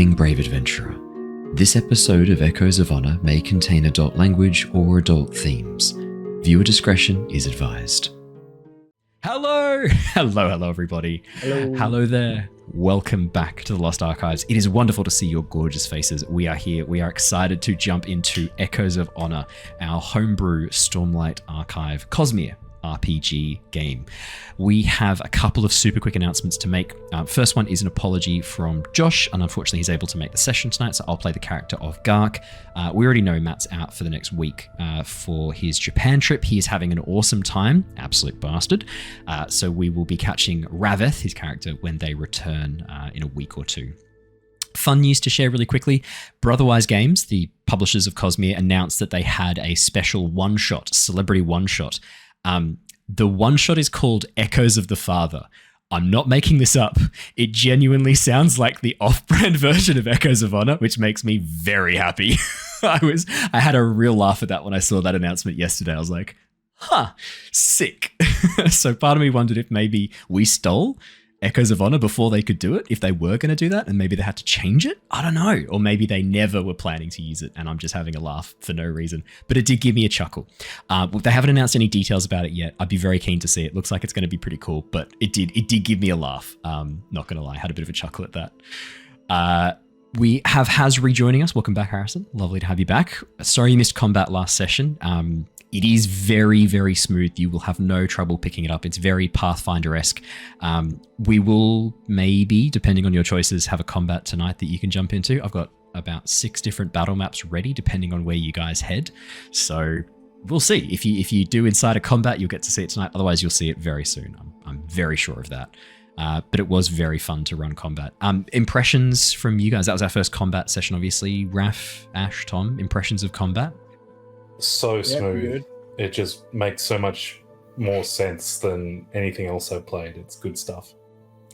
Warning, brave adventurer. This episode of Echoes of Honor may contain adult language or adult themes. Viewer discretion is advised. Hello everybody. Hello there. Welcome back to the Lost Archives. It is wonderful to see your gorgeous faces. We are here. We are excited to jump into Echoes of Honor, our homebrew Stormlight Archive Cosmere RPG game. We have a couple of super quick announcements to make. First one is an apology from Josh, and unfortunately he's able to make the session tonight, so I'll play the character of Gark. We already know Matt's out for the next week for his Japan trip. He is having an awesome time, absolute bastard. So we will be catching Rav-eth, his character, when they return in a week or two. Fun news to share really quickly. Brotherwise Games, the publishers of Cosmere, announced that they had a special one-shot, celebrity one-shot. The one-shot is called Echoes of the Father. I'm not making this up. It genuinely sounds like the off-brand version of Echoes of Honor, which makes me very happy. I had a real laugh at that when I saw that announcement yesterday. I was like, sick. So part of me wondered if maybe we stole Echoes of Honor before they could do it, if they were going to do that, and maybe they had to change it. I don't know. Or maybe they never were planning to use it, and I'm just having a laugh for no reason. But it did give me a chuckle. They haven't announced any details about it yet. I'd be very keen to see it. Looks like it's going to be pretty cool, but it did give me a laugh. Not going to lie. Had a bit of a chuckle at that. We have Haz rejoining us. Welcome back, Harrison. Lovely to have you back. Sorry you missed combat last session. It is very, very smooth. You will have no trouble picking it up. It's very Pathfinder-esque. We will maybe, depending on your choices, have a combat tonight that you can jump into. I've got about 6 different battle maps ready, depending on where you guys head. So we'll see. If you do inside a combat, you'll get to see it tonight. Otherwise, you'll see it very soon. I'm very sure of that. But it was very fun to run combat. Impressions from you guys. That was our first combat session, obviously. Raph, Ash, Tom, impressions of combat? So smooth. It just makes so much more sense than anything else I've played. It's good stuff.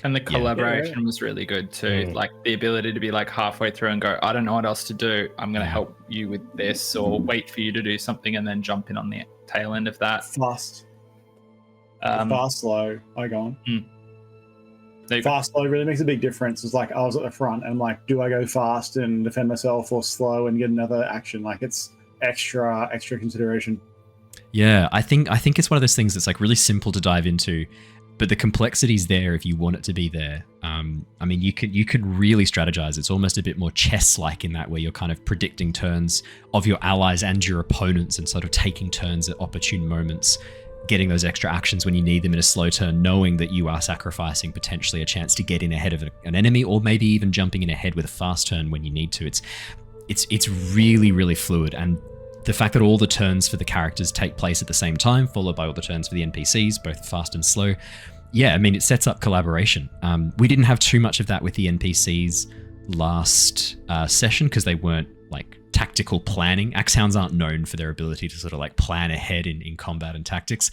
And the collaboration was really good too. Like the ability to be like halfway through and go, I don't know what else to do. I'm going to help you with this, or wait for you to do something and then jump in on the tail end of that. Fast, slow. I go on. Fast, slow really makes a big difference. It's like I was at the front and like, do I go fast and defend myself, or slow and get another action? Like it's extra consideration. Yeah, I think it's one of those things that's like really simple to dive into, but the complexity's there if you want it to be there. I mean, you could really strategize. It's almost a bit more chess-like in that, where you're kind of predicting turns of your allies and your opponents and sort of taking turns at opportune moments, getting those extra actions when you need them in a slow turn, knowing that you are sacrificing potentially a chance to get in ahead of an enemy, or maybe even jumping in ahead with a fast turn when you need to. It's really, really fluid, and the fact that all the turns for the characters take place at the same time, followed by all the turns for the NPCs, both fast and slow. Yeah, I mean, it sets up collaboration. We didn't have too much of that with the NPCs last session because they weren't like tactical planning. Axhounds aren't known for their ability to sort of like plan ahead in combat and tactics.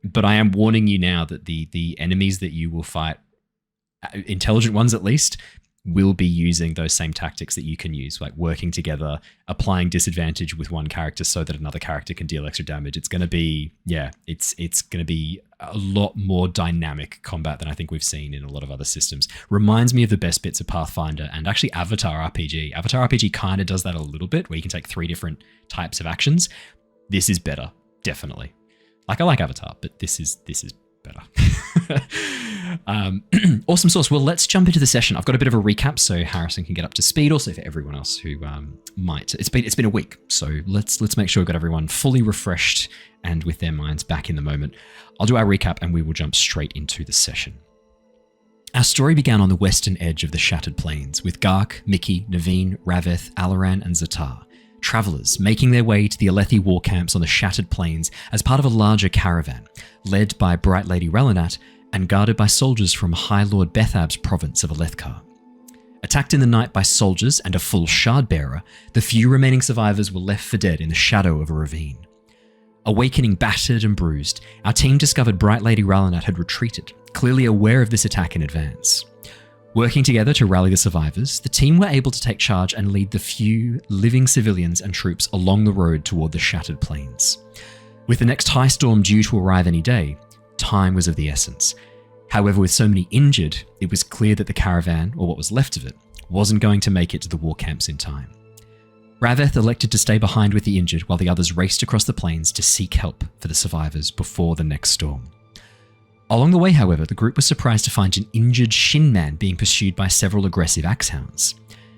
But I am warning you now that the enemies that you will fight, intelligent ones at least, will be using those same tactics that you can use, like working together, applying disadvantage with one character so that another character can deal extra damage. It's going to be, it's going to be a lot more dynamic combat than I think we've seen in a lot of other systems. Reminds me of the best bits of Pathfinder and actually Avatar RPG. Avatar RPG kind of does that a little bit, where you can take 3 different types of actions. This is better, definitely. Like, I like Avatar, but this is better. Awesome sauce. Well, let's jump into the session. I've got a bit of a recap so Harrison can get up to speed. Also for everyone else who might. It's been a week, so let's make sure we've got everyone fully refreshed and with their minds back in the moment. I'll do our recap and we will jump straight into the session. Our story began on the western edge of the Shattered Plains with Gark, Miki, Neivien, Rav-eth, Alaran, and Ztar, travelers making their way to the Alethi Warcamps on the Shattered Plains as part of a larger caravan, led by Bright Lady Relinat and guarded by soldiers from High Lord Bethab's province of Alethkar. Attacked in the night by soldiers and a full shard bearer, the few remaining survivors were left for dead in the shadow of a ravine. Awakening battered and bruised, our team discovered Bright Lady Relinat had retreated, clearly aware of this attack in advance. Working together to rally the survivors, the team were able to take charge and lead the few living civilians and troops along the road toward the Shattered Plains. With the next high storm due to arrive any day, time was of the essence. However, with so many injured, it was clear that the caravan, or what was left of it, wasn't going to make it to the war camps in time. Rav-eth elected to stay behind with the injured while the others raced across the plains to seek help for the survivors before the next storm. Along the way, however, the group was surprised to find an injured Shin Man being pursued by several aggressive axe hounds.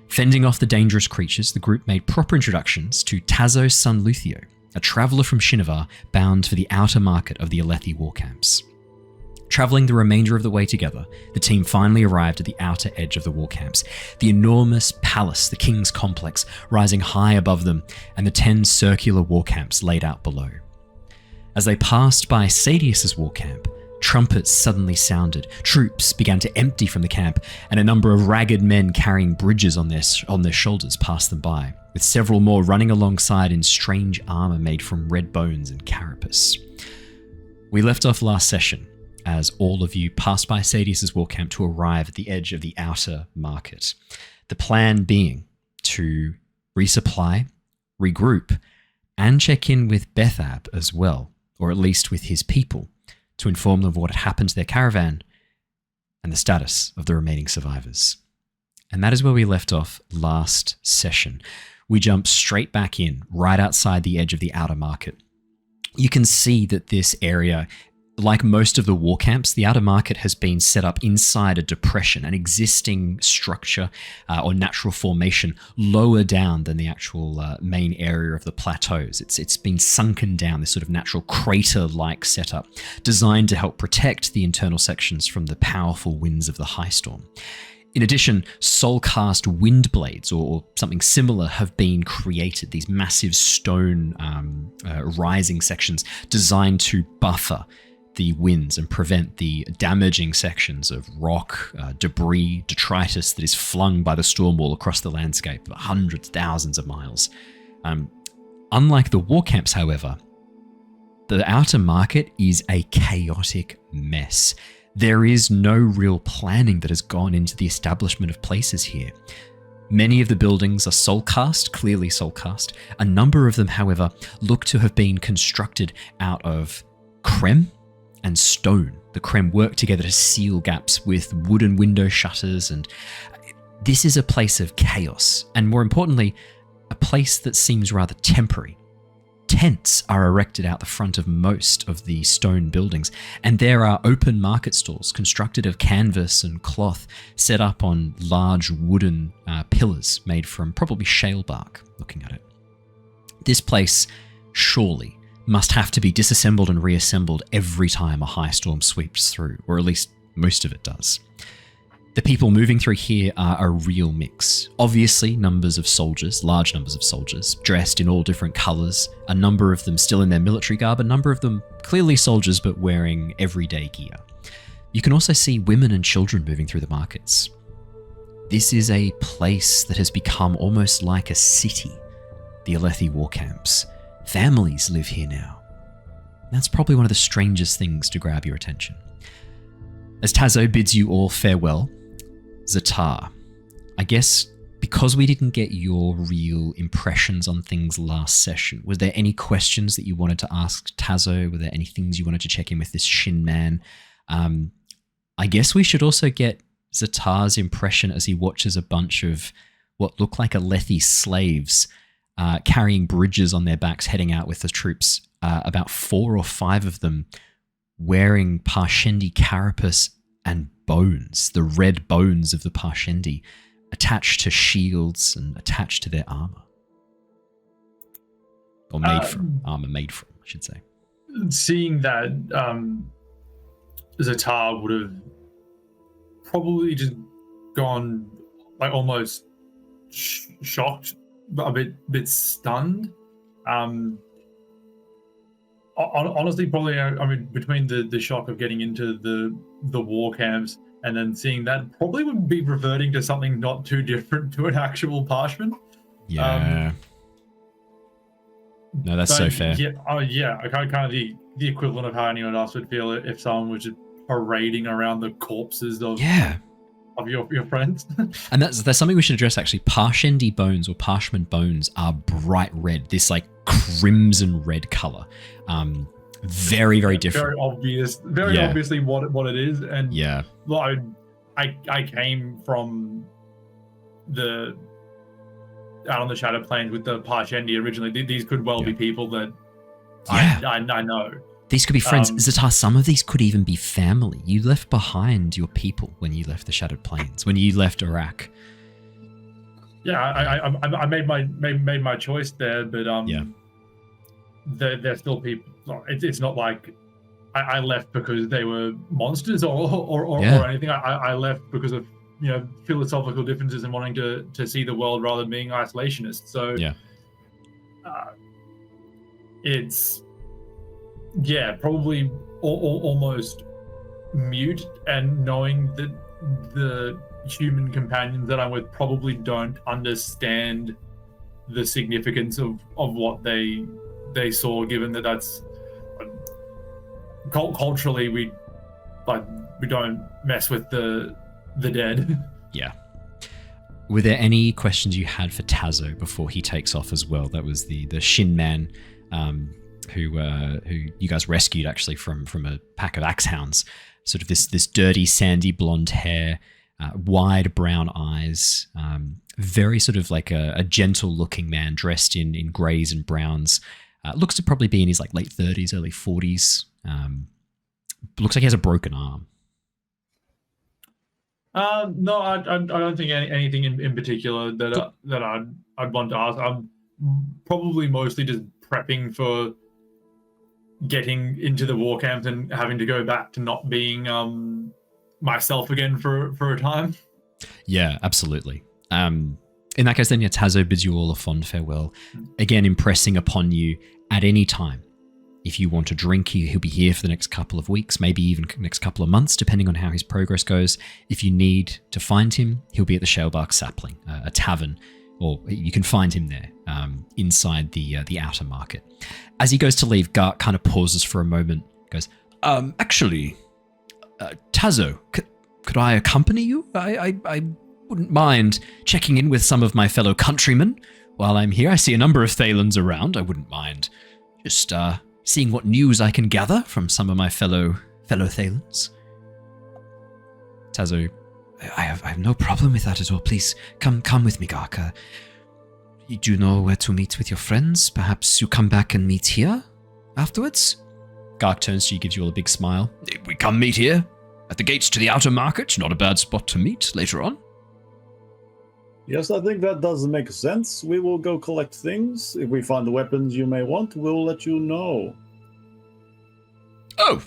Fending off the dangerous creatures, the group made proper introductions to Tazo's son Luthio, a traveller from Shinovar bound for the outer market of the Alethi Warcamps. Travelling the remainder of the way together, the team finally arrived at the outer edge of the war camps, the enormous palace, the King's Complex, rising high above them, and the 10 circular war camps laid out below. As they passed by Sadius's war camp, trumpets suddenly sounded, troops began to empty from the camp, and a number of ragged men carrying bridges on their shoulders passed them by, with several more running alongside in strange armour made from red bones and carapace. We left off last session as all of you passed by Sadius's war camp to arrive at the edge of the outer market. The plan being to resupply, regroup, and check in with Bethab as well, or at least with his people, to inform them of what had happened to their caravan and the status of the remaining survivors. And that is where we left off last session. We jump straight back in, right outside the edge of the outer market. You can see that this area, like most of the war camps, the outer market has been set up inside a depression, an existing structure or natural formation lower down than the actual main area of the plateaus. It's been sunken down, this sort of natural crater-like setup, designed to help protect the internal sections from the powerful winds of the high storm. In addition, soul-cast wind blades or something similar have been created, these massive stone rising sections designed to buffer the winds and prevent the damaging sections of rock, debris, detritus that is flung by the storm wall across the landscape hundreds, thousands of miles. Unlike the war camps, however, the outer market is a chaotic mess. There is no real planning that has gone into the establishment of places here. Many of the buildings are soul-cast, clearly soul-cast. A number of them, however, look to have been constructed out of crem and stone. The crem work together to seal gaps with wooden window shutters, and this is a place of chaos, and more importantly, a place that seems rather temporary. Tents are erected out the front of most of the stone buildings, and there are open market stalls constructed of canvas and cloth set up on large wooden pillars made from probably shale bark, looking at it. This place surely must have to be disassembled and reassembled every time a high storm sweeps through, or at least most of it does. The people moving through here are a real mix. Obviously, numbers of soldiers, large numbers of soldiers, dressed in all different colours, a number of them still in their military garb, a number of them clearly soldiers but wearing everyday gear. You can also see women and children moving through the markets. This is a place that has become almost like a city, the Alethi Warcamps. Families live here now. That's probably one of the strangest things to grab your attention. As Tazo bids you all farewell, Ztar, I guess because we didn't get your real impressions on things last session, was there any questions that you wanted to ask Tazo? Were there any things you wanted to check in with this Shin Man? I guess we should also get Ztar's impression as he watches a bunch of what look like Alethi slaves carrying bridges on their backs, heading out with the troops, about 4 or 5 of them wearing Parshendi carapace and bones, the red bones of the Parshendi, attached to shields and attached to their armor. Or armor made from, I should say. Seeing that, Ztar would have probably just gone like almost shocked, a bit stunned. Honestly, probably, I mean, between the shock of getting into the war camps and then seeing that, probably would be reverting to something not too different to an actual parchment. Yeah. No, that's so fair. Yeah, kind of the equivalent of how anyone else would feel if someone was just parading around the corpses of your friends. And that's something we should address, actually. Parshendi bones or parchment bones are bright red, this like crimson red color. Very, very different. Very obvious. Obviously what it is. And I came from out on the Shadow Plains with the Parshendi originally. These could well be people that I know. These could be friends. Ztar, some of these could even be family. You left behind your people when you left the Shadowed Plains, when you left Iraq. Yeah, I made my choice there, but they're still people. It's not like I left because they were monsters or anything. I left because of philosophical differences and wanting to see the world rather than being isolationist. So it's probably almost mute, and knowing that the human companions that I'm with probably don't understand the significance of what they saw, given that that's culturally we don't mess with the dead. Yeah. Were there any questions you had for Tazo before he takes off as well? That was the Shin Man, who you guys rescued actually from a pack of axe hounds. Sort of this dirty, sandy blonde hair, wide brown eyes, very sort of like a gentle-looking man dressed in greys and browns. Looks to probably be in his late 30s, early 40s. Looks like he has a broken arm. No, I don't think anything in particular that I'd want to ask. I'm probably mostly just prepping for getting into the war camps and having to go back to not being myself again for a time. Yeah, absolutely. In that case, then Tazo bids you all a fond farewell. Again, impressing upon you at any time. If you want a drink, he'll be here for the next couple of weeks, maybe even next couple of months, depending on how his progress goes. If you need to find him, he'll be at the Shalebark Sapling, a tavern, or you can find him there inside the outer market. As he goes to leave, Gark kind of pauses for a moment, goes, actually, Tazo, could I accompany you? I wouldn't mind checking in with some of my fellow countrymen while I'm here. I see a number of Thelans around. I wouldn't mind just seeing what news I can gather from some of my fellow Thelans. Tazo, I have no problem with that at all. Please come with me, Gark. You do know where to meet with your friends? Perhaps you come back and meet here afterwards? Gark turns to you, gives you all a big smile. We come meet here at the gates to the outer market. Not a bad spot to meet later on. Yes, I think that does make sense. We will go collect things. If we find the weapons you may want, we'll let you know. Oh,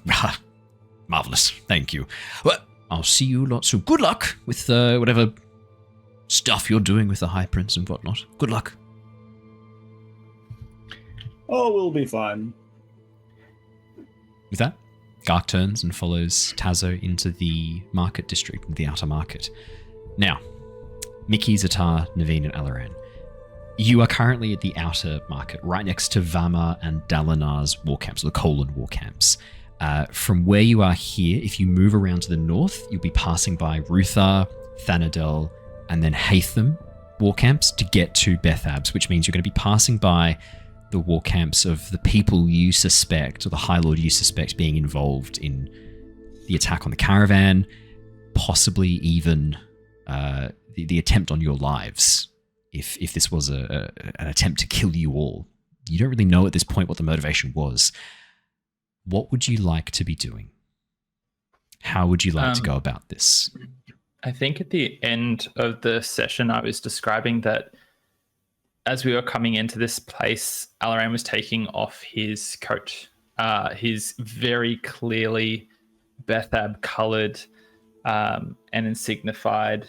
marvelous. Thank you. Well, I'll see you lot. So good luck with whatever stuff you're doing with the High Prince and whatnot. Good luck. Oh, we'll be fine. With that, Gark turns and follows Tazo into the market district, the outer market. Now, Miki, Ztar, Neivien, and Alaran. You are currently at the outer market, right next to Vama and Dalinar's war camps, the Colon war camps. From where you are here, if you move around to the north, you'll be passing by Ruthar, Thanadel, and then Hatham war camps to get to Bethabs, which means you're going to be passing by the war camps of the people you suspect, or the High Lord you suspect being involved in the attack on the caravan, possibly even the attempt on your lives, if this was an attempt to kill you all. You don't really know at this point what the motivation was. What would you like to be doing? How would you like to go about this? I think at the end of the session, I was describing that as we were coming into this place, Alaran was taking off his coat, his very clearly Bethab coloured and insignified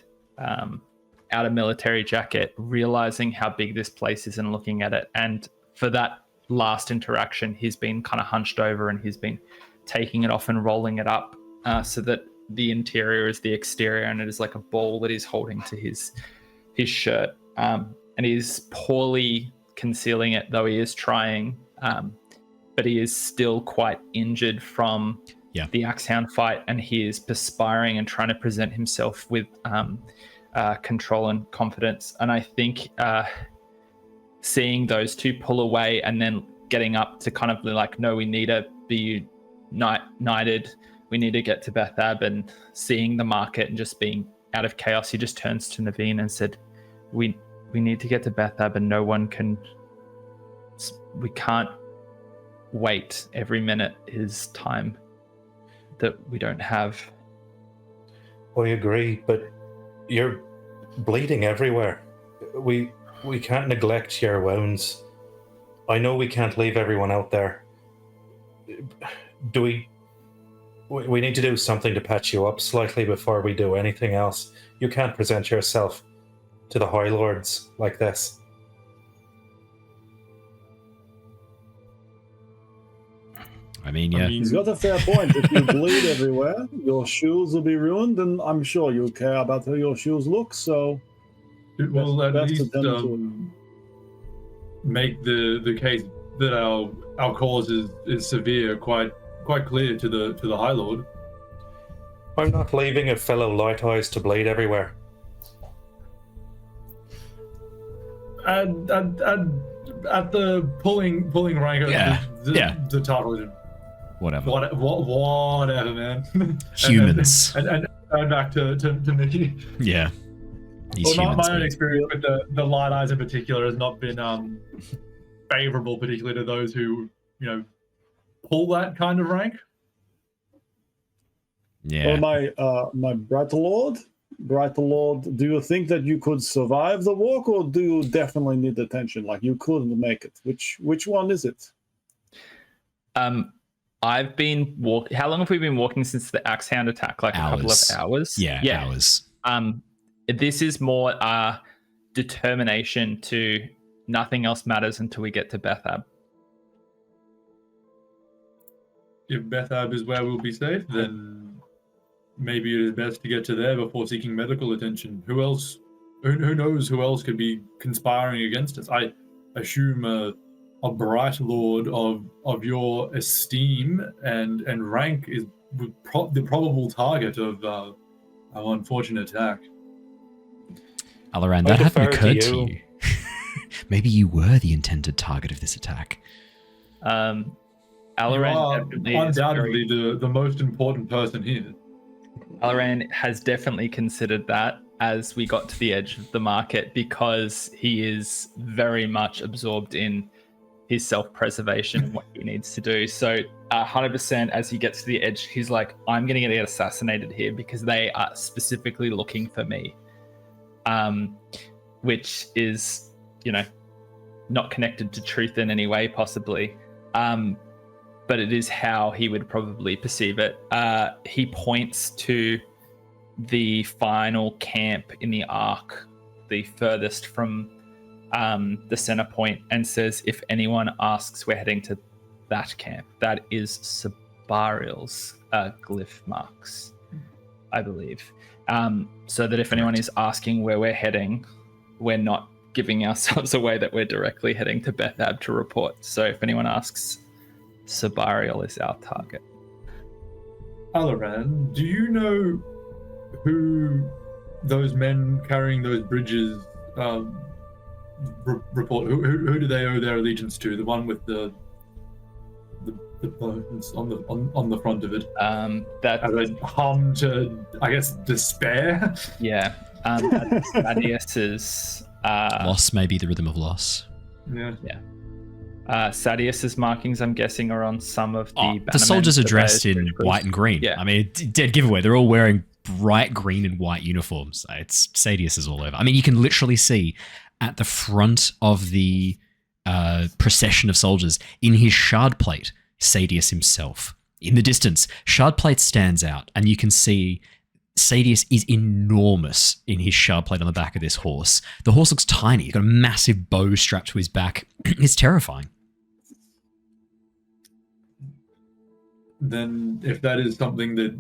outer military jacket, realizing how big this place is and looking at it. And for that last interaction, he's been kind of hunched over and he's been taking it off and rolling it up so that the interior is the exterior, and it is like a ball that he's holding to his shirt. And he's poorly concealing it, though he is trying. But he is still quite injured from the Axehound fight, and he is perspiring and trying to present himself with control and confidence. And I think seeing those two pull away and then getting up to kind of like, no, we need to be united. We need to get to Bethab, and seeing the market and just being out of chaos, he just turns to Neivien and said, we need to get to Bethab, and we can't wait. Every minute is time that we don't have. I agree, but you're bleeding everywhere. We can't neglect your wounds. I know we can't leave everyone out there. Do we need to do something to patch you up slightly before we do anything else. You can't present yourself to the High Lords like this. I mean, yeah. He's got a fair point. If you bleed everywhere, your shoes will be ruined, and I'm sure you care about how your shoes look, so... It will at least make the case that our cause is severe quite clear to the High Lord. I'm not leaving a fellow Light Eyes to bleed everywhere. At the pulling rank of the title. Whatever. Whatever, man. Humans. and back to Miki. Yeah. These humans, my own experience with the Light Eyes in particular has not been favorable, particularly to those who, pull that kind of rank. Yeah. Well, my Bright Lord, do you think that you could survive the walk, or do you definitely need attention? Like, you couldn't make it. Which one is it? I've been How long have we been walking since the Axe Hound attack? Like hours. A couple of hours. Yeah, hours. This is more determination to nothing else matters until we get to Bethab. If Bethab is where we'll be safe, then maybe it is best to get to there before seeking medical attention. Who else? Who knows who else could be conspiring against us? I assume a Bright Lord of your esteem and rank is the probable target of our unfortunate attack. Alaran, that hadn't occurred to you. Maybe you were the intended target of this attack. Alaran undoubtedly the most important person here. Alaran has definitely considered that as we got to the edge of the market, because he is very much absorbed in his self-preservation and what he needs to do. So 100% as he gets to the edge, he's like, I'm going to get assassinated here because they are specifically looking for me. Which is, not connected to truth in any way, possibly. But it is how he would probably perceive it. He points to the final camp in the arc, the furthest from the center point, and says, if anyone asks, we're heading to that camp. That is Sabarial's glyph marks, I believe. So that if anyone is asking where we're heading, we're not giving ourselves away that we're directly heading to Bethab to report. So if anyone asks, Sabarial is our target. Alaran, do you know who those men carrying those bridges report? Who do they owe their allegiance to? The one with the bones on the front of it. That as a hum to, I guess, despair. Yeah. Sadius's loss may be the rhythm of loss. Yeah. Sadius's markings, I'm guessing, are on some of the soldiers are dressed in white and green. Yeah. I mean, dead giveaway. They're all wearing bright green and white uniforms. It's Sadius is all over. I mean, you can literally see at the front of the procession of soldiers, in his shard plate, Sadius himself. In the distance, shard plate stands out, and you can see Sadius is enormous in his shard plate on the back of this horse. The horse looks tiny. He's got a massive bow strapped to his back. It's terrifying. Then, if that is something that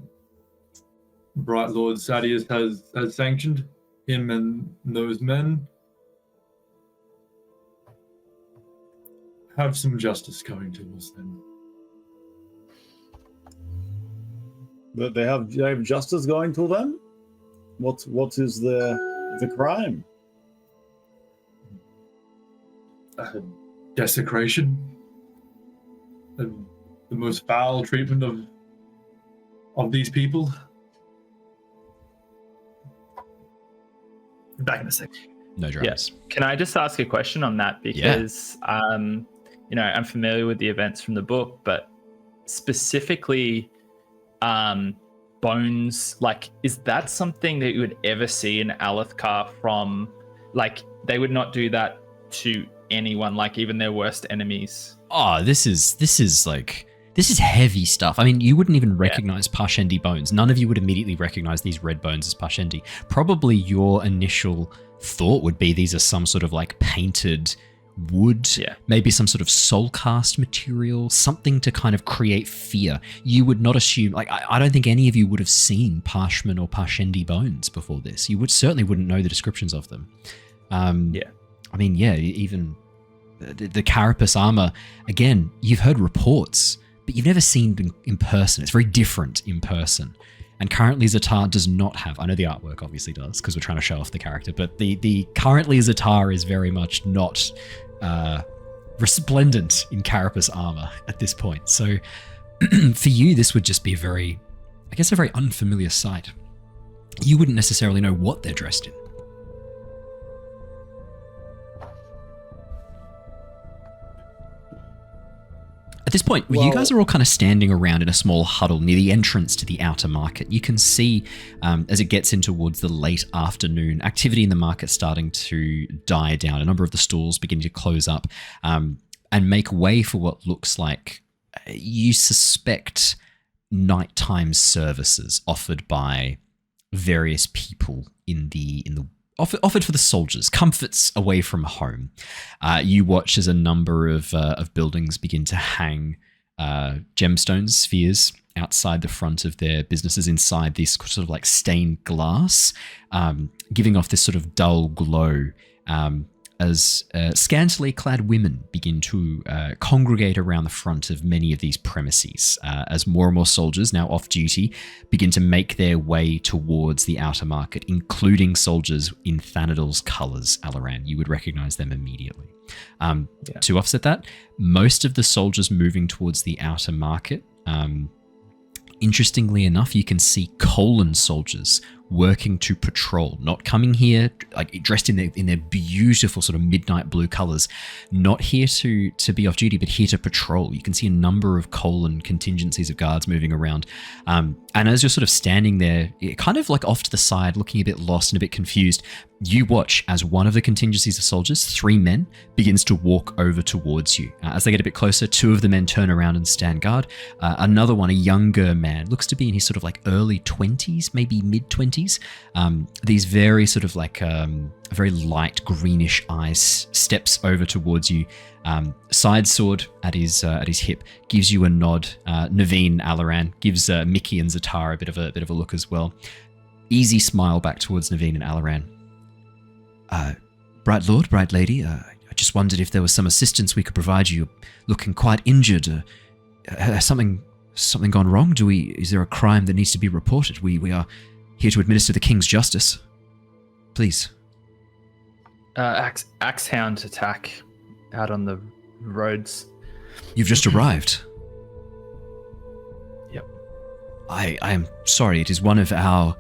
Bright Lord Sadius has sanctioned, him and those men have some justice coming to us then. But they have justice going to them? What is the crime? Desecration. The most foul treatment of these people. Back in a sec. No dramas. Can I just ask a question on that? Because, I'm familiar with the events from the book, but specifically bones, like, is that something that you would ever see in Alethkar from, like, they would not do that to anyone, like even their worst enemies? Oh, this is heavy stuff. I mean, you wouldn't even recognize Parshendi bones. None of you would immediately recognize these red bones as Parshendi. Probably your initial thought would be these are some sort of like painted wood, maybe some sort of soulcast material, something to kind of create fear. You would not assume, like, I don't think any of you would have seen Parshman or Parshendi bones before this. You certainly wouldn't know the descriptions of them. I mean, even the carapace armor, again, you've heard reports, but you've never seen them in person. It's very different in person. And currently Ztar does not have, I know the artwork obviously does because we're trying to show off the character, but the currently Ztar is very much not resplendent in carapace armor at this point. So for you, this would just be a very unfamiliar sight. You wouldn't necessarily know what they're dressed in. At this point, you guys are all kind of standing around in a small huddle near the entrance to the outer market. You can see, as it gets in towards the late afternoon, activity in the market starting to die down. A number of the stalls beginning to close up and make way for what looks like, you suspect, nighttime services offered by various people offered for the soldiers, comforts away from home. You watch as a number of buildings begin to hang gemstones, spheres, outside the front of their businesses inside this sort of like stained glass, giving off this sort of dull glow as scantily clad women begin to congregate around the front of many of these premises, as more and more soldiers, now off duty, begin to make their way towards the outer market, including soldiers in Thanadal's colours, Alaran. You would recognize them immediately. To offset that, most of the soldiers moving towards the outer market, interestingly enough, you can see Colon soldiers working to patrol, not coming here like dressed in their beautiful sort of midnight blue colors, not here to be off duty, but here to patrol. You can see a number of Colon contingencies of guards moving around. And as you're sort of standing there, kind of like off to the side, looking a bit lost and a bit confused, you watch as one of the contingencies of soldiers, 3 men, begins to walk over towards you. As they get a bit closer, 2 of the men turn around and stand guard. Another one, a younger man, looks to be in his sort of like early 20s, maybe mid 20s. These very sort of like very light greenish eyes, steps over towards you. Side sword at his hip, gives you a nod. Neivien, Alaran, gives Miki and Ztar a bit of a look as well. Easy smile back towards Neivien and Alaran. Bright Lord, Bright Lady, I just wondered if there was some assistance we could provide you. Looking quite injured. Has something gone wrong? Is there a crime that needs to be reported? We are here to administer the King's justice. Please. Axehound attack out on the roads. You've just arrived. Yep. I am sorry. It is one of our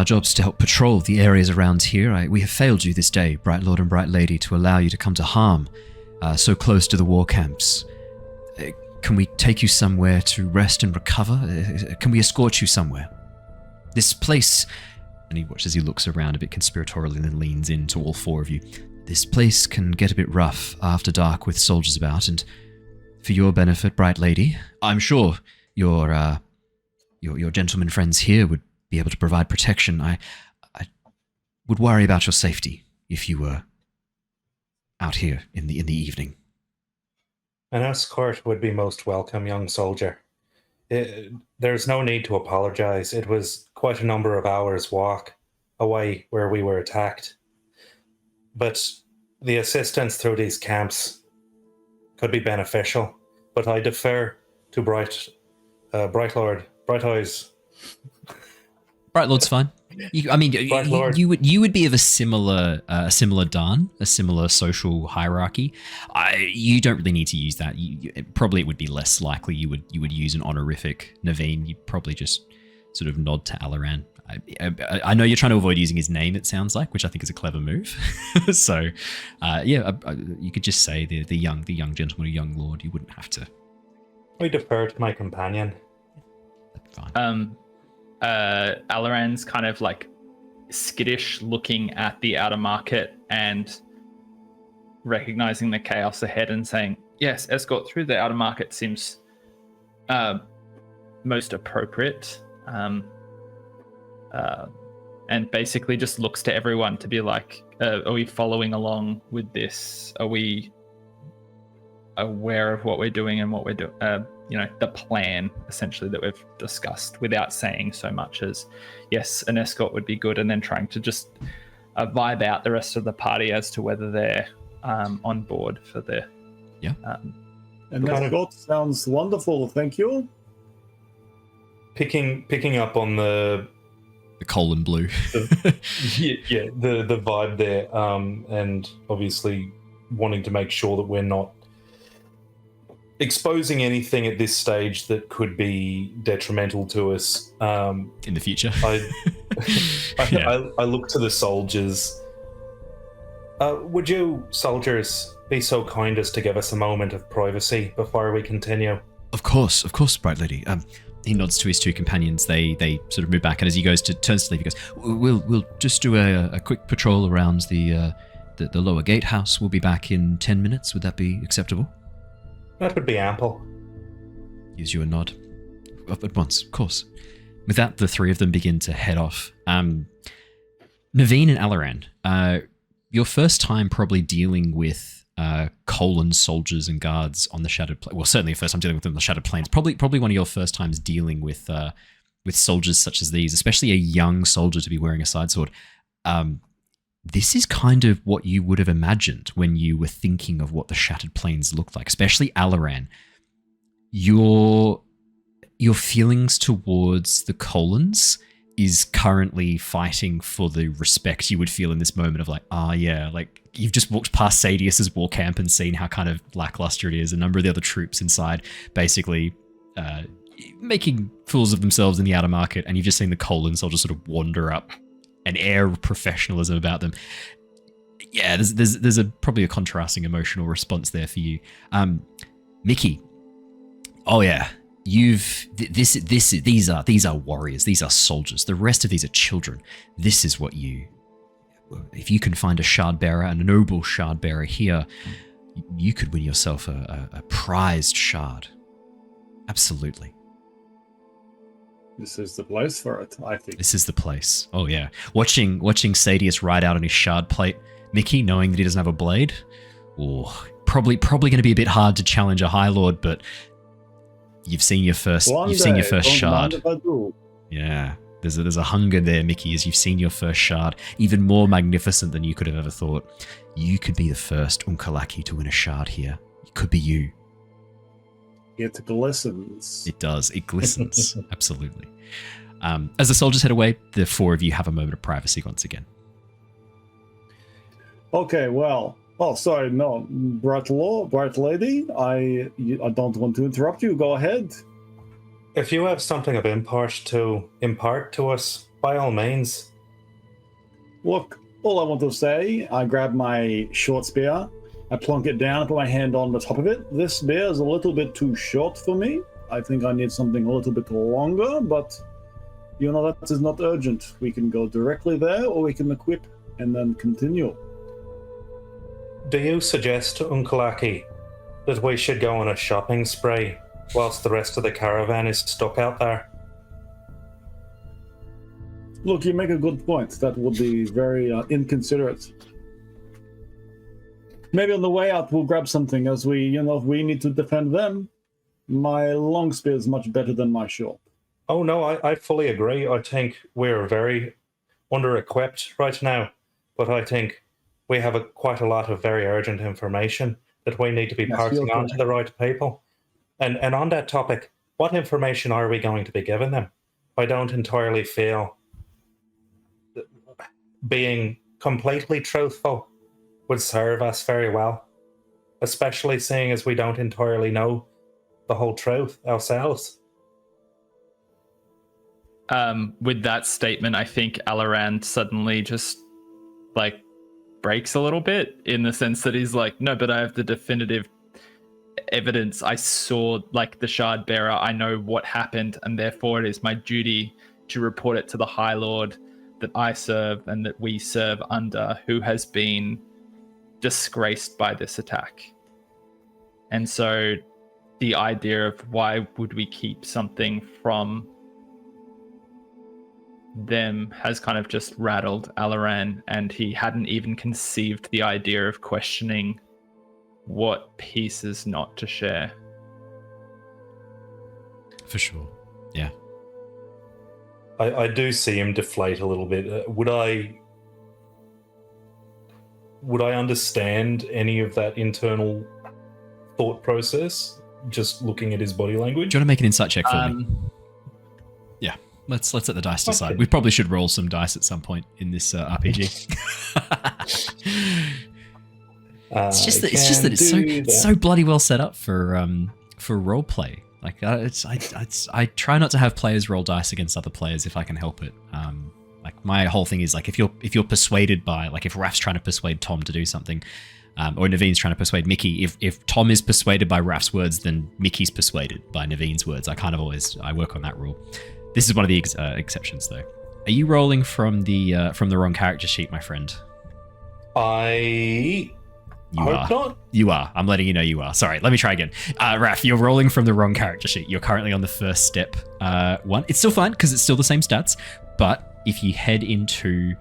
jobs to help patrol the areas around here. We have failed you this day, Bright Lord and Bright Lady, to allow you to come to harm so close to the war camps. Can we take you somewhere to rest and recover? Can we escort you somewhere? This place, and he watches as he looks around a bit conspiratorially and then leans into all 4 of you. This place can get a bit rough after dark with soldiers about, and for your benefit, Bright Lady, I'm sure your gentlemen friends here would be able to provide protection. I would worry about your safety if you were out here in the evening. An escort would be most welcome, young soldier. There's no need to apologize. It was quite a number of hours' walk away where we were attacked. But the assistance through these camps could be beneficial. But I defer to Bright Eyes. Bright Lord's fine. You would be of a similar Dan, a similar social hierarchy. You don't really need to use that. Probably it would be less likely you would use an honorific Neivien. You'd probably just sort of nod to Alaran. I know you're trying to avoid using his name, it sounds like, which I think is a clever move. So, you could just say the young gentleman, or young lord. You wouldn't have to. I defer to my companion. Fine. Alaran's kind of like skittish, looking at the outer market and recognizing the chaos ahead and saying, yes, escort through the outer market seems most appropriate. And basically just looks to everyone to be like, are we following along with this? Are we aware of what we're doing and what we're doing? The plan essentially that we've discussed, without saying so much as, yes, an escort would be good, and then trying to just vibe out the rest of the party as to whether they're on board for the... Yeah. And escort sounds wonderful, thank you. Picking up on the colon blue. the vibe there, and obviously wanting to make sure that we're not exposing anything at this stage that could be detrimental to us in the future. I look to the soldiers. Would you soldiers be so kind as to give us a moment of privacy before we continue? Of course, Bright Lady. He nods to his two companions. They sort of move back, and as he turns to leave, he goes, "We'll just do a quick patrol around the lower gatehouse. We'll be back in 10 minutes. Would that be acceptable?" That would be ample. Gives you a nod. At once, of course. With that, the three of them begin to head off. Neivien and Alaran, your first time probably dealing with colon soldiers and guards on the Shattered Plains. Well, certainly your first time dealing with them on the Shattered Plains. Probably one of your first times dealing with soldiers such as these, especially a young soldier to be wearing a side sword. This is kind of what you would have imagined when you were thinking of what the Shattered Plains looked like, especially Alaran. Your feelings towards the colons is currently fighting for the respect you would feel in this moment of like, like you've just walked past Sadius's war camp and seen how kind of lackluster it is. A number of the other troops inside basically making fools of themselves in the outer market, and you've just seen the colon soldiers sort of wander up, an air of professionalism about them. Yeah, there's probably a contrasting emotional response there for you. Miki. Oh yeah. These are warriors. These are soldiers. The rest of these are children. This is what if you can find a shard bearer, and a noble shard bearer here, you could win yourself a prized shard. Absolutely. This is the place for it, I think. This is the place. Oh yeah. Watching Sadius ride out on his shard plate, Miki, knowing that he doesn't have a blade, probably going to be a bit hard to challenge a High Lord, but you've seen your first shard. Yeah. There's a hunger there, Miki, as you've seen your first shard, even more magnificent than you could have ever thought. You could be the first Unkalaki to win a shard here. It could be you. It glistens. It does. It glistens. Absolutely. As the soldiers head away, the four of you have a moment of privacy once again. Okay, well. Oh, sorry, no. Bright Lady, I don't want to interrupt you. Go ahead. If you have something of import to us, by all means. Look, all I want to say, I grab my short spear, I plunk it down, put my hand on the top of it. This spear is a little bit too short for me. I think I need something a little bit longer, but that is not urgent. We can go directly there, or we can equip and then continue. Do you suggest, Unkalaki, that we should go on a shopping spree whilst the rest of the caravan is stuck out there? Look, you make a good point. That would be very inconsiderate. Maybe on the way out we'll grab something, as we, if we need to defend them. My long spear is much better than my short. Oh no, I fully agree. I think we're very under-equipped right now, but I think we have quite a lot of very urgent information that we need to be passing on to the right people. And on that topic, what information are we going to be giving them? I don't entirely feel being completely truthful would serve us very well, especially seeing as we don't entirely know the whole truth ourselves. with that statement, I think Alaran suddenly just like breaks a little bit in the sense that he's like, no, but I have the definitive evidence. I saw like the shard bearer. I know what happened, and therefore it is my duty to report it to the High Lord that I serve and that we serve under, who has been disgraced by this attack. And so the idea of why would we keep something from them has kind of just rattled Alaran, and he hadn't even conceived the idea of questioning what pieces not to share. For sure. Yeah. I do see him deflate a little bit. Would I understand any of that internal thought process just looking at his body language? Do you want to make an insight check for me? Yeah. Let's let the dice decide. Okay. We probably should roll some dice at some point in this RPG. It's just that it's so bloody well set up for role play. Like I try not to have players roll dice against other players if I can help it. Like my whole thing is like if you're persuaded by, like if Raph's trying to persuade Tom to do something, or Naveen's trying to persuade Miki, if Tom is persuaded by Raph's words, then Miki's persuaded by Naveen's words. I work on that rule. This is one of the exceptions though. Are you rolling from the wrong character sheet, my friend? You are. I'm letting you know you are. Sorry, let me try again. Raph, you're rolling from the wrong character sheet. You're currently on the first step one. It's still fine because it's still the same stats. But if you head into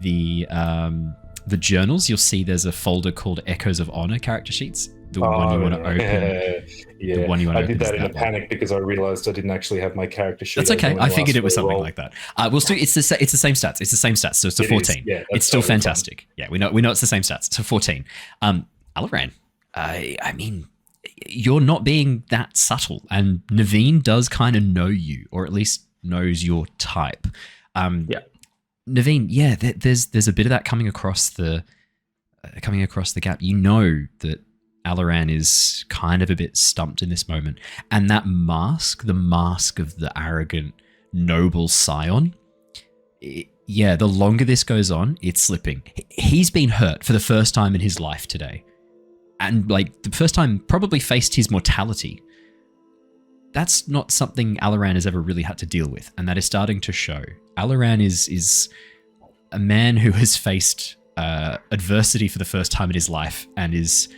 the journals, you'll see there's a folder called Echoes of Honor character sheets. The one you want to open. Yeah, the one you want to I did open that in a panic because I realized I didn't actually have my character sheet. That's okay. I figured it was something roll. like that. We'll still. It's the same stats. It's the same stats. So it's a 14. Yeah, it's still totally fantastic. fun. Yeah, we know it's the same stats. It's a 14. Alaran, I mean, you're not being that subtle, and Neivien does kind of know you, or at least knows your type. Yeah. Neivien, yeah, there's a bit of that coming across the gap. You know that Alaran is kind of a bit stumped in this moment, and that mask, the mask of the arrogant noble scion, the longer this goes on, it's slipping. He's been hurt for the first time in his life today, and like the first time probably faced his mortality. That's not something Alaran has ever really had to deal with, and that is starting to show. Alaran is a man who has faced adversity for the first time in his life and is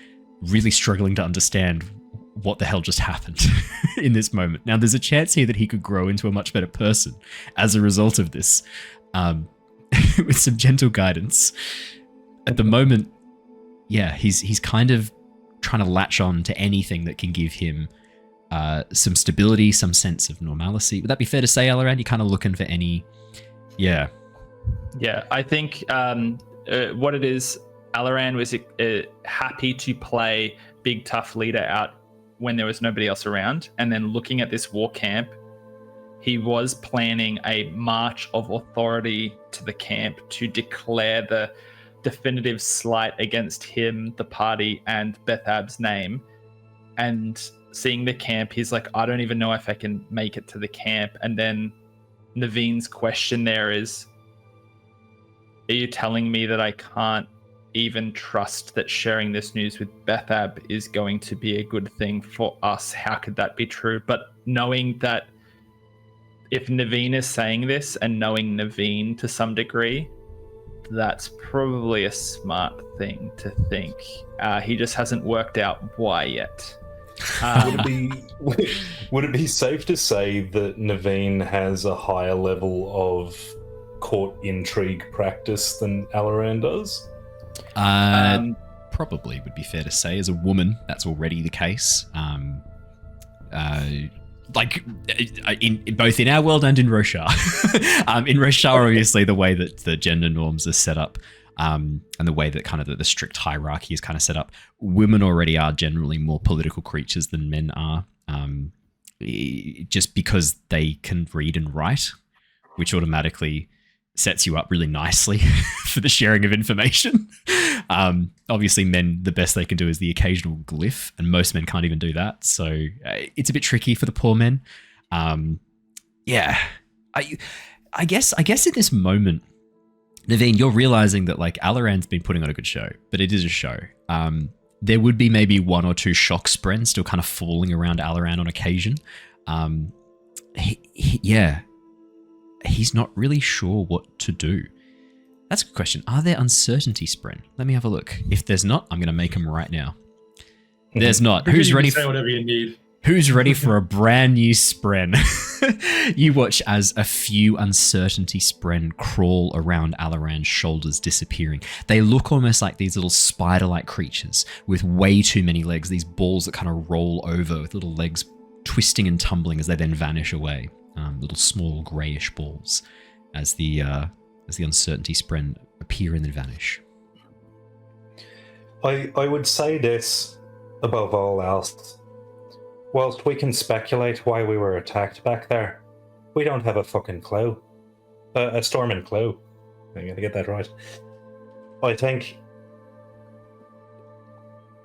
really struggling to understand what the hell just happened in this moment. Now, there's a chance here that he could grow into a much better person as a result of this, with some gentle guidance. At the moment, yeah, he's kind of trying to latch on to anything that can give him some stability, some sense of normalcy. Would that be fair to say, Alaran? You're kind of looking for any... Yeah. Yeah, I think what it is, Alaran was happy to play big tough leader out when there was nobody else around, and then looking at this war camp, he was planning a march of authority to the camp to declare the definitive slight against him, the party, and Bethab's name. And seeing the camp, he's like, I don't even know if I can make it to the camp. And then Naveen's question there is, are you telling me that I can't even trust that sharing this news with Bethab is going to be a good thing for us? How could that be true? But knowing that if Neivien is saying this, and knowing Neivien to some degree, that's probably a smart thing to think. He just hasn't worked out why yet. Would it be safe to say that Neivien has a higher level of court intrigue practice than Alaran does? Probably would be fair to say. As a woman, that's already the case. In both in our world and in Roshar. In Roshar, obviously, the way that the gender norms are set up, and the way that kind of the strict hierarchy is kind of set up, women already are generally more political creatures than men are, just because they can read and write, which automatically sets you up really nicely for the sharing of information. Obviously, men, the best they can do is the occasional glyph, and most men can't even do that. So it's a bit tricky for the poor men. I guess in this moment, Neivien, you're realizing that like Alaran's been putting on a good show, but it is a show. There would be maybe 1 or 2 shock spren still kind of falling around Alaran on occasion. He's not really sure what to do. That's a good question. Are there uncertainty spren? Let me have a look. If there's not, I'm going to make them right now. There's not. Who's ready? Say whatever you need. Who's ready for a brand new spren? You watch as a few uncertainty spren crawl around Alaran's shoulders, disappearing. They look almost like these little spider-like creatures with way too many legs, these balls that kind of roll over with little legs twisting and tumbling as they then vanish away. Little small greyish balls as the uncertainty spren appear and then vanish. I would say this above all else. Whilst we can speculate why we were attacked back there, we don't have a fucking clue. A storming clue. I'm gonna get that right. I think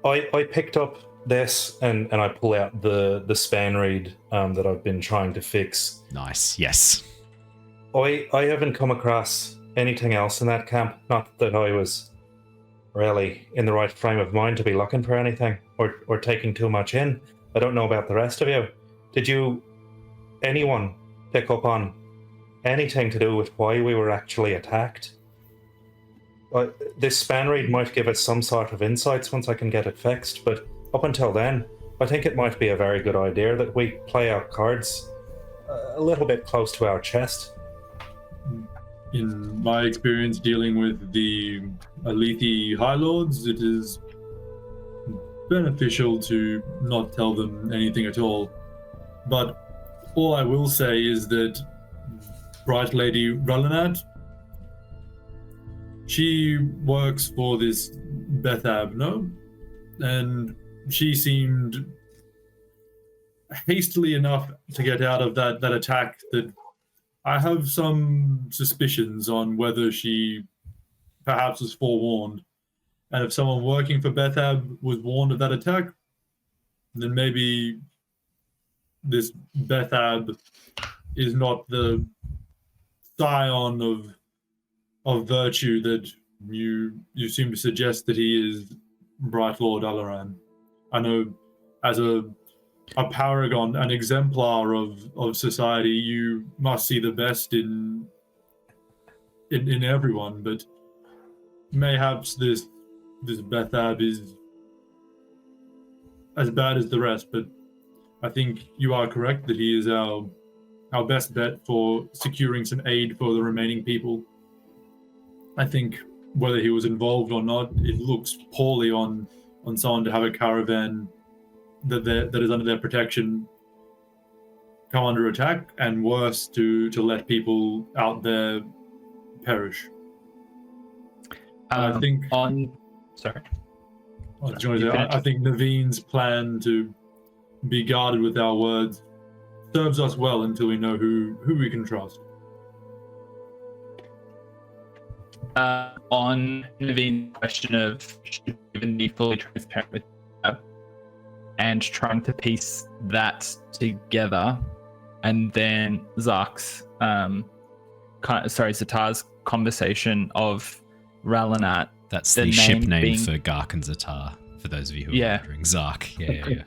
I picked up this and I pull out the span read that I've been trying to fix. Nice, yes. I haven't come across anything else in that camp. Not that I was really in the right frame of mind to be looking for anything or taking too much in. I don't know about the rest of you. Did anyone pick up on anything to do with why we were actually attacked? This span read might give us some sort of insights once I can get it fixed, but up until then, I think it might be a very good idea that we play our cards a little bit close to our chest. In my experience dealing with the Alethi High Lords, it is beneficial to not tell them anything at all. But all I will say is that Bright Lady Ralanat, she works for this Bethab, no? And she seemed hastily enough to get out of that attack that I have some suspicions on whether she perhaps was forewarned. And if someone working for Bethab was warned of that attack, then maybe this Bethab is not the scion of virtue that you seem to suggest that he is, Bright Lord Alaran. I know as a paragon, an exemplar of society, you must see the best in everyone, but mayhaps this Bethab is as bad as the rest. But I think you are correct that he is our best bet for securing some aid for the remaining people. I think whether he was involved or not, it looks poorly on someone to have a caravan that is under their protection come under attack, and worse to let people out there perish. I think Sorry. I think Naveen's plan to be guarded with our words serves us well until we know who we can trust. On Naveen's question of should we even be fully transparent with that, and trying to piece that together, and then Ztar's conversation of Ralanat. That's the ship name for Gark and Ztar, for those of you who are wondering. Zark, yeah.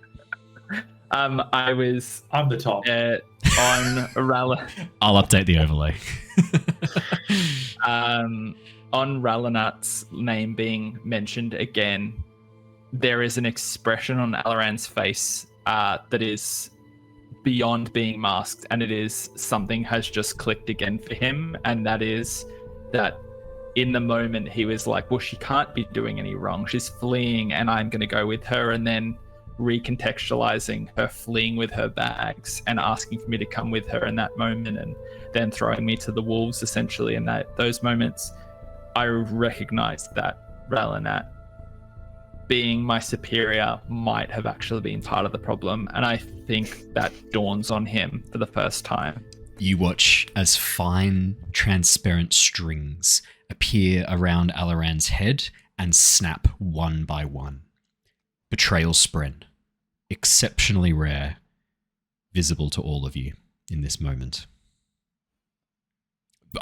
I'm the top. On Ralanat. I'll update the overlay. On Ralanat's name being mentioned again, there is an expression on Alaran's face that is beyond being masked, and it is something has just clicked again for him, and that is that in the moment he was like, well, she can't be doing any wrong. She's fleeing and I'm going to go with her, and then recontextualizing her fleeing with her bags and asking for me to come with her in that moment, and then throwing me to the wolves essentially. In those moments, I recognized that Ralanat, being my superior, might have actually been part of the problem, and I think that dawns on him for the first time. You watch as fine, transparent strings appear around Alaran's head and snap one by one. Betrayal spren, exceptionally rare, visible to all of you in this moment.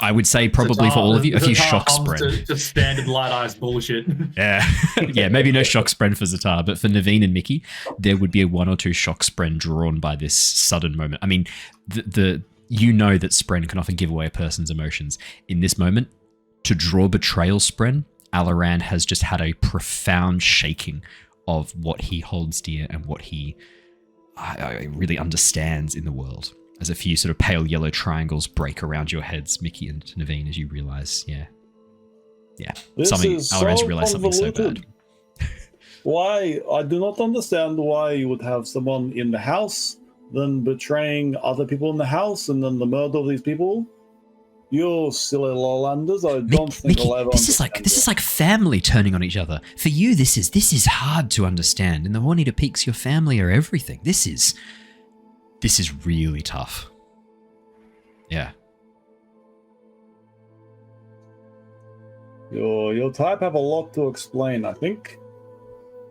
I would say probably for all of you, a few shock spread. Just standard light ice bullshit. Yeah, yeah, maybe no shock spread for Ztar, but for Neivien and Miki, there would be a 1 or 2 shock spread drawn by this sudden moment. I mean, you know that spren can often give away a person's emotions. In this moment, to draw betrayal spren, Alaran has just had a profound shaking of what he holds dear and what he really understands in the world. As a few sort of pale yellow triangles break around your heads, Miki and Neivien, as you realize, Alaran's realized something so bad. Why? I do not understand why you would have someone in the house, then betraying other people in the house, and then the murder of these people. You silly lowlanders, I don't think Miki, I'll ever this is like family turning on each other. For you, this is hard to understand, and the Hornita Peaks, your family are everything. This is really tough. Yeah. Your type have a lot to explain, I think.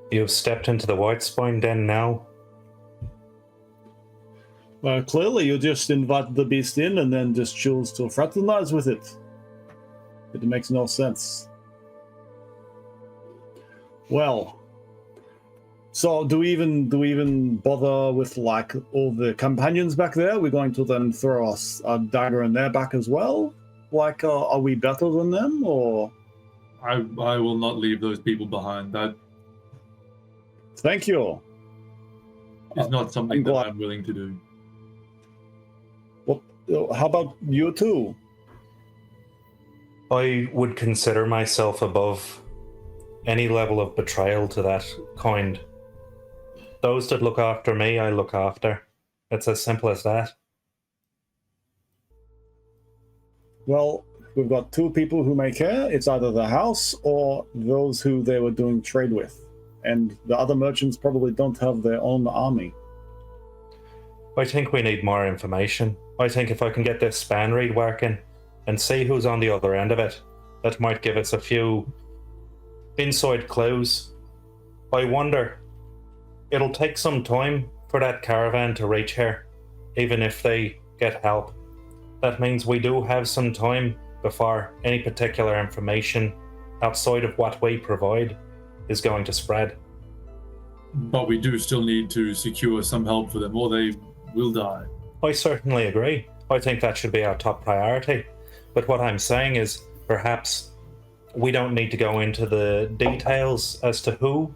You've stepped into the white spine den now. Well, clearly you just invite the beast in and then just choose to fraternize with it. It makes no sense. Well, so do we even bother with like all the companions back there? We're going to then throw us a dagger in their back as well? Like, are we better than them, or? I will not leave those people behind. That Thank you. is not something that I'm willing to do. How about you two? I would consider myself above any level of betrayal to that kind. Those that look after me, I look after. It's as simple as that. Well, we've got 2 people who may care. It's either the house or those who they were doing trade with. And the other merchants probably don't have their own army. I think we need more information. I think if I can get this span read working and see who's on the other end of it, that might give us a few inside clues. I wonder, it'll take some time for that caravan to reach here, even if they get help. That means we do have some time before any particular information outside of what we provide is going to spread. But we do still need to secure some help for them, or they will die. I certainly agree. I think that should be our top priority. But what I'm saying is, perhaps we don't need to go into the details as to who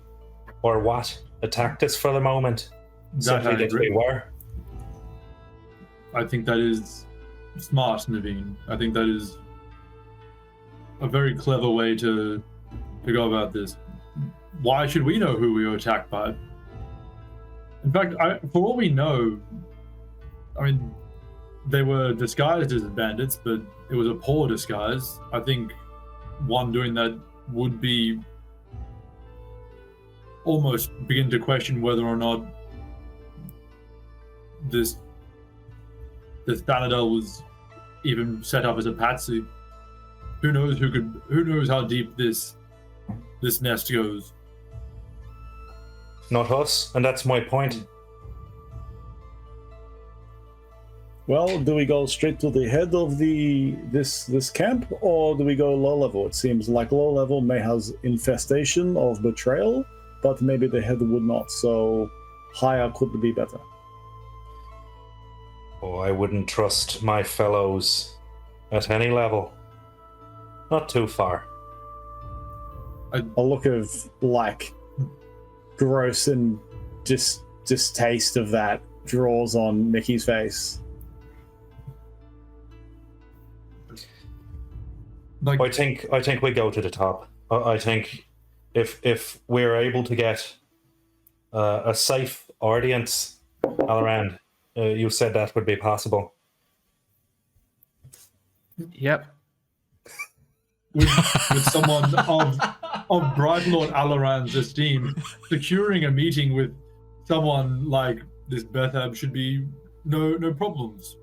or what attacked us for the moment. Simply that we were. I think that is smart, Neivien. I think that is a very clever way to go about this. Why should we know who we were attacked by? In fact, for all we know, I mean, they were disguised as bandits, but it was a poor disguise. I think one doing that would be almost begin to question whether or not this Fanart was even set up as a patsy. Who knows how deep this nest goes? Not us, and that's my point. Well, do we go straight to the head of this camp, or do we go low level? It seems like low level may have infestation of betrayal, but maybe the head would not, so higher could be better. Oh, I wouldn't trust my fellows at any level. Not too far. A look of like gross and distaste of that draws on Miki's face. I think we go to the top. I think if we're able to get a safe audience, Alaran, you said that would be possible. Yep. With someone of Bright Lord Alaran's esteem, securing a meeting with someone like this Bethab should be no problems.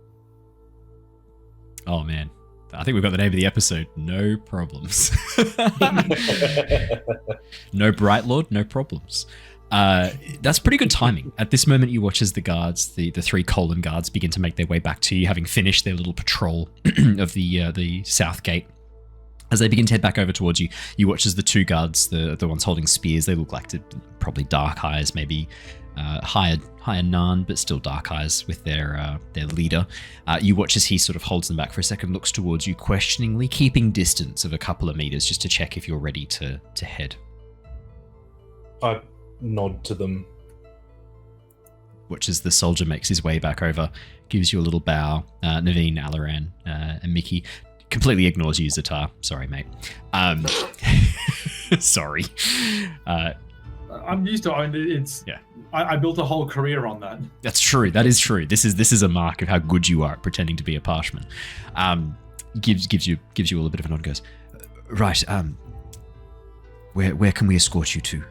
Oh man, I think we've got the name of the episode. No problems. No Bright Lord, no problems. That's pretty good timing. At this moment, you watch as the guards, the 3 colon guards, begin to make their way back to you, having finished their little patrol of the south gate. As they begin to head back over towards you, you watch as the 2 guards, the ones holding spears, they look like probably dark eyes, maybe higher Nan, but still dark eyes with their leader. You watch as he sort of holds them back for a second, looks towards you questioningly, keeping distance of a couple of meters just to check if you're ready to head. I nod to them. Watch as the soldier makes his way back over, gives you a little bow. Neivien, Alaran, and Miki. Completely ignores you, Ztar. Sorry, mate. Sorry. I'm used to it. It's yeah. I built a whole career on that. That's true. That is true. This is a mark of how good you are at pretending to be a parshman. Gives you all a bit of a nod. Goes, right. Where can we escort you to?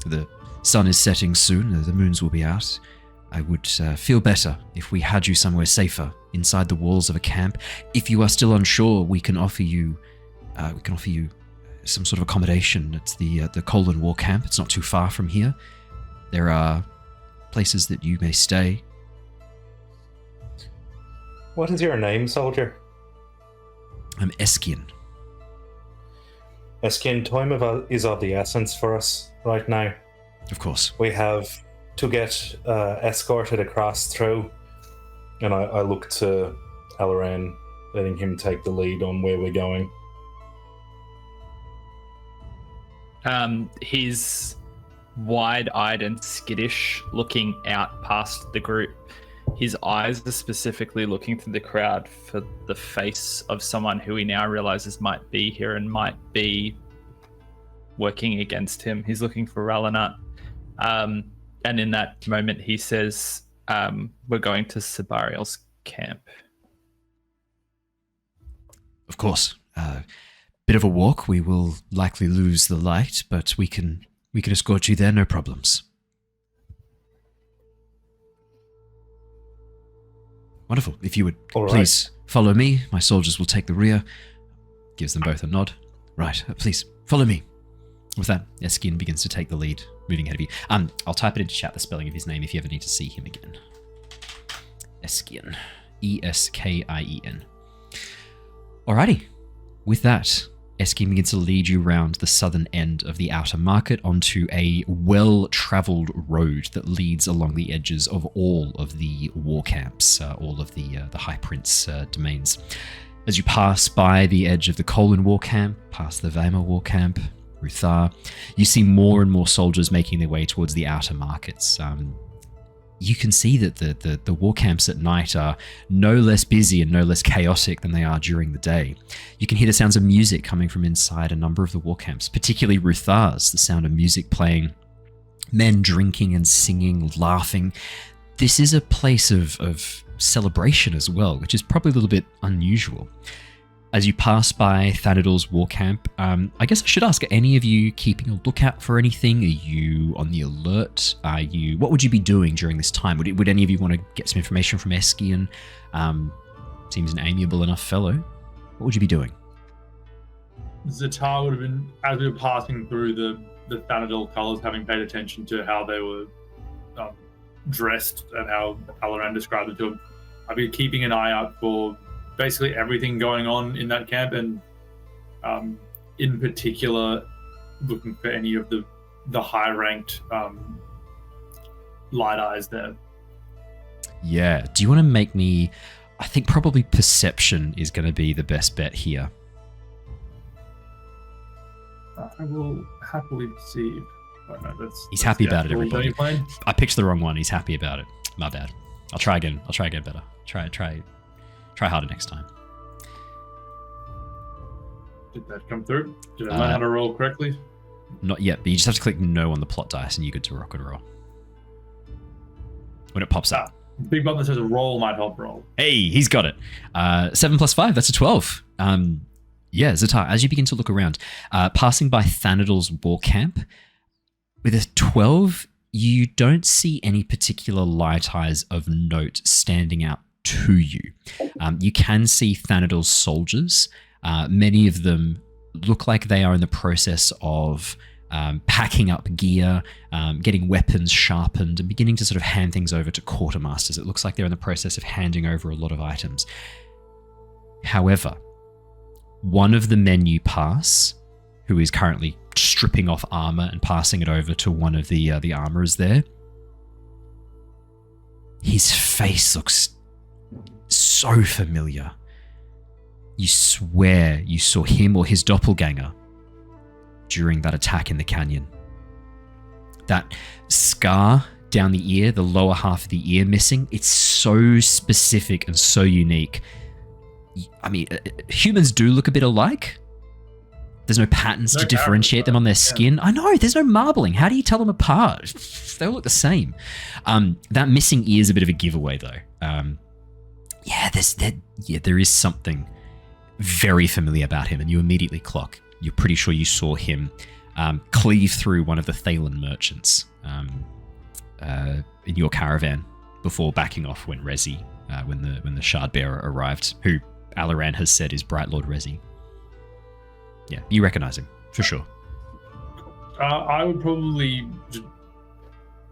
The sun is setting soon. The moons will be out. I would feel better if we had you somewhere safer inside the walls of a camp. If you are still unsure, we can offer you some sort of accommodation at the Colon War Camp. It's not too far from here. There are places that you may stay. What is your name, soldier? I'm Eskian. Eskian, time is of the essence for us right now. Of course. We have to get escorted across through, and I look to Alaran, letting him take the lead on where we're going. He's wide-eyed and skittish, looking out past the group. His eyes are specifically looking through the crowd for the face of someone who he now realizes might be here and might be working against him. He's looking for Ralanat. And in that moment, he says, we're going to Sabariel's camp. Of course. Bit of a walk. We will likely lose the light, but we can escort you there, no problems. Wonderful. If you would please follow me, my soldiers will take the rear. Gives them both a nod. Right, please follow me. With that, Eskian begins to take the lead, moving ahead of you. I'll type it into chat, the spelling of his name, if you ever need to see him again. Eskian. Eskien. Alrighty. With that, Eskian begins to lead you around the southern end of the outer market onto a well-travelled road that leads along the edges of all of the war camps, all of the High Prince domains. As you pass by the edge of the Colon War Camp, past the Weimar War Camp, Ruthar, you see more and more soldiers making their way towards the outer markets. You can see that the war camps at night are no less busy and no less chaotic than they are during the day. You can hear the sounds of music coming from inside a number of the war camps, particularly Ruthar's, the sound of music playing, men drinking and singing, laughing. This is a place of celebration as well, which is probably a little bit unusual. As you pass by Thanador's war camp, I guess I should ask, are any of you keeping a lookout for anything? Are you on the alert? What would you be doing during this time? Would any of you want to get some information from Eskian? Seems an amiable enough fellow. What would you be doing? Ztar would have been, as we were passing through the Thanador colours, having paid attention to how they were dressed and how Alaran described it to him. I'd be keeping an eye out for basically everything going on in that camp, and in particular looking for any of the high-ranked light eyes there. Yeah. Do you want to make me... I think probably perception is going to be the best bet here. I will happily perceive. Oh, no, He's happy about it, everybody. I picked the wrong one. He's happy about it. My bad. I'll try again better. Try harder next time. Did that come through? Did I learn how to roll correctly? Not yet, but you just have to click no on the plot dice and you're good to rock and roll. When it pops up. Big button that says roll might help roll. Hey, he's got it. 7 + 5, that's a 12. Yeah, Ztar, as you begin to look around, passing by Thanador's war camp, with a 12, you don't see any particular light eyes of note standing out to you. You can see Thanador's soldiers. Many of them look like they are in the process of packing up gear, getting weapons sharpened, and beginning to sort of hand things over to quartermasters. It looks like they're in the process of handing over a lot of items. However, one of the men you pass, who is currently stripping off armor and passing it over to one of the armorers there, his face looks so familiar. You swear you saw him or his doppelganger during that attack in the canyon. That scar down the ear, the lower half of the ear missing, it's so specific and so unique. I mean, humans do look a bit alike. There's no patterns to differentiate them on their skin. I know, there's no marbling. How do you tell them apart? They all look the same. That missing ear is a bit of a giveaway, though. There is something very familiar about him, and you immediately clock. You're pretty sure you saw him cleave through one of the Theylan merchants in your caravan before backing off when Rezi, when the shard bearer arrived, who Alaran has said is Bright Lord Rezi. Yeah, you recognize him for sure. I would probably just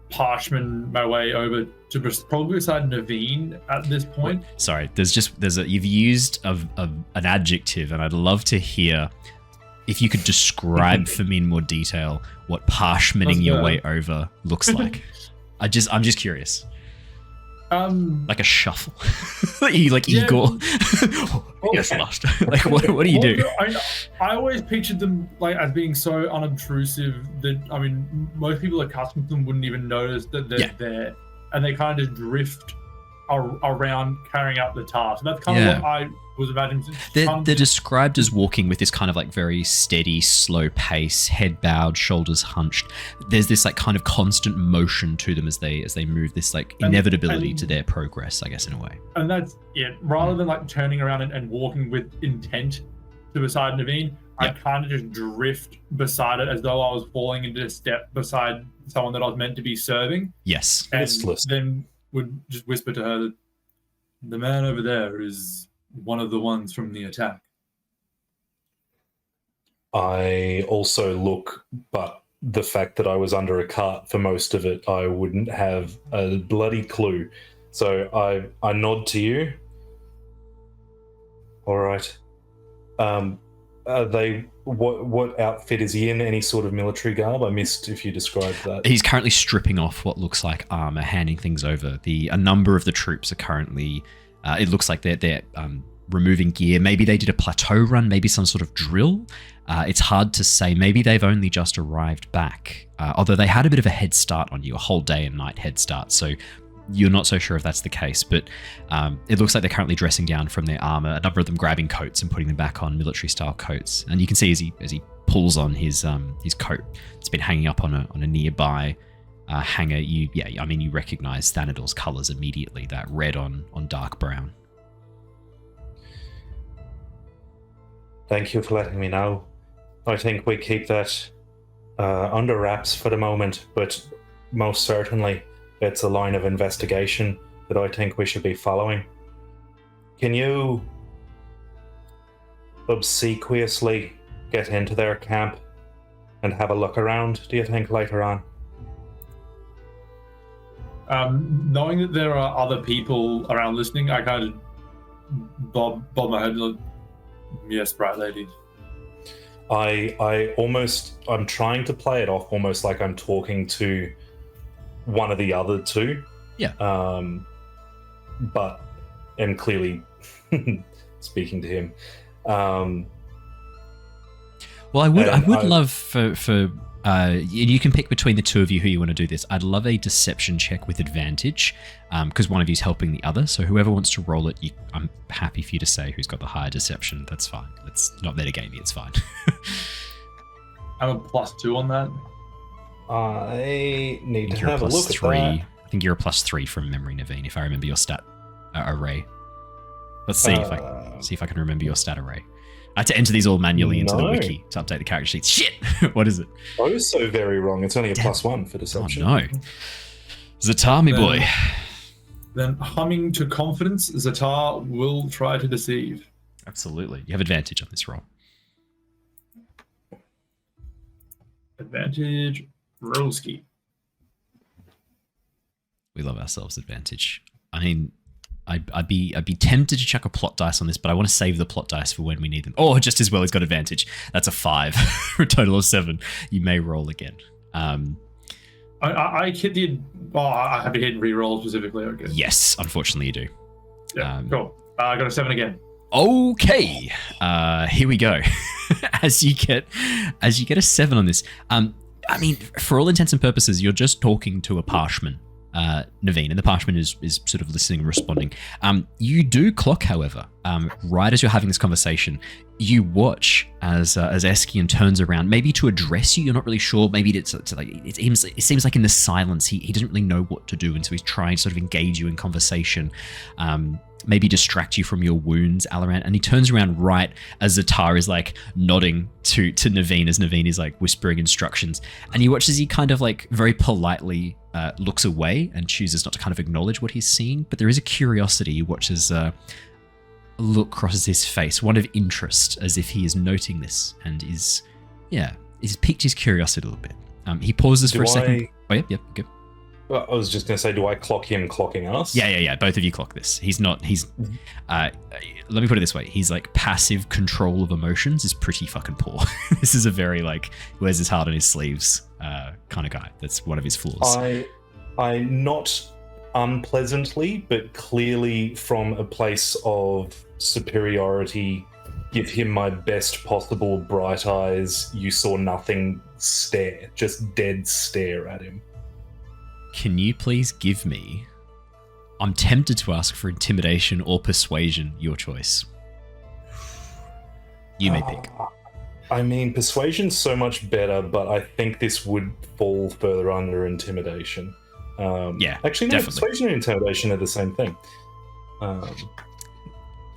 parchment my way over to probably beside Neivien at this point. Wait, sorry, you've used an adjective, and I'd love to hear if you could describe for me in more detail what parchmenting your way over looks like. I'm just curious. Like a shuffle, Igor. Yes, lost. Like what do you do? I always pictured them like as being so unobtrusive that most people accustomed to them wouldn't even notice that they're there, and they kind of just drift around carrying out the task. That's kind of what I was imagining. They're described as walking with this kind of like very steady, slow pace, head bowed, shoulders hunched. There's this like kind of constant motion to them as they move, this like inevitability to their progress, I guess, in a way. And that's it. Rather than like turning around and walking with intent to beside Neivien, I kind of just drift beside it as though I was falling into a step beside someone that I was meant to be serving. Yes. And then would just whisper to her that the man over there is one of the ones from the attack. I also look, but the fact that I was under a cart for most of it, I wouldn't have a bloody clue. So I nod to you. All right. What outfit is he in? Any sort of military garb? I missed if you described that. He's currently stripping off what looks like armor, handing things over. A number of the troops are currently, it looks like they're removing gear. Maybe they did a plateau run, maybe some sort of drill. It's hard to say. Maybe they've only just arrived back, although they had a bit of a head start on you, a whole day and night head start. So you're not so sure if that's the case, but it looks like they're currently dressing down from their armor, a number of them grabbing coats and putting them back on, military-style coats. And you can see as he pulls on his coat, it's been hanging up on a nearby hanger. You recognize Thanador's colors immediately, that red on dark brown. Thank you for letting me know. I think we keep that under wraps for the moment, but most certainly it's a line of investigation that I think we should be following. Can you obsequiously get into their camp and have a look around, do you think, later on? Knowing that there are other people around listening, I kind of bob my head and look, yes, Bright Lady. I'm trying to play it off almost like I'm talking to one of the other two. Yeah. But am clearly speaking to him. Well, I would love for you can pick between the two of you who you want to do this. I'd love a deception check with advantage, because one of you's helping the other. So whoever wants to roll it, I'm happy for you to say who's got the higher deception. That's fine. It's not metagamey. It's fine. I'm a +2 on that. I need to have a look at that. I think you're a +3 from memory, Neivien, if I remember your stat array. Let's see if I can remember your stat array. I had to enter these all manually into the wiki to update the character sheets. Shit! What is it? I was so very wrong. It's only a +1 for deception. Oh no. Ztar, me boy. Then humming to confidence, Ztar will try to deceive. Absolutely. You have advantage on this roll. Advantage. Rolski. We love ourselves advantage. I mean, I'd be tempted to chuck a plot dice on this, but I want to save the plot dice for when we need them. Oh, just as well, he's got advantage. That's a 5 for a total of 7. You may roll again. I hit the. Oh, I have a hit and reroll specifically. Okay. Yes, unfortunately you do. Yeah. Cool. I got a 7 again. Okay. Here we go. as you get a 7 on this. I mean, for all intents and purposes, you're just talking to a parshman. Neivien, and the parchment is sort of listening and responding. You do clock, however, right as you're having this conversation, you watch as Eskian turns around, maybe to address you. You're not really sure. Maybe it seems like in the silence, he doesn't really know what to do, and so he's trying to sort of engage you in conversation. Maybe distract you from your wounds, Alaran. And he turns around right as Ztar is like nodding to Neivien as Neivien is like whispering instructions. And you watch as he kind of like very politely looks away and chooses not to kind of acknowledge what he's seeing. But there is a curiosity. You watch as a look crosses his face, one of interest, as if he is noting this and he's piqued his curiosity a little bit. He pauses for a second. Oh, yep, good. Well, I was just going to say, do I clock him clocking us? Yeah. Both of you clock this. Let me put it this way. He's like passive control of emotions is pretty fucking poor. This is a very like, wears his heart on his sleeves kind of guy. That's one of his flaws. I not unpleasantly, but clearly from a place of superiority, give him my best possible bright eyes, you saw nothing stare, just dead stare at him. Can you please give me... I'm tempted to ask for intimidation or persuasion, your choice. You may pick. I mean, persuasion's so much better, but I think this would fall further under intimidation. Yeah, actually, no, definitely. Persuasion and intimidation are the same thing. The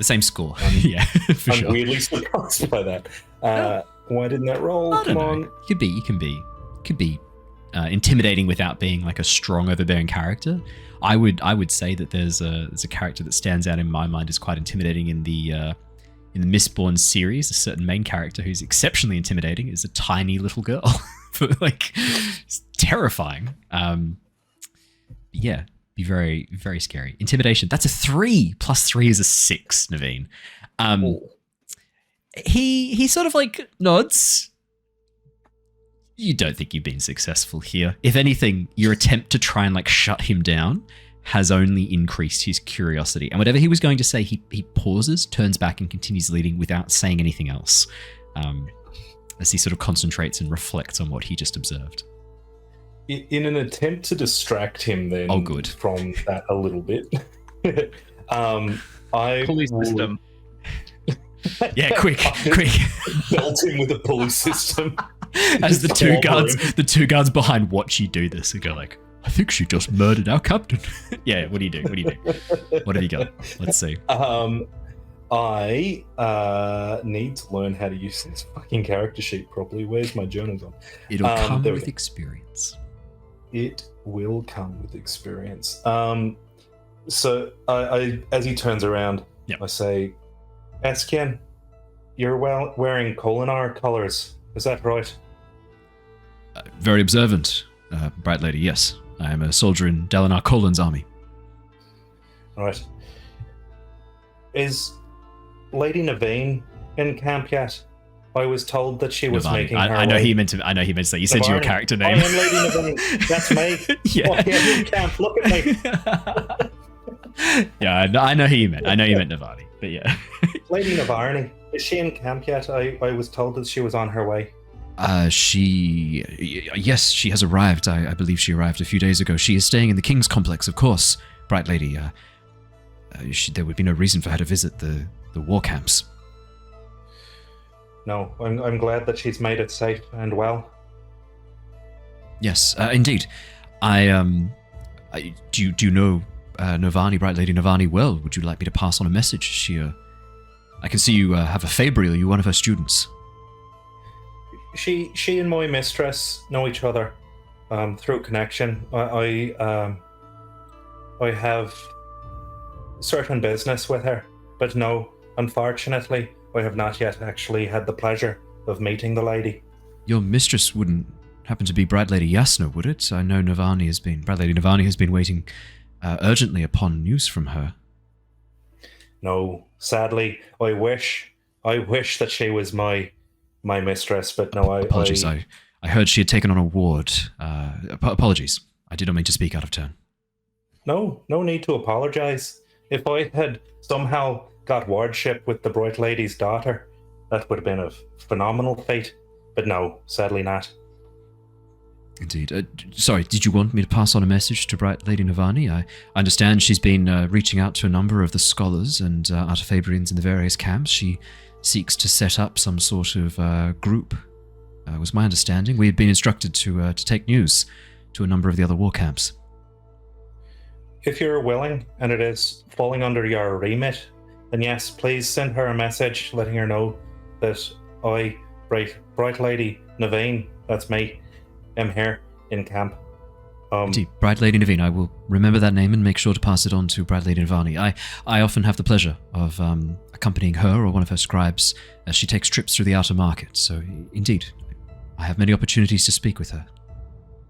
same score. Yeah, for sure. I'm weirdly surprised by that. Why didn't that roll? I don't know. You can be intimidating without being like a strong, overbearing character. I would say that there's a character that stands out in my mind as quite intimidating in the Mistborn series. A certain main character who's exceptionally intimidating is a tiny little girl, like it's terrifying. Yeah, be very, very scary. Intimidation. That's a 3 plus 3 is a 6. Neivien. He sort of like nods. You don't think you've been successful here. If anything, your attempt to try and like shut him down has only increased his curiosity. And whatever he was going to say, he pauses, turns back and continues leading without saying anything else, as he sort of concentrates and reflects on what he just observed. In an attempt to distract him then from that a little bit, I pulley system. Yeah, quick. Belt him with a pulley system. As the two guards behind watch you do this and go like, I think she just murdered our captain. Yeah, what do you do? What have you got? Let's see. I need to learn how to use this fucking character sheet properly. Where's my journal gone? It'll come with experience. It will come with experience. So I as he turns around, I say, Eskian, you're wearing Kholinar colors. Is that right? Very observant, Bright Lady, yes. I am a soldier in Dalinar Kholon's army. All right. Is Lady Neivien in camp yet? I was told that she was making her I know way. he meant to say. You said your character name. I am Lady Neivien. That's me. Yeah. Oh, yeah, in camp. Look at me. Yeah, I know who you meant. I know you meant Navani, but yeah. Lady Neivien, is she in camp yet? I was told that she was on her way. Yes, she has arrived. I believe she arrived a few days ago. She is staying in the King's Complex, of course, Bright Lady. There would be no reason for her to visit the war camps. No, I'm glad that she's made it safe and well. Yes, indeed. Do you know Navani, Bright Lady Navani, well? Would you like me to pass on a message? I can see you have a Fabriel. You're one of her students. She and my mistress know each other through connection. I have certain business with her, but no, unfortunately, I have not yet actually had the pleasure of meeting the lady. Your mistress wouldn't happen to be Bright Lady Yasna, would it? I know Bright Lady Navani has been waiting urgently upon news from her. No, sadly, I wish that she was my mistress, but no, Apologies, I heard she had taken on a ward. Apologies, I did not mean to speak out of turn. No need to apologize. If I had somehow got wardship with the Bright Lady's daughter, that would have been a phenomenal fate. But no, sadly not. Indeed. Sorry, did you want me to pass on a message to Bright Lady Navani? I understand she's been reaching out to a number of the scholars and artifabrians in the various camps. She seeks to set up some sort of group, was my understanding. We had been instructed to take news to a number of the other war camps. If you're willing, and it is falling under your remit, then yes, please send her a message letting her know that I, Bright Lady Neivien, that's me, am here in camp. Indeed, Bright Lady Neivien. I will remember that name and make sure to pass it on to Bright Lady Navani. I often have the pleasure of accompanying her or one of her scribes as she takes trips through the outer market, so indeed, I have many opportunities to speak with her.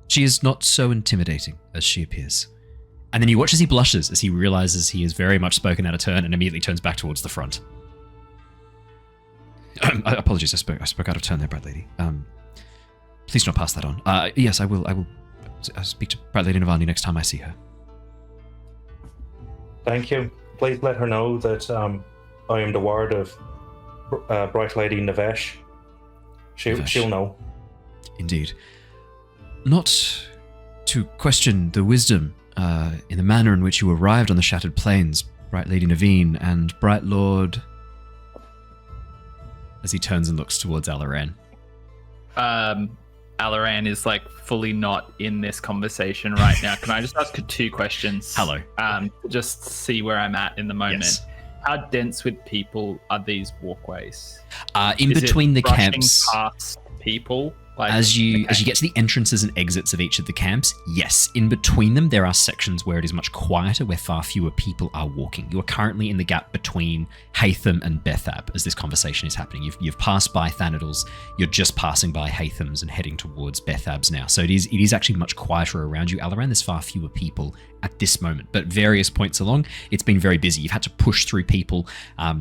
She is not so intimidating as she appears. And then you watch as he blushes as he realizes he is very much spoken out of turn and immediately turns back towards the front. Apologies, I spoke out of turn there, Bright Lady. Please don't pass that on. Yes, I will speak to Bright Lady Navani next time I see her. Thank you. Please let her know that I am the ward of Bright Lady Navesh. She'll know. Indeed. Not to question the wisdom in the manner in which you arrived on the Shattered Plains, Bright Lady Neivien and Bright Lord... As he turns and looks towards Alaran. Alaran is like fully not in this conversation right now. Can I just ask her 2 questions? Hello. Just see where I'm at in the moment. Yes. How dense with people are these walkways? In between the camps, past people. Like, as you get to the entrances and exits of each of the camps, yes, in between them there are sections where it is much quieter, where far fewer people are walking. You are currently in the gap between Hatham and Bethab as this conversation is happening. You've passed by Thanadals, you're just passing by Hatham's and heading towards Bethab's now. So it is actually much quieter around you, Alaran. There's far fewer people at this moment, but various points along, it's been very busy. You've had to push through people,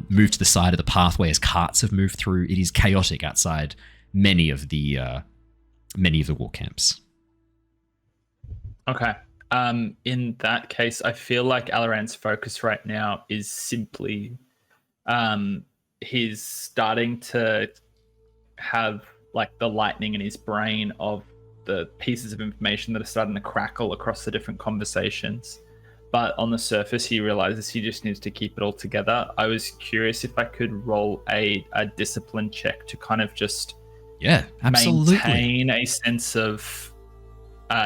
move to the side of the pathway as carts have moved through. It is chaotic outside many of the war camps. Okay. In that case, I feel like Alaran's focus right now is simply he's starting to have like the lightning in his brain of the pieces of information that are starting to crackle across the different conversations. But on the surface, he realizes he just needs to keep it all together. I was curious if I could roll a discipline check to kind of just absolutely maintain a sense of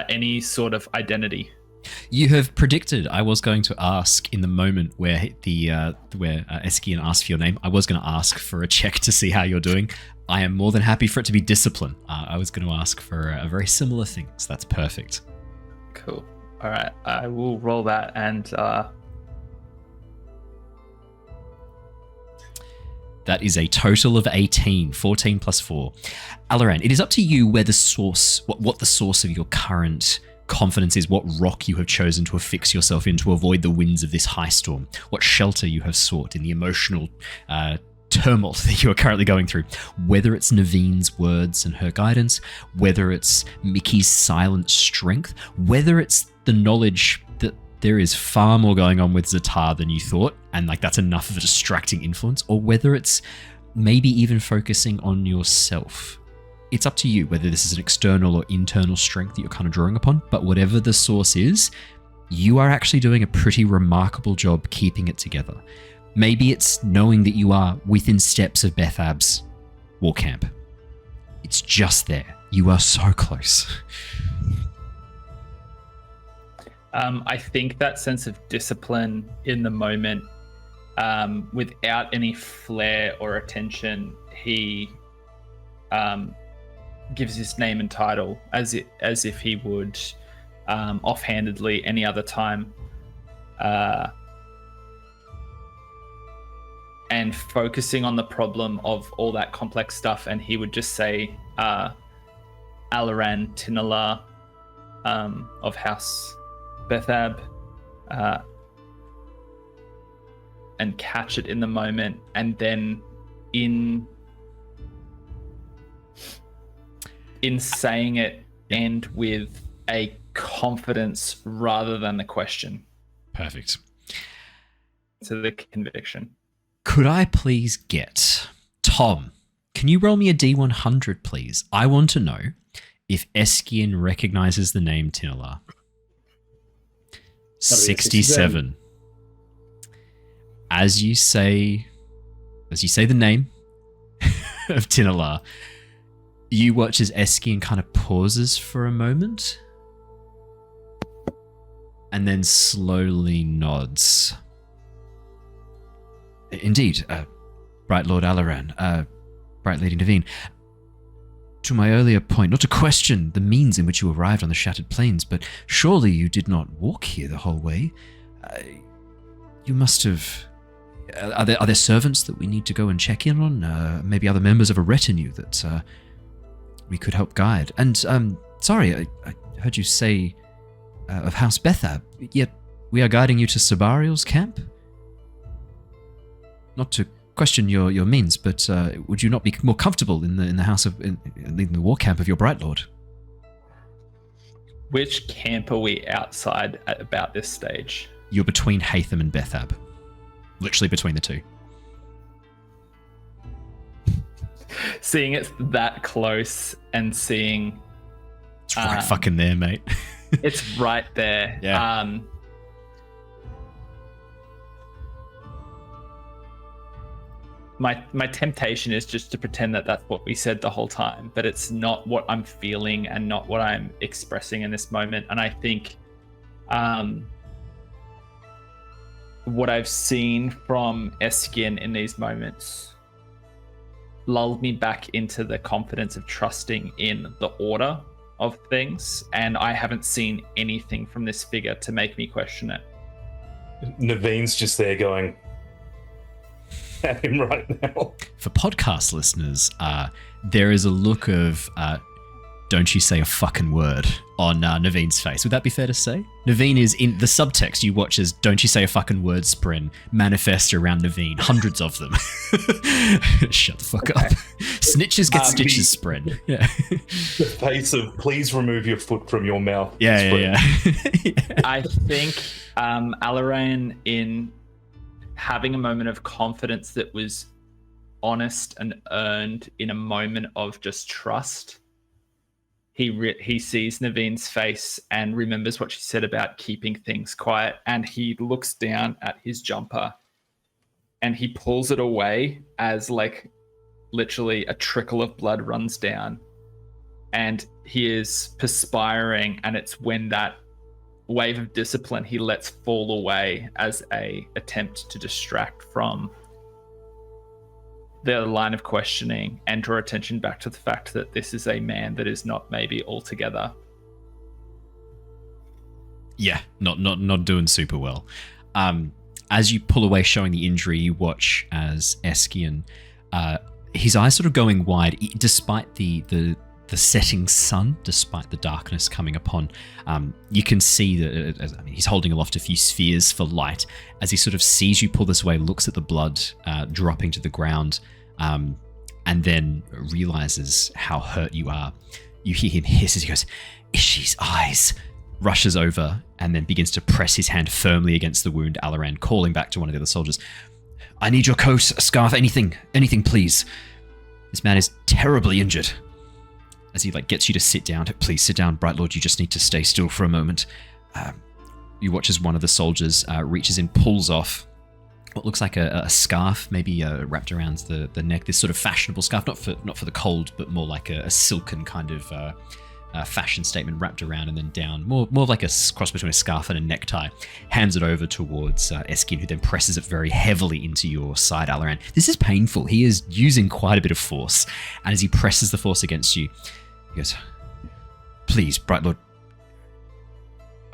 any sort of identity. You have predicted I was going to ask in the moment where Eskian asked for your name. I was going to ask for a check to see how you're doing. I am more than happy for it to be discipline. I was going to ask for a very similar thing, so that's perfect. Cool. All right, I will roll that and... That is a total of 18, 14 plus 4. Alaran, it is up to you where the source, what the source of your current confidence is, what rock you have chosen to affix yourself in to avoid the winds of this high storm, what shelter you have sought in the emotional tumult that you are currently going through. Whether it's Naveen's words and her guidance, whether it's Miki's silent strength, whether it's the knowledge that there is far more going on with Ztar than you thought, and like that's enough of a distracting influence, or whether it's maybe even focusing on yourself. It's up to you whether this is an external or internal strength that you're kind of drawing upon, but whatever the source is, you are actually doing a pretty remarkable job keeping it together. Maybe it's knowing that you are within steps of Bethab's war camp. It's just there. You are so close. I think that sense of discipline in the moment, without any flair or attention, he gives his name and title as if he would offhandedly any other time, and focusing on the problem of all that complex stuff, and he would just say, Alaran Tinala of House Bethab and catch it in the moment, and then in saying it, end with a confidence rather than the question. Perfect. So the conviction. Could I please get Tom? Can you roll me a D100, please? I want to know if Eskian recognizes the name Tinala. 67. As you say the name of Tinala, you watch as Eskian kind of pauses for a moment and then slowly nods. Indeed, Bright Lord Alaran, Bright Lady Neivien. To my earlier point, not to question the means in which you arrived on the Shattered Plains, but surely you did not walk here the whole way. You must have... Are there servants that we need to go and check in on? Maybe other members of a retinue that we could help guide? And, sorry, I heard you say of House Bethab, yet we are guiding you to Sabarial's camp? Not to question your means, but would you not be more comfortable in the house of in the war camp of your Bright Lord? Which camp are we outside at about this stage? You're between Hatham and Bethab. Literally between the two. Seeing it that close and seeing... It's right fucking there, mate. It's right there. Yeah. My temptation is just to pretend that that's what we said the whole time, but it's not what I'm feeling and not what I'm expressing in this moment. And I think what I've seen from Eskian in these moments lulled me back into the confidence of trusting in the order of things, and I haven't seen anything from this figure to make me question it. Naveen's just there going at him right now. For podcast listeners, there is a look of don't you say a fucking word on Naveen's face. Would that be fair to say? Neivien is in the subtext. You watch as don't you say a fucking word sprint manifest around Neivien. Hundreds of them. Shut the fuck up. Snitches get stitches sprint. Yeah. The face of please remove your foot from your mouth. Yeah. I think Alaran, in having a moment of confidence that was honest and earned in a moment of just trust, he sees Naveen's face and remembers what she said about keeping things quiet, and he looks down at his jumper and he pulls it away as like literally a trickle of blood runs down, and he is perspiring, and it's when that wave of discipline he lets fall away as a attempt to distract from the line of questioning and draw attention back to the fact that this is a man that is not maybe altogether. Yeah, not doing super well. As you pull away showing the injury, you watch as Eskian, his eyes sort of going wide despite the setting sun, despite the darkness coming upon. You can see that he's holding aloft a few spheres for light. As he sort of sees you pull this away, looks at the blood dropping to the ground, and then realizes how hurt you are. You hear him hiss as he goes, "Ishi's eyes!" Rushes over and then begins to press his hand firmly against the wound. Alaran calling back to one of the other soldiers, "I need your coat, a scarf, anything, please. This man is terribly injured." As he gets you to sit down. "Please sit down, Bright Lord. You just need to stay still for a moment." You watch as one of the soldiers reaches in, pulls off what looks like a scarf, maybe wrapped around the neck. This sort of fashionable scarf, not for the cold, but more like a silken kind of fashion statement wrapped around and then down. More like a cross between a scarf and a necktie. Hands it over towards Eskian, who then presses it very heavily into your side, Alaran. This is painful. He is using quite a bit of force, and as he presses the force against you, he goes, "Please, Bright Lord,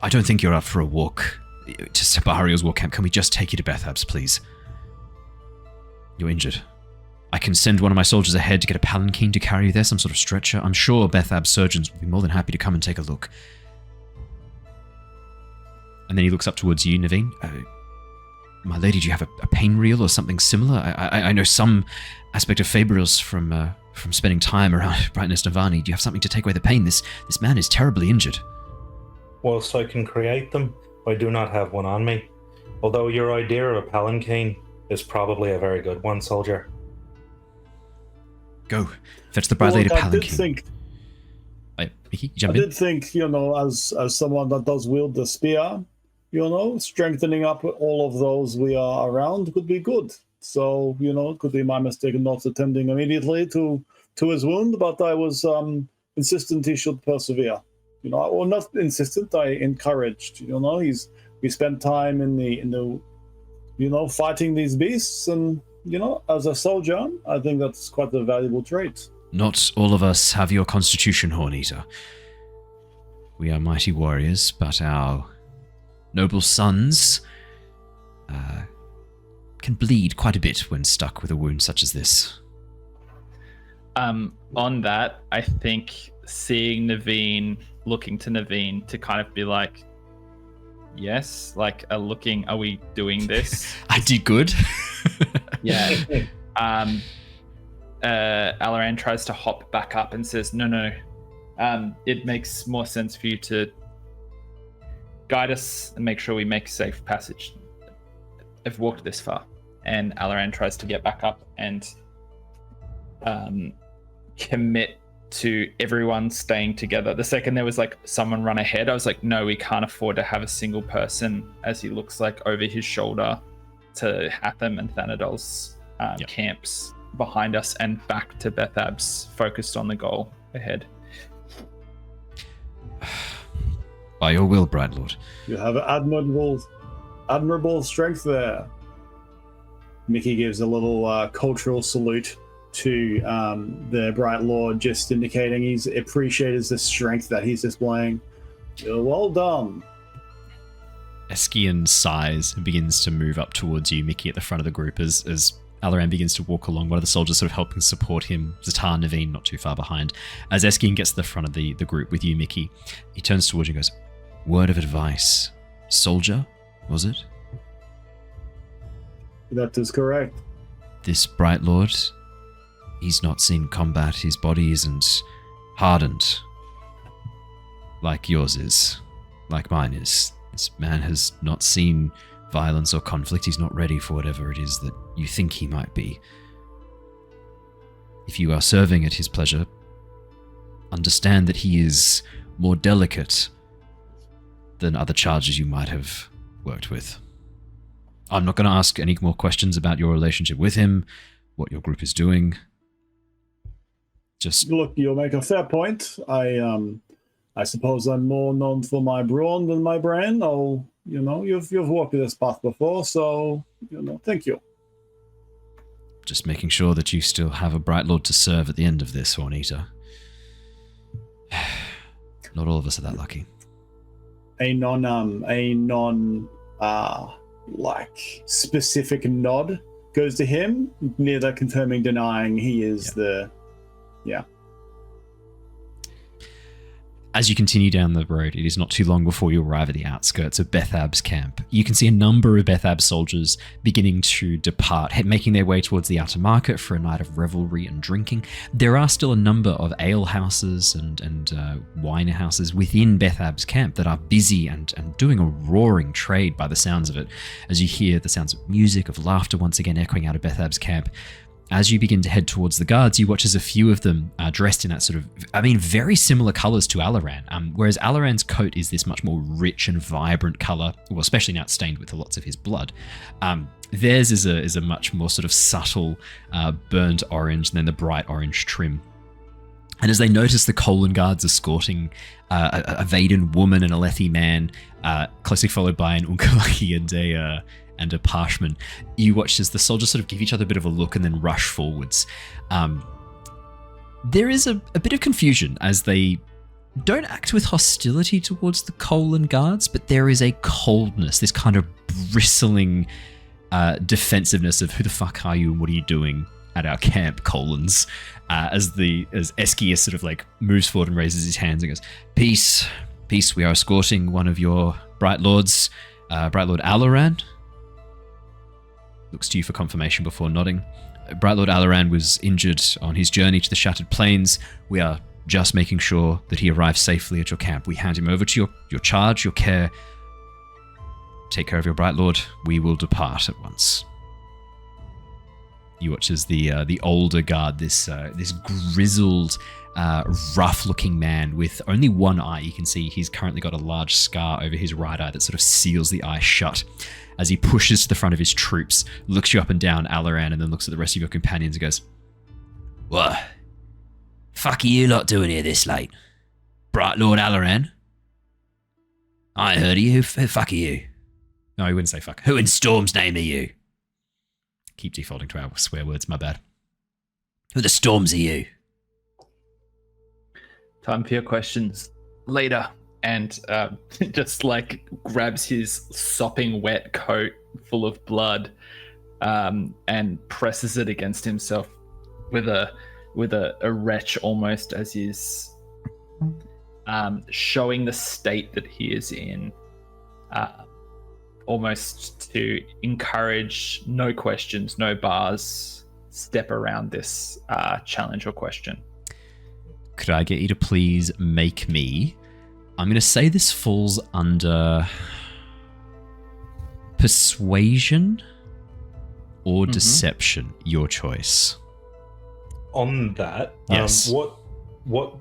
I don't think you're up for a walk to Sabarial's war camp. Can we just take you to Bethab's, please? You're injured. I can send one of my soldiers ahead to get a palanquin to carry you there, some sort of stretcher. I'm sure Bethab's surgeons will be more than happy to come and take a look. And then he looks up towards you, Neivien. My lady, do you have a pain reel or something similar? I know some aspect of Fabrials from spending time around Brightness Navani. Do you have something to take away the pain? This man is terribly injured. Whilst I can create them, I do not have one on me. Although your idea of a palanquin is probably a very good one, soldier. Go. Fetch the Bright Lady palanquin. Miki, jump in. I did think, as someone that does wield the spear, strengthening up all of those we are around could be good. So, it could be my mistake in not attending immediately to his wound, but I was insistent he should persevere. Or not insistent, I encouraged. We spent time in the fighting these beasts, and as a soldier, I think that's quite a valuable trait. Not all of us have your constitution, Horn-Eater. We are mighty warriors, but our noble sons can bleed quite a bit when stuck with a wound such as this. On that, I think seeing Neivien, looking to Neivien to kind of be like, yes, like are we doing this? I did good. Yeah. Alaran tries to hop back up and says, no. It makes more sense for you to guide us and make sure we make safe passage. I've walked this far. And Alaran tries to get back up and commit to everyone staying together. The second there was like someone run ahead, I was like, no, we can't afford to have a single person, as he looks like over his shoulder, to Hatham and Thanadol's camps behind us and back to Bethab's, focused on the goal ahead. By your will, Bright Lord. You have admirable strength there. Miki gives a little cultural salute to the Bright Lord, just indicating he's appreciates the strength that he's displaying. You're well done. Eskian sighs and begins to move up towards you, Miki, at the front of the group as Alaran begins to walk along. One of the soldiers sort of helping support him. Ztar, Neivien, not too far behind. As Eskian gets to the front of the group with you, Miki, he turns towards you and goes, word of advice. Soldier, was it? That is correct. This Bright Lord, he's not seen combat. His body isn't hardened like yours is, like mine is. This man has not seen violence or conflict. He's not ready for whatever it is that you think he might be. If you are serving at his pleasure, understand that he is more delicate than other charges you might have worked with. I'm not going to ask any more questions about your relationship with him, what your group is doing. Just look, you'll make a fair point. I suppose I'm more known for my brawn than my brain. You've walked this path before, so thank you. Just making sure that you still have a Bright Lord to serve at the end of this, Horn-Eater. Not all of us are that lucky. A non specific nod goes to him, neither confirming, denying he is As you continue down the road, it is not too long before you arrive at the outskirts of Bethab's camp. You can see a number of Bethab's soldiers beginning to depart, making their way towards the outer market for a night of revelry and drinking. There are still a number of ale houses and wine houses within Bethab's camp that are busy and doing a roaring trade by the sounds of it, as you hear the sounds of music, of laughter once again echoing out of Bethab's camp. As you begin to head towards the guards, you watch as a few of them are dressed in that sort of, very similar colors to Alaran. Whereas Alaran's coat is this much more rich and vibrant color, well, especially now it's stained with lots of his blood. Theirs is a much more sort of subtle burnt orange and then the bright orange trim. And as they notice the Colon guards escorting a Vedan woman and a Alethi man, closely followed by an Unkalaki and a Parshman, you watch as the soldiers sort of give each other a bit of a look and then rush forwards. There is a bit of confusion as they don't act with hostility towards the Colon guards, but there is a coldness, this kind of bristling defensiveness of who the fuck are you and what are you doing at our camp, colons, as Eskius sort of like moves forward and raises his hands and goes, peace, peace, we are escorting one of your Bright Lords, Bright Lord Alaran. Looks to you for confirmation before nodding. Bright Lord Alaran was injured on his journey to the Shattered Plains. We are just making sure that he arrives safely at your camp. We hand him over to your charge, your care. Take care of your Bright Lord. We will depart at once. You watch as the older guard, this grizzled, rough-looking man with only one eye. You can see he's currently got a large scar over his right eye that sort of seals the eye shut. As he pushes to the front of his troops, looks you up and down, Alaran, and then looks at the rest of your companions and goes, "What? Fuck are you lot doing here this late? Bright Lord Alaran? I ain't heard of you. Who fuck are you?" No, he wouldn't say fuck. Who in Storm's name are you? Keep defaulting to our swear words, my bad. Who the Storms are you? Time for your questions later. And just like grabs his sopping wet coat full of blood and presses it against himself with a retch almost, as he's showing the state that he is in, almost to encourage no questions, no bars, step around this challenge or question. Could I get you to please make me... I'm going to say this falls under persuasion or deception, your choice. On that, yes. What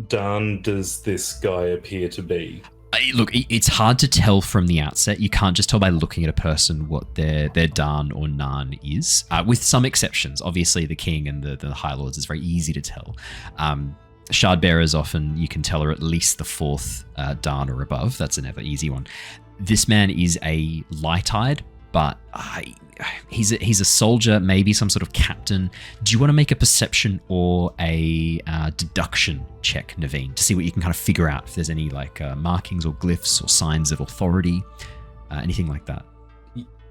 Dan does this guy appear to be? Look, it's hard to tell from the outset. You can't just tell by looking at a person what their Dan or Nan is, with some exceptions. Obviously, the king and the High Lords is very easy to tell. Shard bearers often you can tell are at least the fourth Dan or above. That's a never easy one. This man is a light-eyed, but he's a soldier, maybe some sort of captain. Do you want to make a perception or a deduction check, Neivien, to see what you can kind of figure out if there's any like markings or glyphs or signs of authority, anything like that?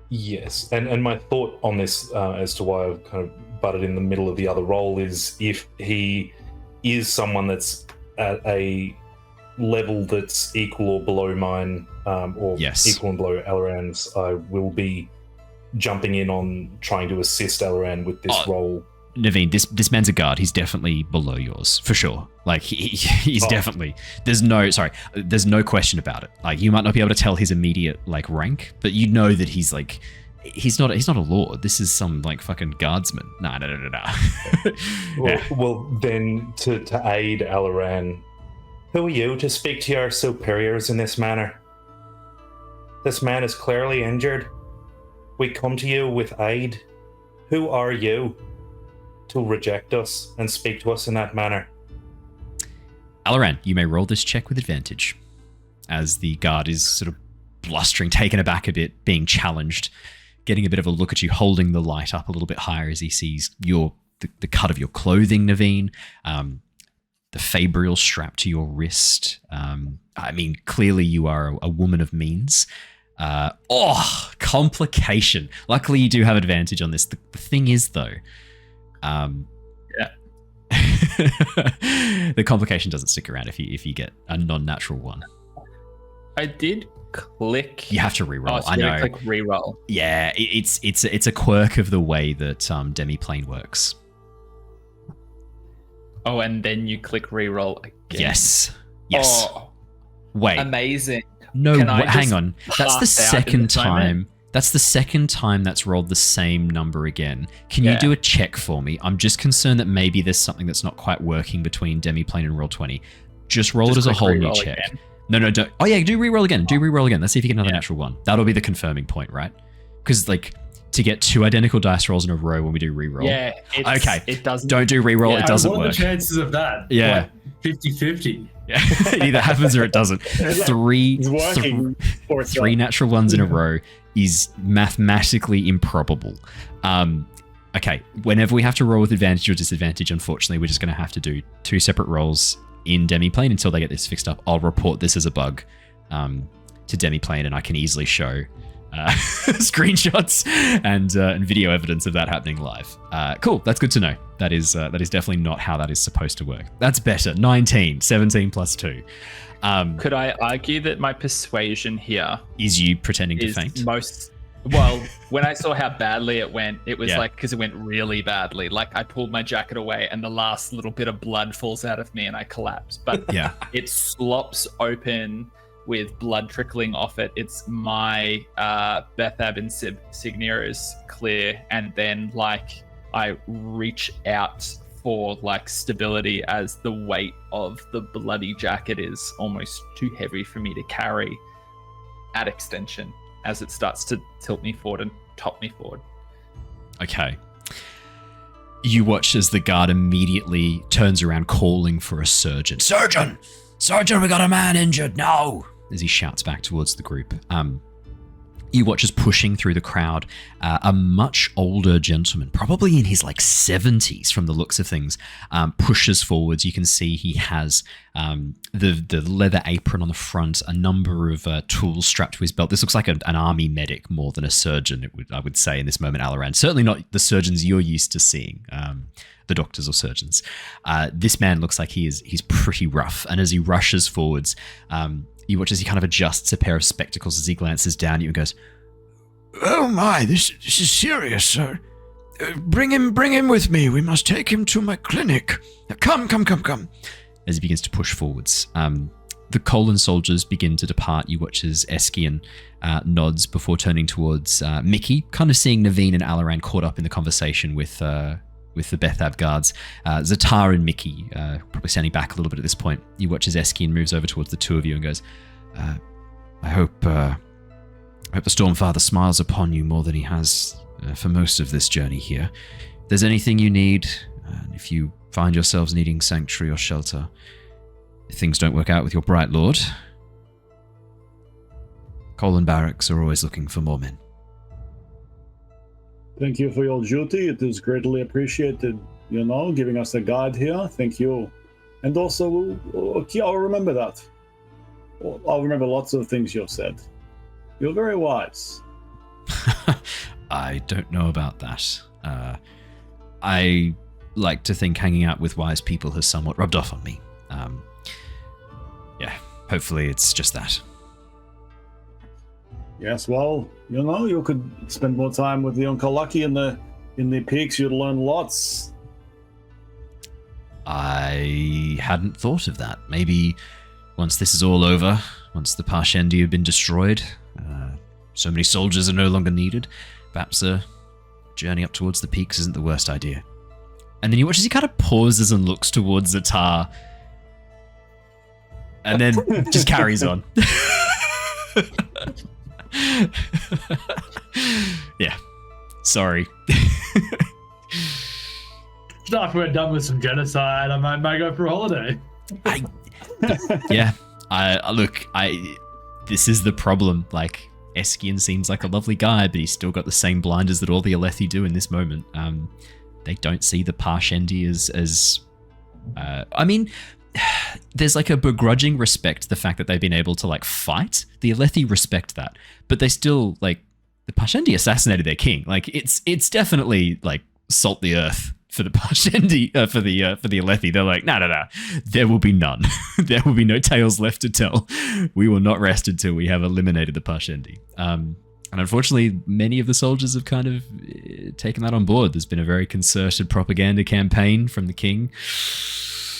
Yes, and my thought on this as to why I've kind of butted in the middle of the other role is if he is someone that's at a level that's equal or below mine, or equal and below Alaran's, I will be jumping in on trying to assist Alaran with this role. Neivien, this man's a guard. He's definitely below yours, for sure. Like, he's definitely... There's no question about it. Like, you might not be able to tell his immediate, like, rank, but you know that he's, like... He's not a lord. This is some, like, fucking guardsman. Nah. Well, then, to aid Alaran, who are you to speak to your superiors in this manner? This man is clearly injured. We come to you with aid. Who are you to reject us and speak to us in that manner? Alaran, you may roll this check with advantage, as the guard is sort of blustering, taken aback a bit, being challenged, getting a bit of a look at you, holding the light up a little bit higher as he sees the cut of your clothing, Neivien, the fabrial strap to your wrist. I mean, clearly you are a woman of means. Complication. Luckily, you do have advantage on this. The thing is, though, the complication doesn't stick around if you get a non-natural one. I did click. You have to reroll. So I know. Click reroll. Yeah, it's a quirk of the way that demiplane works. Oh, and then you click reroll again. Yes. Oh, wait. Amazing. No, hang on. That's the second time. That's the second time that's rolled the same number again. Can you do a check for me? I'm just concerned that maybe there's something that's not quite working between demiplane and Roll20. Just roll it as a whole new check. Again. No, don't. Oh yeah, do reroll again. Let's see if you get another natural one. That'll be the confirming point, right? Because like to get two identical dice rolls in a row when we do reroll. Yeah. Okay. It doesn't. Don't do reroll. Yeah, it doesn't work. What are the chances of that? Yeah. Like 50-50. Yeah. It either happens or it doesn't. Three natural ones in a row is mathematically improbable. Okay, whenever we have to roll with advantage or disadvantage, unfortunately, we're just going to have to do two separate rolls in demiplane until they get this fixed up. I'll report this as a bug to demiplane, and I can easily show screenshots and video evidence of that happening live. Cool, that's good to know. That is definitely not how that is supposed to work. That's better. 19, 17 plus 2. Could I argue that my persuasion here is you pretending to faint? Well, when I saw how badly it went, it was like, because it went really badly. Like I pulled my jacket away and the last little bit of blood falls out of me and I collapse. But it slops open with blood trickling off it. It's my Bethab insignia is clear. And then like I reach out for like stability as the weight of the bloody jacket is almost too heavy for me to carry at extension, as it starts to tilt me forward and top me forward. Okay. You watch as the guard immediately turns around calling for a surgeon. Surgeon! Surgeon, we got a man injured, no! As he shouts back towards the group. You watch as pushing through the crowd, a much older gentleman, probably in his like 70s from the looks of things, pushes forwards. You can see he has the leather apron on the front, a number of tools strapped to his belt. This looks like an army medic more than a surgeon, I would say in this moment, Alaran. Certainly not the surgeons you're used to seeing, the doctors or surgeons. This man looks like he's pretty rough, and as he rushes forwards, you watch as he kind of adjusts a pair of spectacles as he glances down at you and goes, "Oh my, this is serious, sir. Bring him with me. We must take him to my clinic. Come. As he begins to push forwards. The Colon soldiers begin to depart. You watch as Eskian nods before turning towards Miki, kind of seeing Neivien and Alaran caught up in the conversation with the Bethab guards. Ztar and Miki probably standing back a little bit at this point. You watch as Eskian moves over towards the two of you and goes, I hope the Stormfather smiles upon you more than he has for most of this journey here. If there's anything you need, if you find yourselves needing sanctuary or shelter, if things don't work out with your Bright Lord, Colon Barracks are always looking for more men." Thank you for your duty. It is greatly appreciated, giving us a guide here. Thank you. And also, I'll remember that. I'll remember lots of things you've said. You're very wise. I don't know about that. I like to think hanging out with wise people has somewhat rubbed off on me. Hopefully it's just that. Yes, well, you could spend more time with the Unkalaki in the peaks. You'd learn lots. I hadn't thought of that. Maybe once this is all over, once the Parshendi have been destroyed, so many soldiers are no longer needed, perhaps a journey up towards the peaks isn't the worst idea. And then you watch as he kind of pauses and looks towards Ztar, and then just carries on. Yeah, sorry. After we're done with some genocide, I might go for a holiday. This is the problem. Like, Eskian seems like a lovely guy, but he's still got the same blinders that all the Alethi do in this moment. They don't see the Parshendi as there's like a begrudging respect to the fact that they've been able to like fight. The Alethi respect that, but they still like the Parshendi assassinated their king. Like it's definitely like salt the earth for the Parshendi, for the Alethi. They're like, no, there will be none. There will be no tales left to tell. We will not rest until we have eliminated the Parshendi. And unfortunately, many of the soldiers have kind of taken that on board. There's been a very concerted propaganda campaign from the king.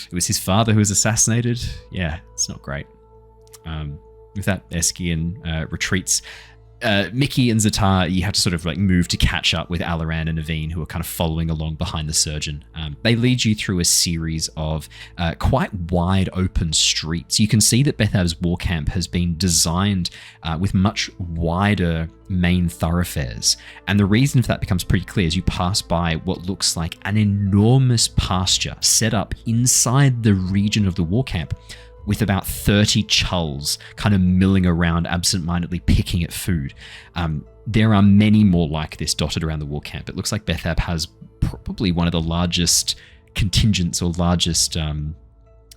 It was his father who was assassinated. Yeah, it's not great. With that, Eskian retreats. Miki and Ztar, you have to sort of like move to catch up with Alaran and Neivien, who are kind of following along behind the surgeon. They lead you through a series of quite wide open streets. You can see that Bethab's war camp has been designed with much wider main thoroughfares. And the reason for that becomes pretty clear as you pass by what looks like an enormous pasture set up inside the region of the war camp, with about 30 chulls kind of milling around absent-mindedly picking at food. There are many more like this dotted around the war camp. It looks like Bethab has probably one of the largest contingents or largest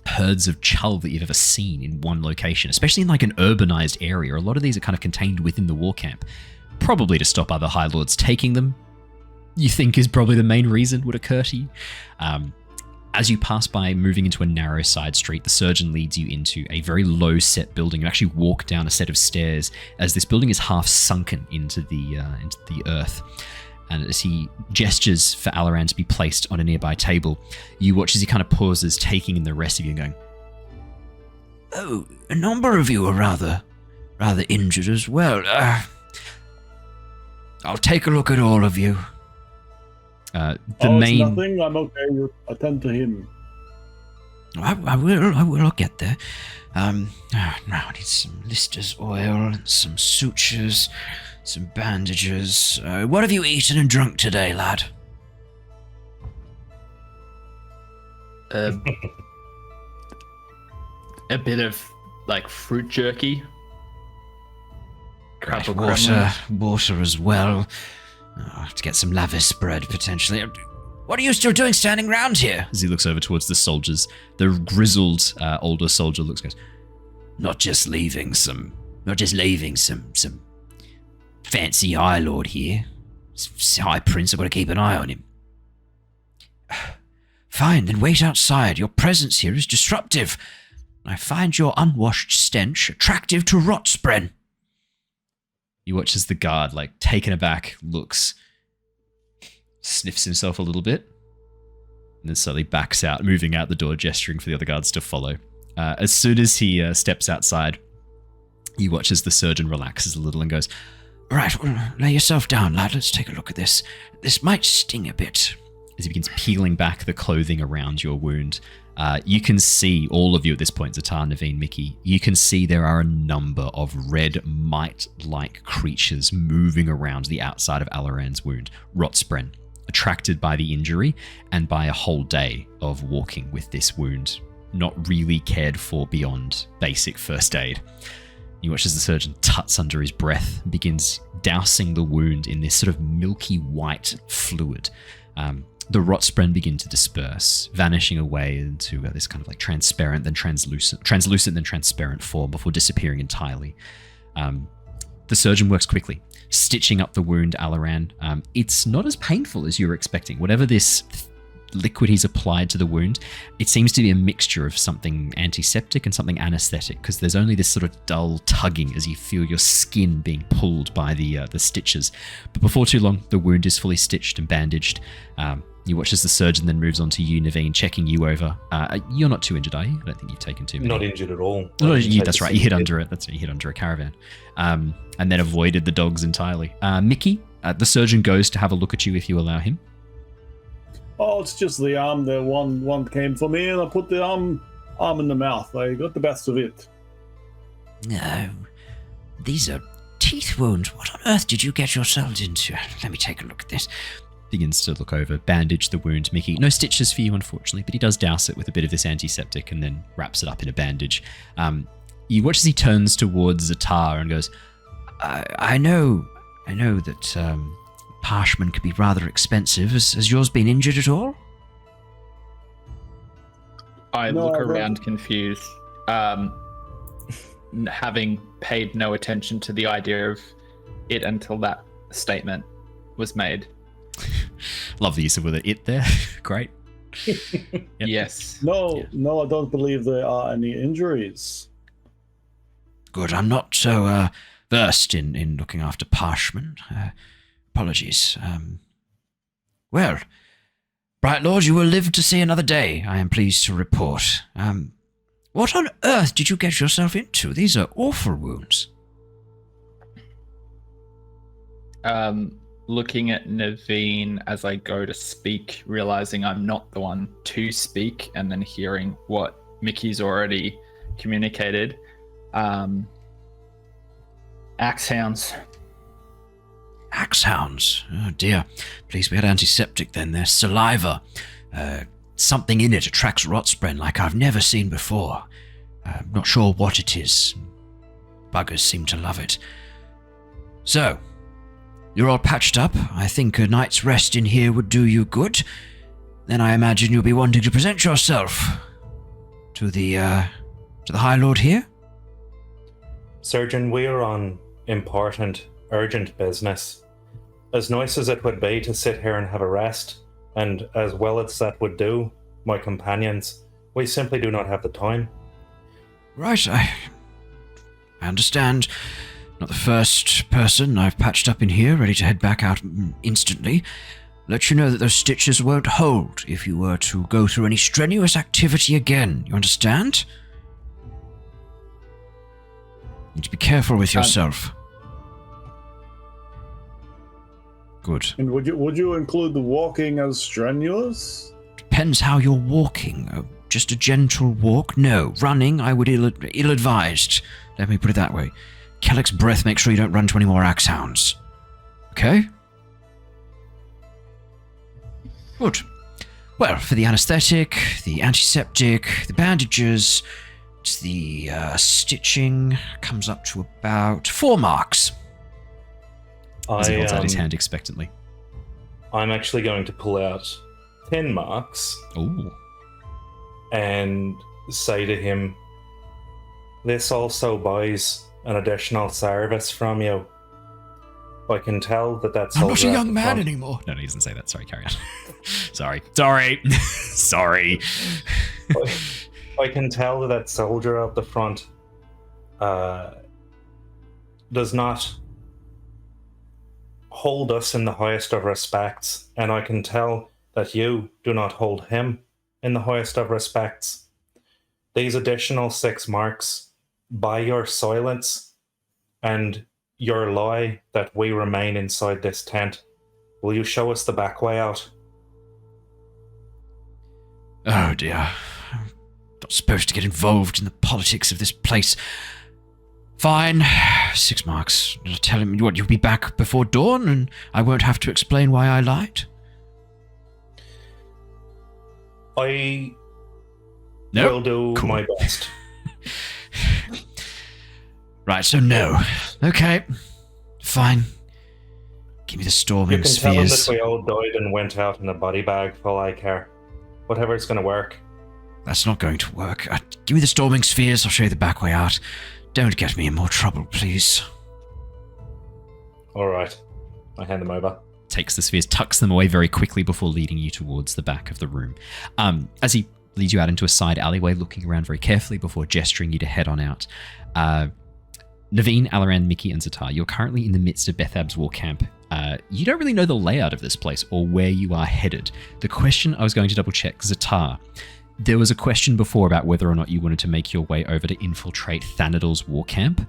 herds of chull that you've ever seen in one location, especially in like an urbanized area. A lot of these are kind of contained within the war camp. probably to stop other High Lords taking them, you think is probably the main reason would occur to you. As you pass by, moving into a narrow side street, the surgeon leads you into a very low-set building. You actually walk down a set of stairs as this building is half sunken into the earth. And as he gestures for Alaran to be placed on a nearby table, you watch as he kind of pauses, taking in the rest of you and going, "Oh, a number of you are rather injured as well. I'll take a look at all of you." It's nothing. I'm okay. You attend to him. I will. I'll get there. Now I need some Lister's oil, some sutures, some bandages. What have you eaten and drunk today, lad? A bit of like fruit jerky. Right, water as well. To get some lavish bread, potentially. What are you still doing standing around here? As he looks over towards the soldiers, the grizzled older soldier goes, Not just leaving some fancy High Lord here. High Prince, I've got to keep an eye on him. Fine, then wait outside. Your presence here is disruptive. I find your unwashed stench attractive to Rotspren. You watch as the guard, taken aback, looks, sniffs himself a little bit, and then suddenly backs out, moving out the door, gesturing for the other guards to follow. As soon as he steps outside, you watch as the surgeon relaxes a little and goes, "Right, well, lay yourself down, lad. Let's take a look at this. This might sting a bit." As he begins peeling back the clothing around your wound, you can see, all of you at this point, Ztar, Neivien, Miki, you can see there are a number of red mite-like creatures moving around the outside of Alaran's wound, Rotspren, attracted by the injury and by a whole day of walking with this wound, not really cared for beyond basic first aid. You watch as the surgeon tuts under his breath and begins dousing the wound in this sort of milky white fluid. The Rotspren begin to disperse, vanishing away into this kind of transparent then translucent then transparent form before disappearing entirely. The surgeon works quickly, stitching up the wound, Alaran. It's not as painful as you were expecting. Whatever this liquid he's applied to the wound, it seems to be a mixture of something antiseptic and something anesthetic, because there's only this sort of dull tugging as you feel your skin being pulled by the stitches. But before too long, the wound is fully stitched and bandaged. You watch as the surgeon then moves on to you, Neivien, checking you over. You're not too injured, are you? I don't think you've taken too many. Not injured at all. No, that's right. You hit under it. That's right. You hit under a caravan. And then avoided the dogs entirely. Miki, the surgeon goes to have a look at you if you allow him. Oh, it's just the arm. The one came for me, and I put the arm in the mouth. I got the best of it. No, these are teeth wounds. What on earth did you get yourselves into? Let me take a look at this. Begins to look over, bandage the wound. Miki, no stitches for you, unfortunately, but he does douse it with a bit of this antiseptic and then wraps it up in a bandage. You watch as he turns towards Ztar and goes, I know that parchment can be rather expensive. Has yours been injured at all? I look around confused, having paid no attention to the idea of it until that statement was made. Love the use of the it there. Great. Yep. Yes. No, I don't believe there are any injuries. Good. I'm not so versed in looking after parchment. Apologies. Well, Bright Lord, you will live to see another day, I am pleased to report. What on earth did you get yourself into? These are awful wounds. Looking at Neivien as I go to speak, realizing I'm not the one to speak, and then hearing what Miki's already communicated. Axe hounds. Axe hounds? Oh dear. Please, we had antiseptic then. There's saliva. Something in it attracts Rotspren like I've never seen before. I'm not sure what it is. Buggers seem to love it. So, you're all patched up. I think a night's rest in here would do you good. Then I imagine you'll be wanting to present yourself to the High Lord here? Surgeon, we're on important urgent business. As nice as it would be to sit here and have a rest, and as well as that would do my companions, we simply do not have the time. Right, I understand. Not the first person I've patched up in here, ready to head back out instantly. Let you know that those stitches won't hold if you were to go through any strenuous activity again. You understand? Need to be careful with yourself. Good. And would you include the walking as strenuous? Depends how you're walking. Just a gentle walk? No. Running, I would ill-advised. Let me put it that way. Kellick's breath, make sure you don't run to any more axe hounds. Okay? Good. Well, for the anesthetic, the antiseptic, the bandages, the stitching comes up to about 4 marks. As he holds out his hand expectantly. I'm actually going to pull out 10 marks. Ooh. And say to him, this also buys an additional service from you. I can tell that that's... I'm not a young man anymore. No, he doesn't say that. Sorry, carry on. Sorry. Sorry. I can tell that soldier at the front does not hold us in the highest of respects, and I can tell that you do not hold him in the highest of respects. These additional 6 marks by your silence and your lie that we remain inside this tent. Will you show us the back way out? Oh dear. I'm not supposed to get involved in the politics of this place. Fine. 6 marks. Tell him what, you'll be back before dawn and I won't have to explain why I lied? I will do my best. Right, so no. Okay. Fine. Give me the storming spheres. You can tell him that we all died and went out in a body bag for all I care. Whatever's going to work. That's not going to work. Give me the storming spheres, I'll show you the back way out. Don't get me in more trouble, please. Alright. I hand them over. Takes the spheres, tucks them away very quickly before leading you towards the back of the room. As he leads you out into a side alleyway, looking around very carefully before gesturing you to head on out. Neivien, Alaran, Miki, and Ztar, you're currently in the midst of Bethab's war camp. You don't really know the layout of this place or where you are headed. The question I was going to double check, Ztar, there was a question before about whether or not you wanted to make your way over to infiltrate Thanador's war camp.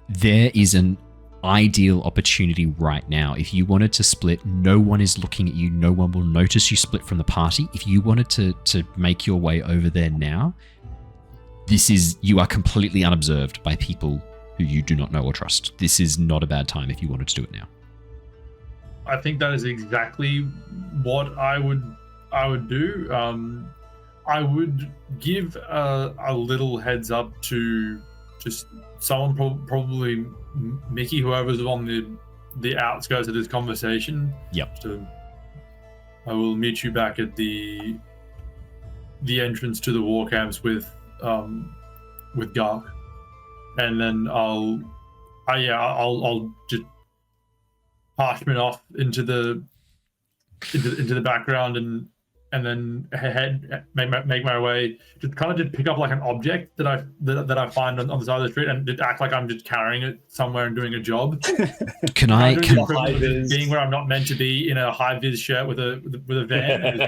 There is an ideal opportunity right now. If you wanted to split, no one is looking at you, no one will notice you split from the party. If you wanted to make your way over there now, you are completely unobserved by people who you do not know or trust. This is not a bad time if you wanted to do it now. I think that is exactly what I would do. I would give a little heads up to just someone, probably Miki, whoever's on the outskirts of this conversation. Yep. So I will meet you back at the entrance to the war camps with Gark, and then I'll just parchment off into the background and then make my way, just kind of just pick up like an object that I find on the side of the street and just act like I'm just carrying it somewhere and doing a job. Can being where I'm not meant to be in a high vis shirt with a van?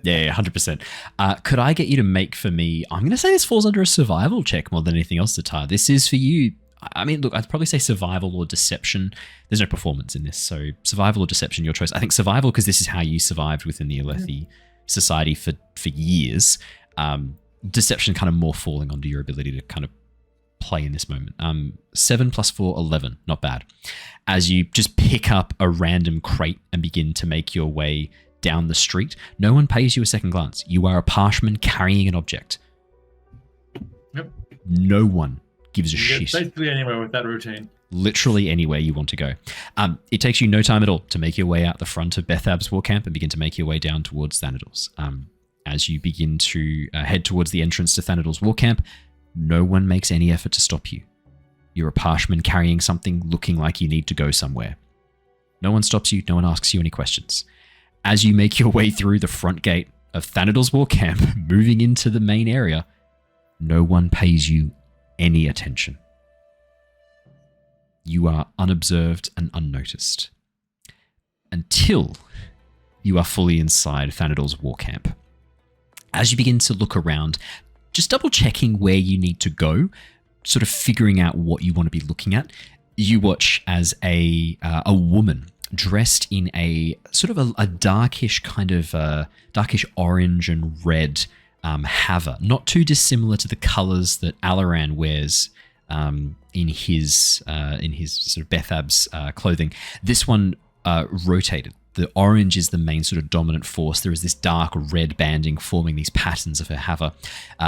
Yeah, 100%. Could I get you to make for me? I'm going to say this falls under a survival check more than anything else, Ztar. This is for you. I mean, look, I'd probably say survival or deception. There's no performance in this, so survival or deception, your choice. I think survival, because this is how you survived within the Alethi society for years. Deception kind of more falling onto your ability to kind of play in this moment. 7 + 4, 11. Not bad. As you just pick up a random crate and begin to make your way down the street, no one pays you a second glance. You are a parshman carrying an object. Yep. No one gives a shit. Basically anywhere with that routine. Literally anywhere you want to go. It takes you no time at all to make your way out the front of Bethab's war camp and begin to make your way down towards Thanador's. As you begin to head towards the entrance to Thanador's war camp, no one makes any effort to stop you. You're a parshman carrying something, looking like you need to go somewhere. No one stops you. No one asks you any questions. As you make your way through the front gate of Thanador's War Camp, moving into the main area, no one pays you any attention. You are unobserved and unnoticed until you are fully inside Fanador's War Camp. As you begin to look around, just double checking where you need to go, sort of figuring out what you want to be looking at, you watch as a woman dressed in a sort of a darkish kind of darkish orange and red haver, not too dissimilar to the colors that Alaran wears in his sort of Bethab's clothing. This one rotated. The orange is the main sort of dominant force. There is this dark red banding forming these patterns of her haver.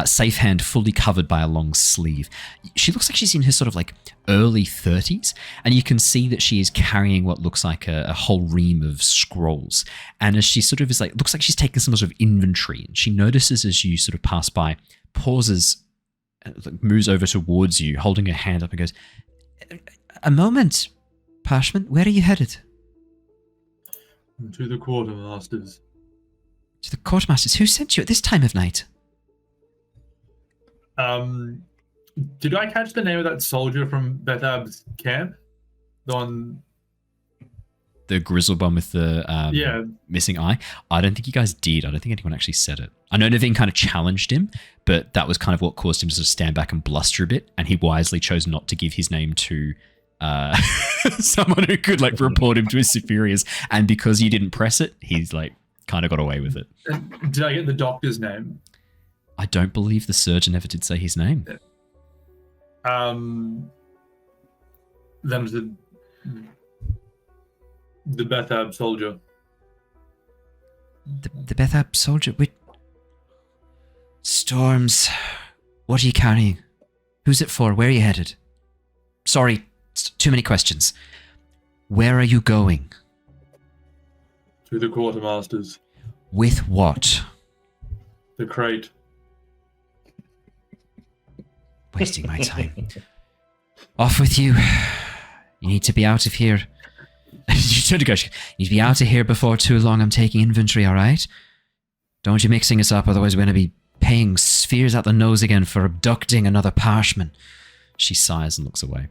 Safe hand fully covered by a long sleeve. She looks like she's in her sort of like early 30s, and you can see that she is carrying what looks like a whole ream of scrolls. And as she sort of is like, looks like she's taking some sort of inventory, and she notices as you sort of pass by, pauses, moves over towards you, holding her hand up and goes, "A moment, Parshman, where are you headed?" To the quartermasters. To the quartermasters? Who sent you at this time of night? Did I catch the name of that soldier from Bethab's camp? The one... The grizzled one with the missing eye? I don't think you guys did. I don't think anyone actually said it. I know Neivien kind of challenged him, but that was kind of what caused him to sort of stand back and bluster a bit, and he wisely chose not to give his name to someone who could like report him to his superiors, and because you didn't press it, he's like kind of got away with it. And did I get the doctor's name? I don't believe the surgeon ever did say his name. Then the Bethab soldier. The Bethab soldier? Wait. Storms. What are you carrying? Who's it for? Where are you headed? Sorry, too many questions. Where are you going? To the quartermasters. With what? The crate. Wasting my time. Off with you. You need to be out of here. You turn to go. You need to be out of here before too long. I'm taking inventory, all right? Don't want you mixing us up, otherwise we're going to be paying spheres out the nose again for abducting another parshman. She sighs and looks away.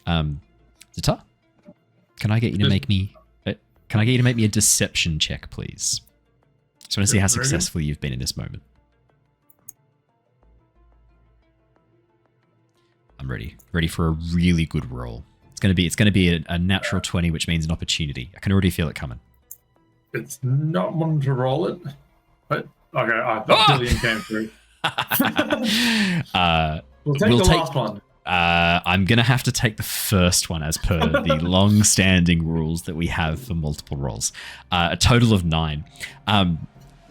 Ztar, can I get you to make me? Can I get you to make me a deception check, please? Just want to see how successful you've been in this moment. I'm ready. Ready for a really good roll. It's going to be a natural 20, which means an opportunity. I can already feel it coming. It's not one to roll it. But okay, I thought Dillian came through. We'll take the last one. I'm going to have to take the first one as per the long-standing rules that we have for multiple rolls. A total of 9.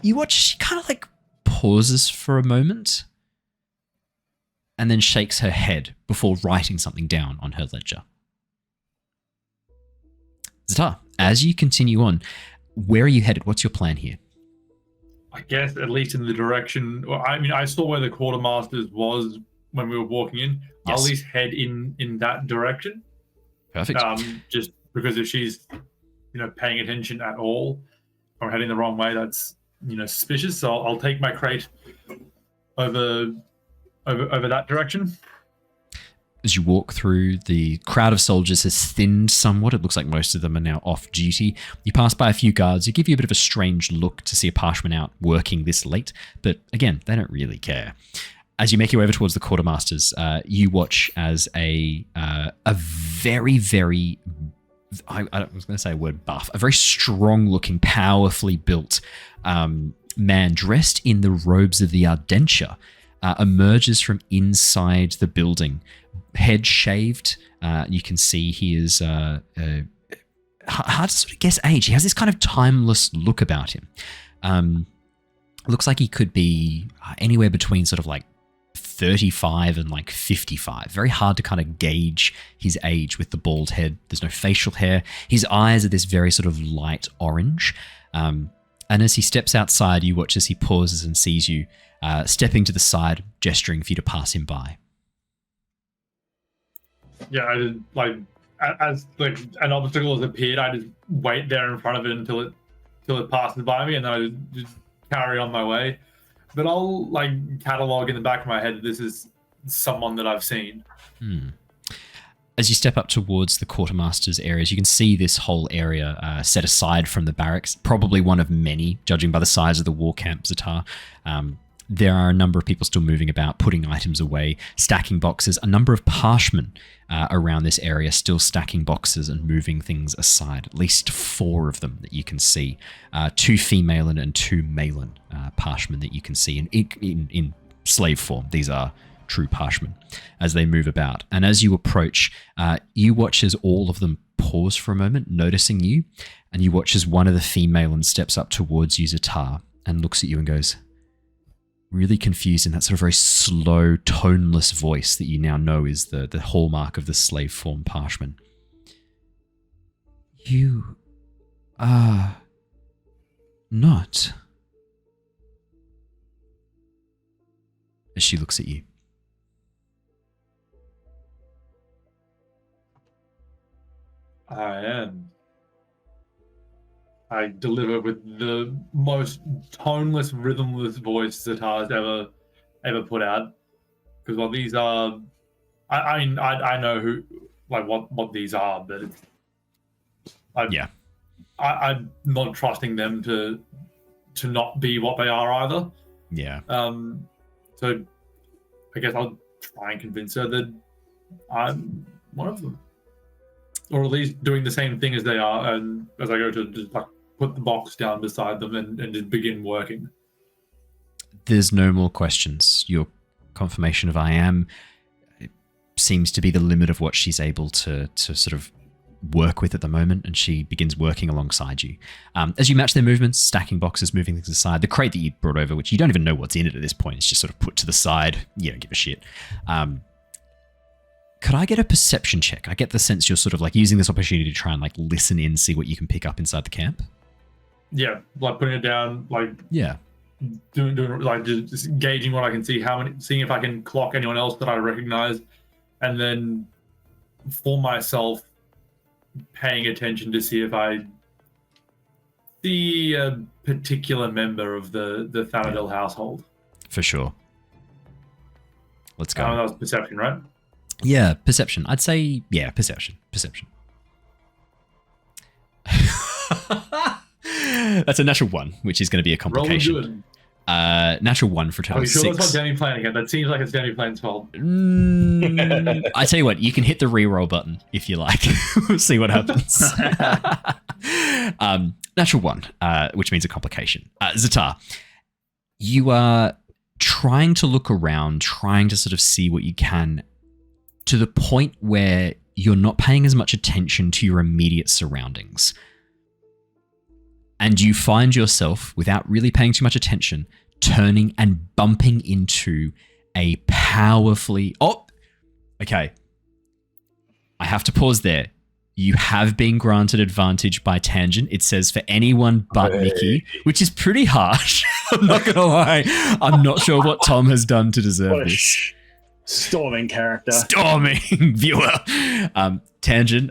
You watch, she kind of like pauses for a moment and then shakes her head before writing something down on her ledger. Ztar, as you continue on, where are you headed? What's your plan here? I guess at least in the direction... Well, I mean, I saw where the quartermasters was when we were walking in. Yes. I'll at least head in that direction. Perfect. Just because if she's, paying attention at all, or heading the wrong way, that's, suspicious. So I'll take my crate over that direction. As you walk through, the crowd of soldiers has thinned somewhat. It looks like most of them are now off duty. You pass by a few guards who give you a bit of a strange look to see a parshman out working this late, but again, they don't really care. As you make your way over towards the quartermasters, you watch as a very, very, I was going to say a word buff, a very strong-looking, powerfully built man dressed in the robes of the Ardentia emerges from inside the building. Head shaved. You can see he is hard to sort of guess age. He has this kind of timeless look about him. Looks like he could be anywhere between sort of like 35 and like 55. Very hard to kind of gauge his age with the bald head. There's no facial hair. His eyes are this very sort of light orange. And as he steps outside, you watch as he pauses and sees you stepping to the side, gesturing for you to pass him by. Yeah, I just as like an obstacle has appeared, I just wait there in front of it until it passes by me, and then I just carry on my way. But I'll catalog in the back of my head that this is someone that I've seen. As you step up towards the quartermaster's areas, you can see this whole area set aside from the barracks, probably one of many, judging by the size of the war camp, Ztar. There are a number of people still moving about, putting items away, stacking boxes, a number of parshmen around this area still stacking boxes and moving things aside, at least 4 of them that you can see. 2 female and 2 male parshmen that you can see in slave form. These are true parshmen as they move about. And as you approach, you watch as all of them pause for a moment, noticing you, and you watch as one of the female steps up towards you, Ztar, and looks at you and goes, really confused in that sort of very slow, toneless voice that you now know is the hallmark of the slave form parshman. You are not. As she looks at you. I am. I deliver with the most toneless, rhythmless voice Ztar's ever put out. Because while these are, I know who, what these are, but I'm not trusting them to not be what they are either. Yeah. So I guess I'll try and convince her that I'm one of them. Or at least doing the same thing as they are, and as I go to just put the box down beside them and just begin working. There's no more questions. Your confirmation of I am seems to be the limit of what she's able to sort of work with at the moment, and she begins working alongside you. As you match their movements, stacking boxes, moving things aside, the crate that you brought over, which you don't even know what's in it at this point, it's just sort of put to the side. You don't give a shit. Could I get a perception check? I get the sense you're sort of using this opportunity to try and listen in, see what you can pick up inside the camp. Yeah, putting it down, doing just gauging what I can see, seeing if I can clock anyone else that I recognize, and then for myself, paying attention to see if I see a particular member of the Fanart household. For sure. Let's go. That was perception, right? Yeah, perception. I'd say, yeah, perception. That's a natural 1, which is going to be a complication. Roll good. Natural 1 for a total Are you sure 6. that's not Demi playing again? That seems like it's Demi playing's fault. I tell you what, you can hit the reroll button if you like. We'll see what happens. Natural 1, which means a complication. Ztar, you are trying to look around, trying to sort of see what you can, to the point where you're not paying as much attention to your immediate surroundings. And you find yourself, without really paying too much attention, turning and bumping into a powerfully... Oh! Okay. I have to pause there. You have been granted advantage by tangent. It says for anyone but Miki, which is pretty harsh. I'm not going to lie. I'm not sure what Tom has done to deserve this. Storming character. Storming viewer. Tangent,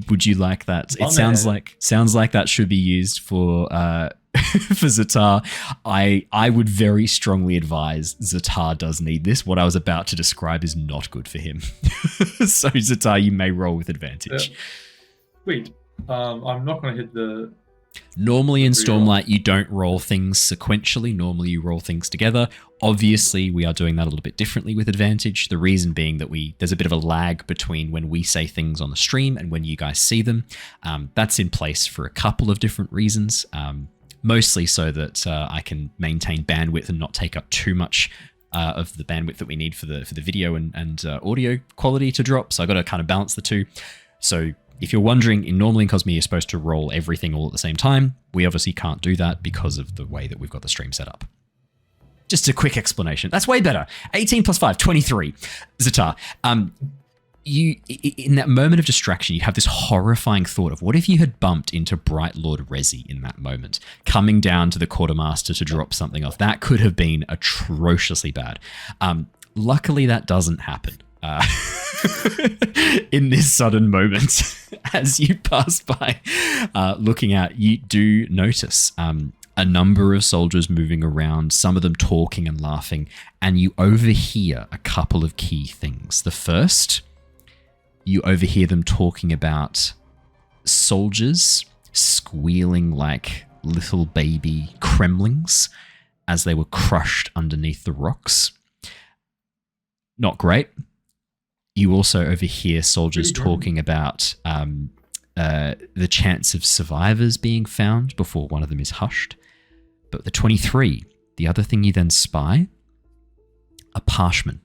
would you like that? It sounds like that should be used for for Ztar. I would very strongly advise Ztar does need this. What I was about to describe is not good for him. So Ztar, you may roll with advantage. Wait, I'm not going to hit the... Normally in Stormlight, you don't roll things sequentially. Normally you roll things together. Obviously, we are doing that a little bit differently with advantage. The reason being that there's a bit of a lag between when we say things on the stream and when you guys see them. That's in place for a couple of different reasons. Mostly so that I can maintain bandwidth and not take up too much of the bandwidth that we need for the video and audio quality to drop. So I got to kind of balance the two. So if you're wondering, normally in Cosmere, you're supposed to roll everything all at the same time. We obviously can't do that because of the way that we've got the stream set up. Just a quick explanation. That's way better. 18 plus 5, 23. Ztar, you, in that moment of distraction, you have this horrifying thought of what if you had bumped into Bright Lord Rezi in that moment, coming down to the quartermaster to drop something off. That could have been atrociously bad. Luckily, that doesn't happen. in this sudden moment as you pass by, looking out. You do notice a number of soldiers moving around, some of them talking and laughing, and you overhear a couple of key things. The first, you overhear them talking about soldiers squealing like little baby cremlings as they were crushed underneath the rocks. Not great. You also overhear soldiers talking about the chance of survivors being found before one of them is hushed. But the 23, the other thing you then spy, a parshman.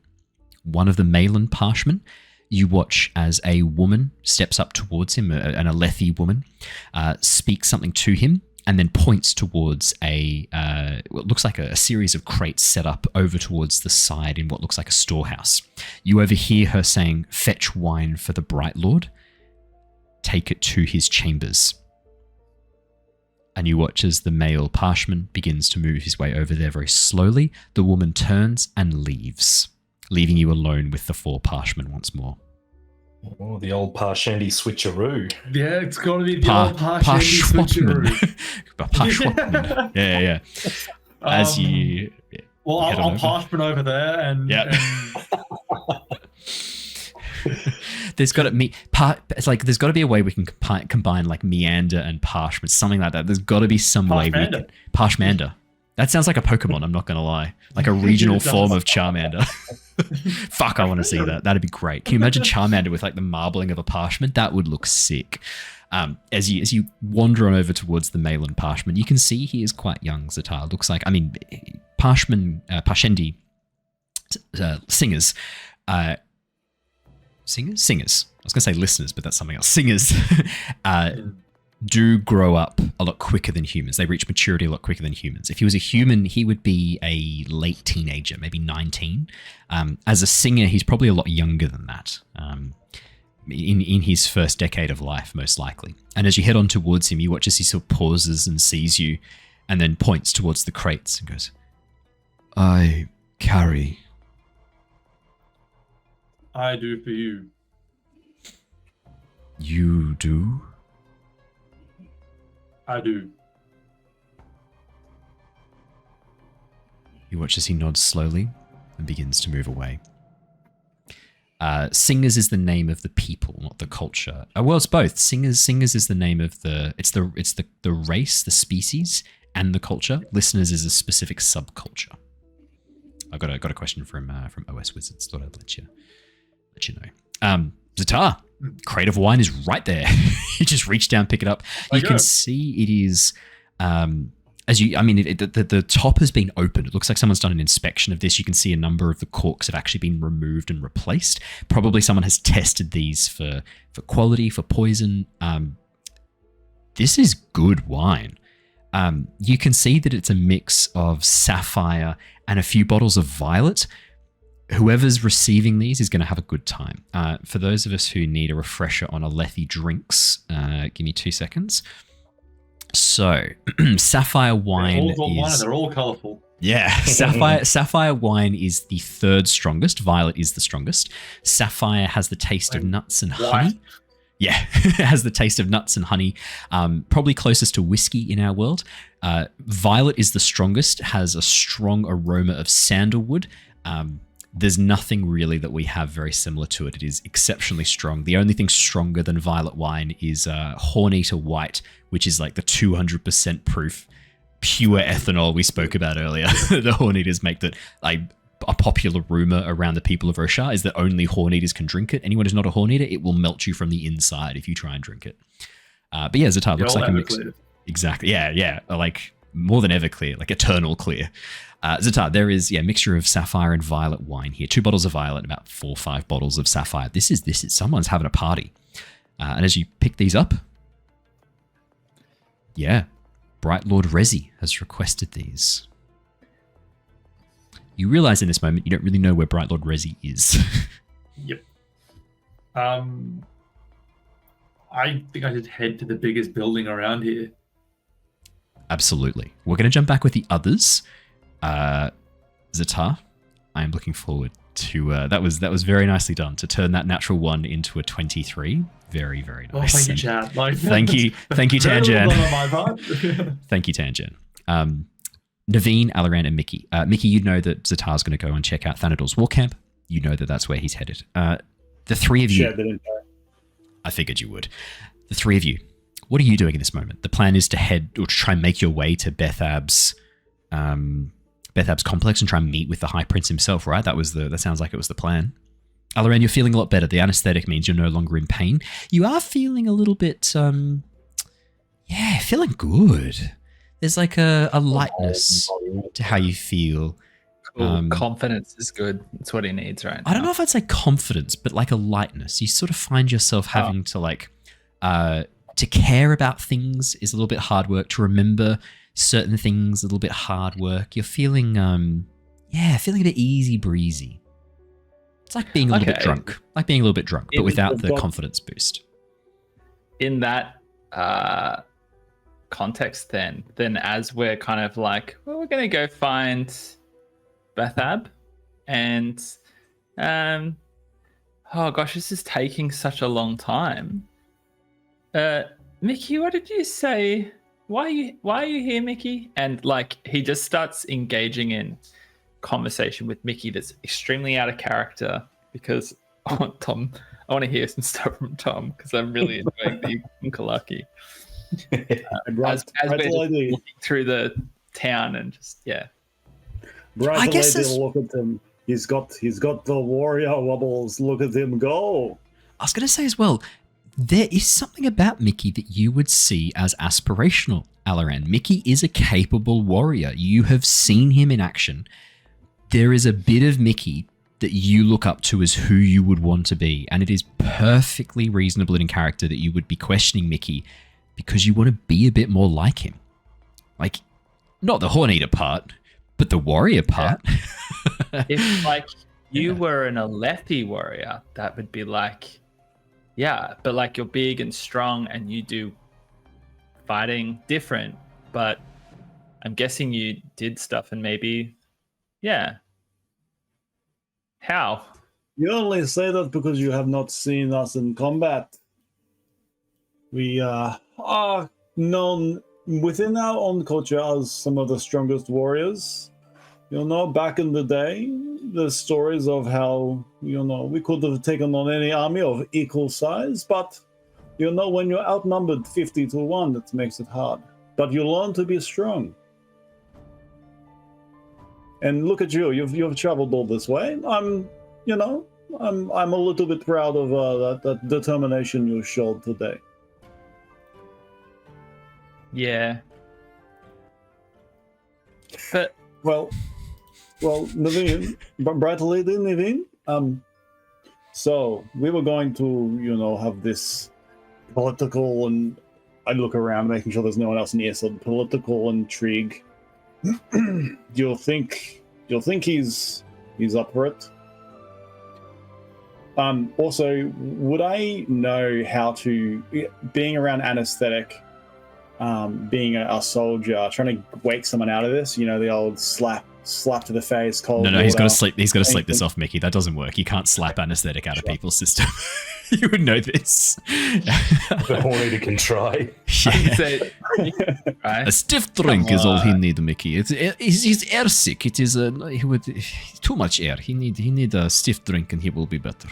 One of the Malin parshmen. You watch as a woman steps up towards him, an Alethi woman, speaks something to him, and then points towards what looks like a series of crates set up over towards the side in what looks like a storehouse. You overhear her saying, "Fetch wine for the Bright Lord. Take it to his chambers." And you watch as the male parshman begins to move his way over there very slowly. The woman turns and leaves, leaving you alone with the 4 parshmen once more. Oh, the old Parshendi switcheroo. Yeah, it's got to be the old Parshendi switcheroo. Parshman. Yeah. As you... Well, I'll parshman over there and... Yeah. There's got to be a way we can combine like meander and parshman, something like that. There's got to be some way we can... Parshmander. That sounds like a Pokemon, I'm not going to lie. Like a regional form of Charmander. Fuck, I want to see that. That'd be great. Can you imagine Charmander with like the marbling of a parshman? That would look sick. As you wander on over towards the Malin parshman, you can see he is quite young, Ztar. Looks like, Parshendi singers. Singers. I was going to say listeners, but that's something else. Singers do grow up a lot quicker than humans. They reach maturity a lot quicker than humans. If he was a human, he would be a late teenager, maybe 19. As a singer, he's probably a lot younger than that. In his first decade of life, most likely. And as you head on towards him, you watch as he sort of pauses and sees you and then points towards the crates and goes, "I carry." I do for you. You do? I do. You watch as he nods slowly and begins to move away. Singers is the name of the people, not the culture. Well, it's both. Singers is the name of the race, the species, and the culture. Listeners is a specific subculture. I got a question from OS Wizards. Thought I'd let you know. Ztar, crate of wine is right there. You just reach down, pick it up. You can see it is the top has been opened. It looks like someone's done an inspection of this. You can see a number of the corks have actually been removed and replaced. Probably someone has tested these for quality, for poison. This is good wine. You can see that it's a mix of sapphire and a few bottles of violet. Whoever's receiving these is going to have a good time. For those of us who need a refresher on Alethi drinks, give me 2 seconds. So, sapphire wine they're all colourful. Yeah, sapphire wine is the 3rd strongest. Violet is the strongest. Sapphire has the taste of nuts and honey. Yeah, it has the taste of nuts and honey. Probably closest to whiskey in our world. Violet is the strongest, has a strong aroma of sandalwood. There's nothing really that we have very similar to it. It is exceptionally strong. The only thing stronger than violet wine is Horneater White, which is like the 200% proof pure ethanol we spoke about earlier. The Horneaters make that. A popular rumor around the people of Roshar is that only Horneaters can drink it. Anyone who's not a Horneater, it will melt you from the inside if you try and drink it. But yeah, Ztar looks like a mix. Exactly. Yeah. Like more than ever clear, like eternal clear. Ztar, there is a mixture of sapphire and violet wine here. 2 bottles of violet, about 4 or 5 bottles of sapphire. This is someone's having a party. And as you pick these up, Bright Lord Rezi has requested these. You realize in this moment you don't really know where Bright Lord Rezi is. Yep. I think I should head to the biggest building around here. Absolutely. We're going to jump back with the others. Ztar, I am looking forward that was very nicely done to turn that natural 1 into a 23. Very, very nice. Oh, thank you, Chad. Like, thank you, Tanjan. On my part. Thank you, Tanjan. Neivien, Alaran, and Miki. Miki, you know that Ztar's going to go and check out Thanator's Warcamp. You know that that's where he's headed. The three of you... I figured you would. The three of you, what are you doing in this moment? The plan is to head or to try and make your way to Bethab's complex and try and meet with the High Prince himself, right? That sounds like it was the plan. Alaran, you're feeling a lot better. The anesthetic means you're no longer in pain. You are feeling a little bit, feeling good. There's like a lightness to how you feel. Cool. Confidence is good. It's what he needs right now. I don't know if I'd say confidence, but like a lightness. You sort of find yourself having to to care about things is a little bit hard work. To remember certain things, a little bit hard work. You're feeling, feeling a bit easy breezy. It's like being a little bit drunk. Like being a little bit drunk, but without the confidence boost. In that context, then as we're kind of like, well, we're going to go find Bethab, and oh gosh, this is taking such a long time. Miki, what did you say? Why are you here, Miki? And like he just starts engaging in conversation with Miki that's extremely out of character because I want to hear some stuff from Tom because I'm really enjoying the Unkalaki. As we're just looking through the town and just I guess look at him. He's got the warrior wobbles. Look at him go. I was going to say as well, there is something about Miki that you would see as aspirational, Alaran. Miki is a capable warrior. You have seen him in action. There is a bit of Miki that you look up to as who you would want to be, and it is perfectly reasonable in character that you would be questioning Miki because you want to be a bit more like him. Like, not the Horn-Eater part, but the warrior part. Yeah. If like you were an Alethi warrior, that would be like, but like you're big and strong and you do fighting different, but I'm guessing you did stuff and maybe, How? You only say that because you have not seen us in combat. We are known within our own culture as some of the strongest warriors. Back in the day, there's stories of how, we could have taken on any army of equal size, but, when you're outnumbered 50-1, that makes it hard. But you learn to be strong. And look at you, you've traveled all this way. I'm a little bit proud of that determination you showed today. Yeah. But well, Neivien, bright lady Neivien. So we were going to, have this political, and I look around, making sure there's no one else in earshot. Political intrigue. You'll think he's up for it. Also, would I know how to, being around anesthetic, being a soldier, trying to wake someone out of this, the old slap to the face, cold No, water. he's got to sleep this off, Miki. That doesn't work. You can't slap anesthetic out of people's system. You would know this. The Horn-Eater can try. A stiff drink is all he need, Miki. He's air sick. It is too much air. He need a stiff drink and he will be better.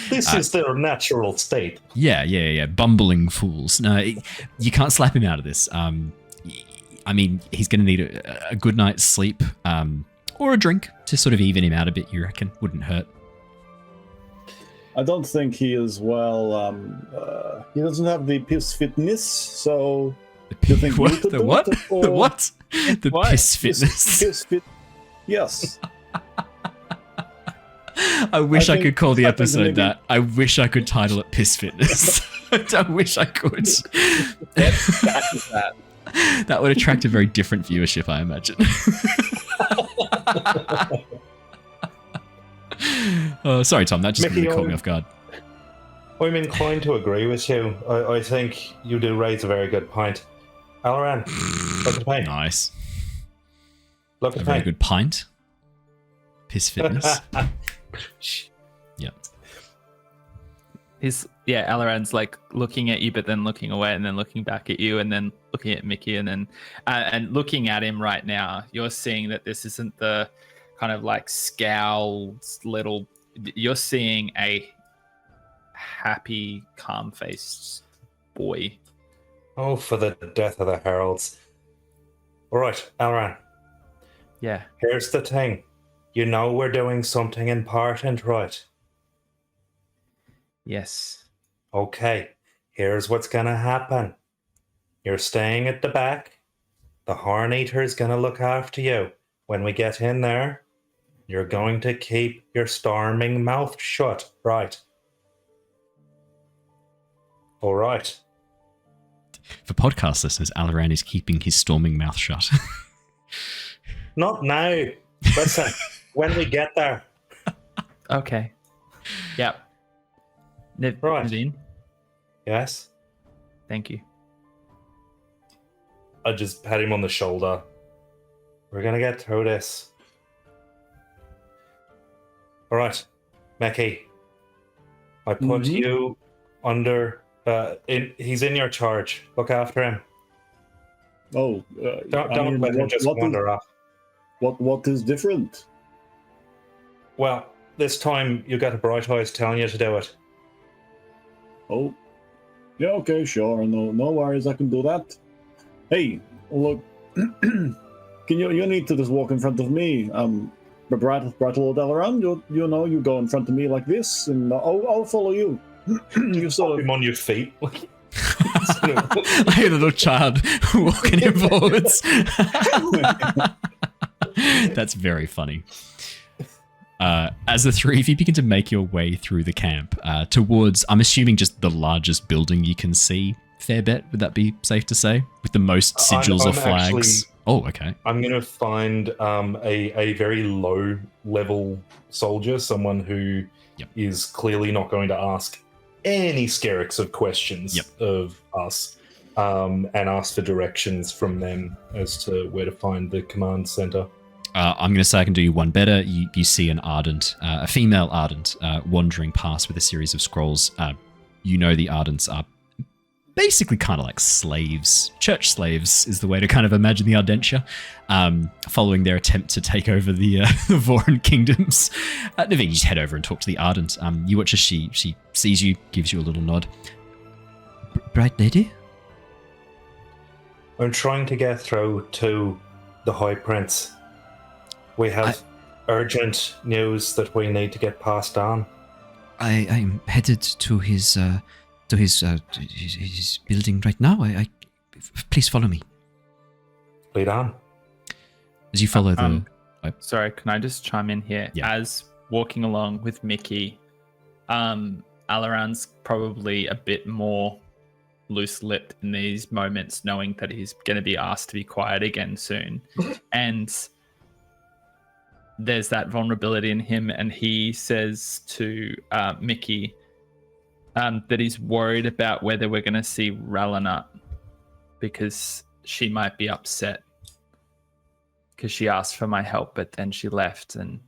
This is their natural state. Yeah. Bumbling fools. No, you can't slap him out of this. I mean, he's going to need a good night's sleep or a drink to sort of even him out a bit, you reckon? Wouldn't hurt. I don't think he is well. He doesn't have the piss fitness, so you think what? The what? The what? The what? Piss fitness. Piss fit. Yes. I wish I could call the episode that. I wish I could title it Piss Fitness. I wish I could. That would attract a very different viewership, I imagine. Oh, sorry, Tom. That just Miki, really caught me off guard. I'm inclined to agree with you. I think you do raise a very good point. Alaran, look at the pint. Nice. Look at A the very pint. good pint. Piss fitness. Yeah. Alaran's like looking at you, but then looking away, and then looking back at you, and then looking at Miki, and then and looking at him right now. You're seeing that this isn't the kind of like scowled little. You're seeing a happy, calm-faced boy. Oh, for the death of the heralds! All right, Alaran. Yeah. Here's the thing. You know we're doing something important, right? Yes. Okay, here's what's gonna happen. You're staying at the back. The Horn Eater's gonna look after you. When we get in there, you're going to keep your storming mouth shut, right? All right. For podcast listeners, Alaran is keeping his storming mouth shut. Not now. Listen, when we get there. Okay. Yep. Right. Neivien, Yes? thank you. I just pat him on the shoulder. We're gonna get through this. All right, Miki. I put you under. He's in your charge. Look after him. Oh, Don't let him just wander off. What is different? Well, this time you got a Bright Eyes telling you to do it. Oh, yeah, okay, sure. No worries. I can do that. Hey, look, can you need to just walk in front of me? Bright Lord Alaran, you go in front of me like this, and I'll follow you. You sort of him on your feet. Like a little child walking him forwards. That's very funny. As the three of you begin to make your way through the camp towards, I'm assuming, just the largest building you can see. Fair bet, would that be safe to say? With the most sigils or flags. Okay. I'm going to find a very low-level soldier, someone who is clearly not going to ask any scarix of questions of us, and ask for directions from them as to where to find the command center. I'm going to say I can do you one better. You see an Ardent, a female Ardent, wandering past with a series of scrolls. You know the Ardents are basically kind of like slaves. Church slaves is the way to kind of imagine the Ardentia, following their attempt to take over the Voran kingdoms. Neivien, you just head over and talk to the Ardent. You watch as she sees you, gives you a little nod. Bright lady? I'm trying to get through to the High Prince. We have urgent news that we need to get passed on. I'm headed to his building right now. Please follow me. Lead on. As you follow the... Sorry, can I just chime in here? Yeah. As walking along with Miki, Alaran's probably a bit more loose-lipped in these moments, knowing that he's going to be asked to be quiet again soon. And there's that vulnerability in him, and he says to Miki that he's worried about whether we're going to see Ralanut, because she might be upset because she asked for my help, but then she left and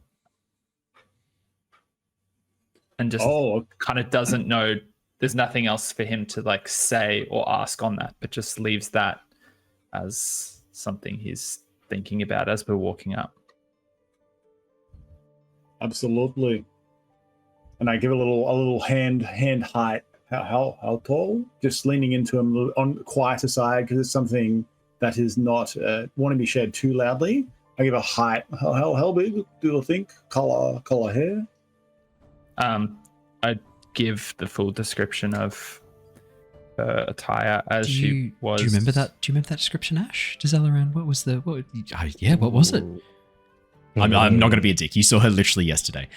just kind of doesn't know. There's nothing else for him to like say or ask on that, but just leaves that as something he's thinking about as we're walking up. Absolutely. And I give a little hand height. How tall? Just leaning into him on the quieter side, because it's something that is not want to be shared too loudly. I give a height. How big do you think? Color hair? I give the full description of attire as she was. Do you remember that? Do you remember that description, Ash? Does Alaran? What was the? What was it? I'm not going to be a dick. You saw her literally yesterday.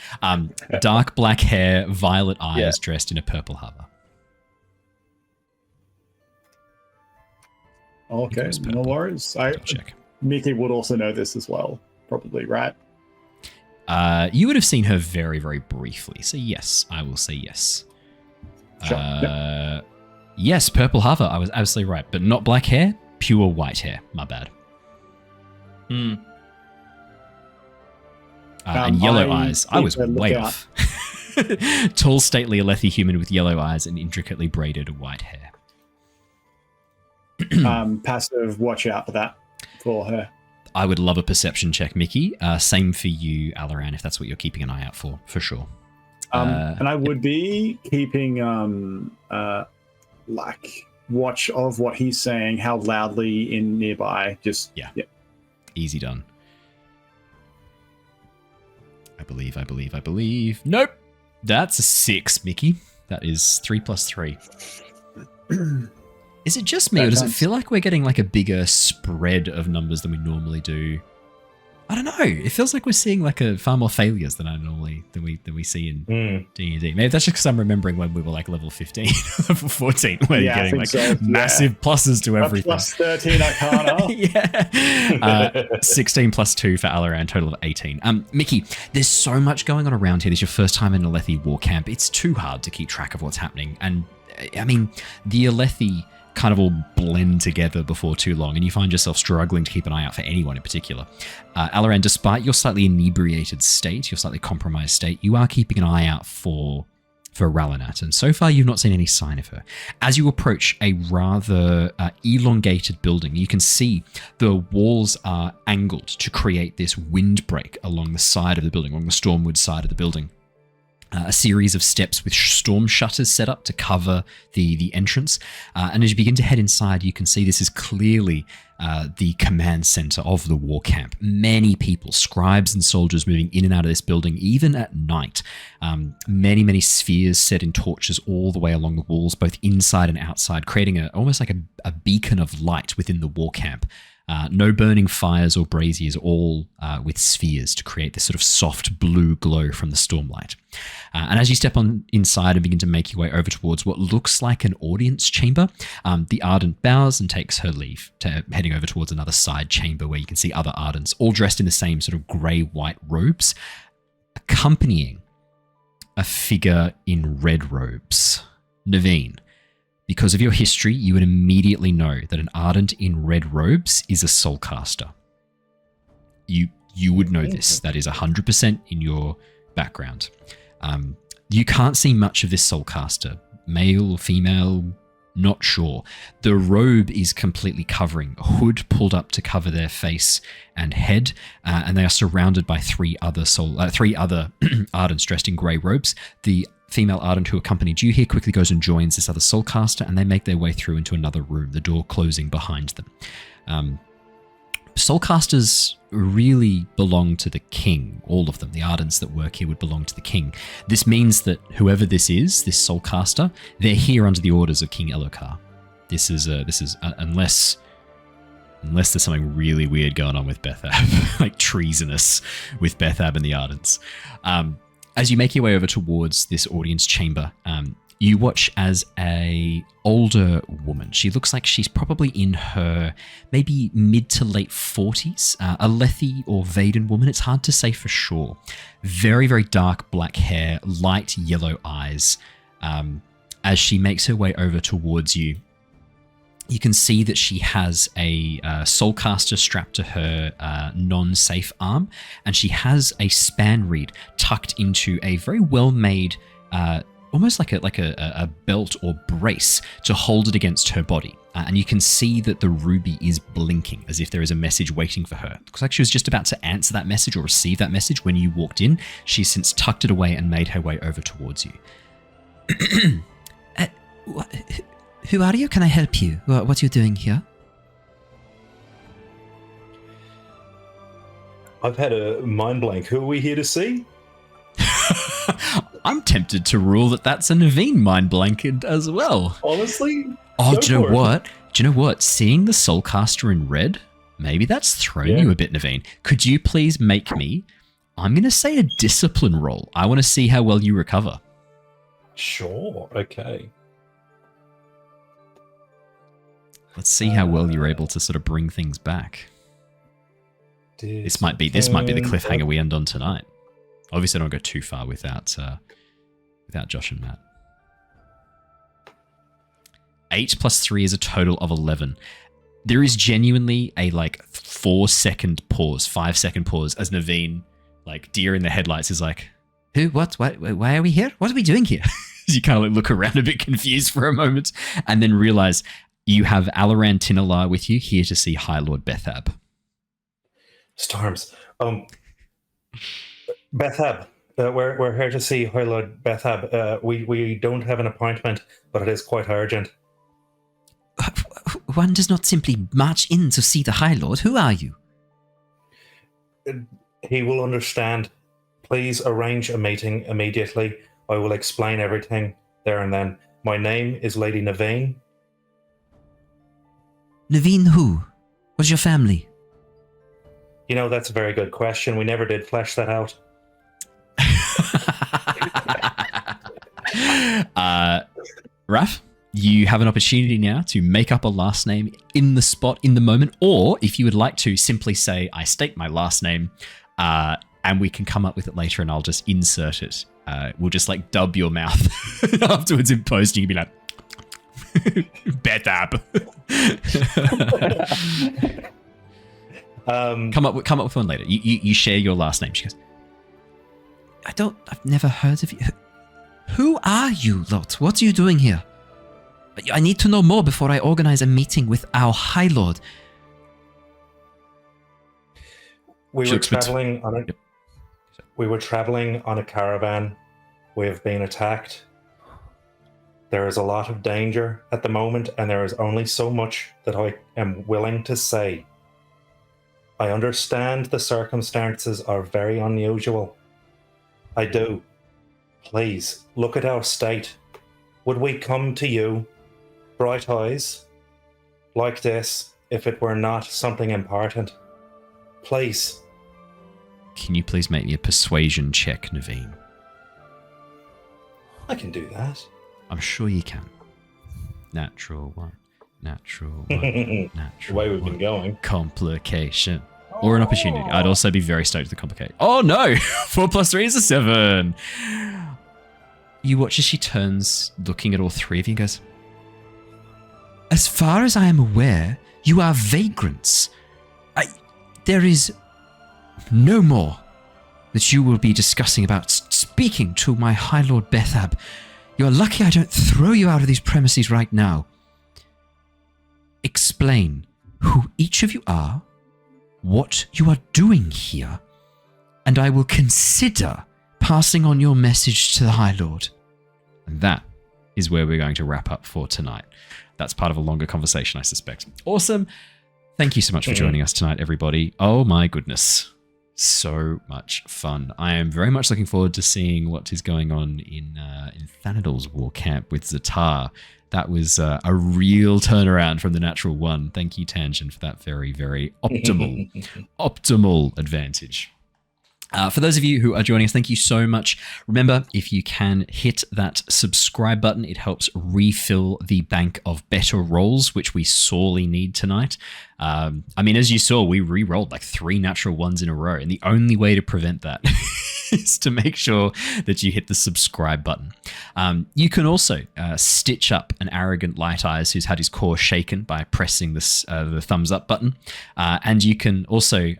Dark black hair, violet eyes, dressed in a purple hover. Okay, no worries. Check. Miki would also know this as well, probably, right? You would have seen her very, very briefly. So yes, I will say yes. Sure. Yes, purple hover. I was absolutely right, but not black hair. Pure white hair. My bad. And yellow I eyes. I was keep a way lookout. off. Tall, stately Alethi human with yellow eyes and intricately braided white hair. Passive, watch out for that for her. I would love a perception check, Miki. Same for you, Alaran, if that's what you're keeping an eye out for sure. And I would be keeping like watch of what he's saying, how loudly in nearby. Just yeah. Easy done. I believe. Nope. That's a 6, Miki. That is 3 plus 3. Is it just me, or does it feel like we're getting like a bigger spread of numbers than we normally do? I don't know. It feels like we're seeing like far more failures than we see in D&D. Maybe that's just because I'm remembering when we were like level 15, level 14, where you're getting like massive pluses to everything. Plus 13 Arcana. Yeah. 16 plus 2 for Alaran, total of 18. Miki, there's so much going on around here. This is your first time in Alethi Warcamp. It's too hard to keep track of what's happening. And I mean, the Alethi kind of all blend together before too long, and you find yourself struggling to keep an eye out for anyone in particular. Alaran, despite your slightly inebriated state, your slightly compromised state, you are keeping an eye out for Ralanat, and so far you've not seen any sign of her. As you approach a rather elongated building, you can see the walls are angled to create this windbreak along the side of the building, along the stormward side of the building. A series of steps with storm shutters set up to cover the entrance. And as you begin to head inside, you can see this is clearly the command center of the war camp. Many people, scribes and soldiers moving in and out of this building, even at night. Many spheres set in torches all the way along the walls, both inside and outside, creating almost like a beacon of light within the war camp. No burning fires or braziers, all with spheres to create this sort of soft blue glow from the stormlight. And as you step on inside and begin to make your way over towards what looks like an audience chamber, the Ardent bows and takes her leave, heading over towards another side chamber where you can see other Ardents, all dressed in the same sort of grey-white robes, accompanying a figure in red robes. Neivien. Because of your history, you would immediately know that an Ardent in red robes is a soulcaster. You would know this. That is 100% in your background. You can't see much of this soulcaster. Male or female, not sure. The robe is completely covering, a hood pulled up to cover their face and head, and they are surrounded by three other Ardents dressed in grey robes. The female Ardent who accompanied you here quickly goes and joins this other soulcaster, and they make their way through into another room, the door closing behind them. Soulcasters really belong to the king. All of them, the Ardents that work here, would belong to the king. This means that whoever this is, this soulcaster, they're here under the orders of King Elokar. This is unless there's something really weird going on with Bethab, like treasonous with Bethab and the Ardents. As you make your way over towards this audience chamber, you watch as a older woman. She looks like she's probably in her maybe mid to late 40s. Alethi or Vedan woman, it's hard to say for sure. Very, very dark black hair, light yellow eyes. As she makes her way over towards you, you can see that she has a soulcaster strapped to her non-safe arm, and she has a span reed tucked into a very well-made, almost like a belt or brace to hold it against her body. And you can see that the ruby is blinking as if there is a message waiting for her. It looks like she was just about to answer that message or receive that message when you walked in. She's since tucked it away and made her way over towards you. Who are you? Can I help you? What are you doing here? I've had a mind blank. Who are we here to see? I'm tempted to rule that that's a Neivien mind blank as well. Honestly? Oh, do you know what? Do you know what? Seeing the soulcaster in red, maybe that's thrown you a bit, Neivien. Could you please make me, I'm going to say, a discipline roll. I want to see how well you recover. Sure. Okay. Let's see how well you're able to sort of bring things back. This might be the cliffhanger we end on tonight. Obviously, I don't go too far without Josh and Matt. 8 plus 3 is a total of 11. There is genuinely a 5-second pause as Neivien like deer in the headlights is like, who, what, why are we here? What are we doing here? You kind of like look around a bit confused for a moment and then realize you have Alaran Tinalar with you here to see High Lord Bethab. Storms. Bethab. We're here to see High Lord Bethab. We don't have an appointment, but it is quite urgent. One does not simply march in to see the High Lord. Who are you? He will understand. Please arrange a meeting immediately. I will explain everything there and then. My name is Lady Neivien. Neivien who? What's your family? You know, that's a very good question. We never did flesh that out. Raph, you have an opportunity now to make up a last name in the spot, in the moment, or if you would like to, simply say, I state my last name, and we can come up with it later and I'll just insert it. We'll just like dub your mouth afterwards in post and you can be like, Bethab. Come up with one later. You share your last name. She goes, I've never heard of you. Who are you, lot? What are you doing here? I need to know more before I organize a meeting with our High Lord. We were traveling on a caravan. We have been attacked. There is a lot of danger at the moment, and there is only so much that I am willing to say. I understand the circumstances are very unusual. I do. Please, look at our state. Would we come to you, bright eyes, like this, if it were not something important? Please. Can you please make me a persuasion check, Neivien? I can do that. I'm sure you can. Natural one. Natural one. Natural The way we've one. been going. Complication. Or an opportunity. I'd also be very stoked to complicate. Oh no! 4 plus 3 is a 7. You watch as she turns, looking at all three of you and goes, as far as I am aware, you are vagrants. There is no more that you will be discussing about speaking to my High Lord Bethab. You're lucky I don't throw you out of these premises right now. Explain who each of you are, what you are doing here, and I will consider passing on your message to the High Lord. And that is where we're going to wrap up for tonight. That's part of a longer conversation, I suspect. Awesome. Thank you so much for joining us tonight, everybody. Oh my goodness. So much fun. I am very much looking forward to seeing what is going on in Thanadal's war camp with Ztar. That was a real turnaround from the natural one. Thank you, Tangent, for that very, very optimal advantage. For those of you who are joining us, thank you so much. Remember, if you can hit that subscribe button, it helps refill the bank of better rolls, which we sorely need tonight. I mean, as you saw, we re-rolled like 3 natural ones in a row, and the only way to prevent that is to make sure that you hit the subscribe button. You can also stitch up an arrogant Light Eyes who's had his core shaken by pressing this, the thumbs up button. And you can also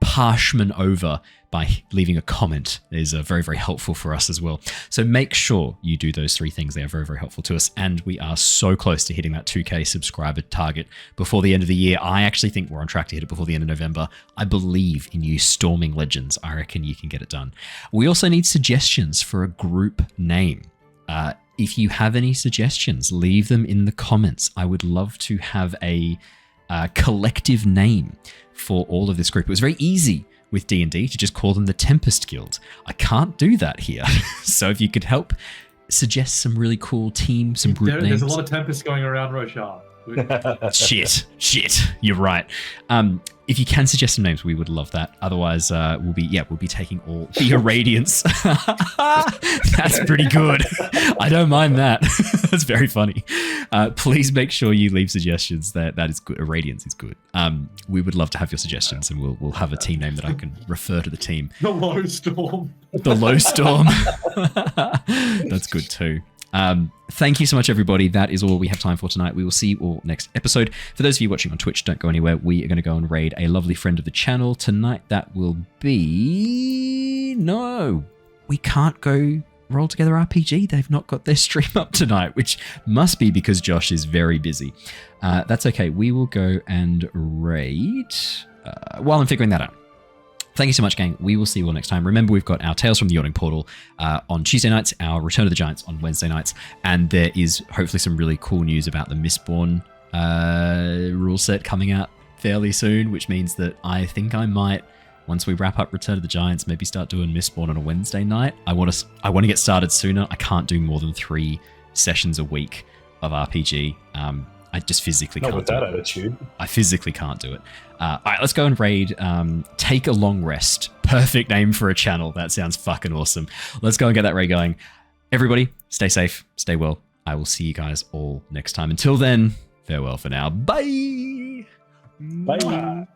parchment over by leaving a comment. Is very, very helpful for us as well. So make sure you do those 3 things. They are very, very helpful to us. And we are so close to hitting that 2K subscriber target before the end of the year. I actually think we're on track to hit it before the end of November. I believe in you, Storming Legends. I reckon you can get it done. We also need suggestions for a group name. If you have any suggestions, leave them in the comments. I would love to have a collective name for all of this group. It was very easy with D&D to just call them the Tempest Guild. I can't do that here. So if you could help suggest some really cool team, some group names. There's a lot of Tempest going around, Roshar. Shit. You're right. If you can suggest some names, we would love that. Otherwise, we'll be taking all the Irradiance. That's pretty good. I don't mind that. That's very funny. Please make sure you leave suggestions. That is good. Irradiance is good. We would love to have your suggestions, and we'll have a team name that I can refer to the team. The Low Storm. The Low Storm. That's good too. Thank you so much, everybody. That is all we have time for tonight. We will see you all next episode. For those of you watching on Twitch, don't go anywhere. We are going to go and raid a lovely friend of the channel tonight. That will be... No, we can't go RollTogether RPG. They've not got their stream up tonight, which must be because Josh is very busy. That's okay. We will go and raid while I'm figuring that out. Thank you so much, gang. We will see you all next time. Remember, we've got our Tales from the Yawning Portal on Tuesday nights, our Return of the Giants on Wednesday nights, and there is hopefully some really cool news about the Mistborn rule set coming out fairly soon, which means that I think I might, once we wrap up Return of the Giants, maybe start doing Mistborn on a Wednesday night. I want to get started sooner. I can't do more than 3 sessions a week of RPG. I just physically can't do it. Not with that attitude. I physically can't do it. All right, let's go and raid Take a Long Rest. Perfect name for a channel. That sounds fucking awesome. Let's go and get that raid going. Everybody, stay safe, stay well. I will see you guys all next time. Until then, farewell for now. Bye. Bye.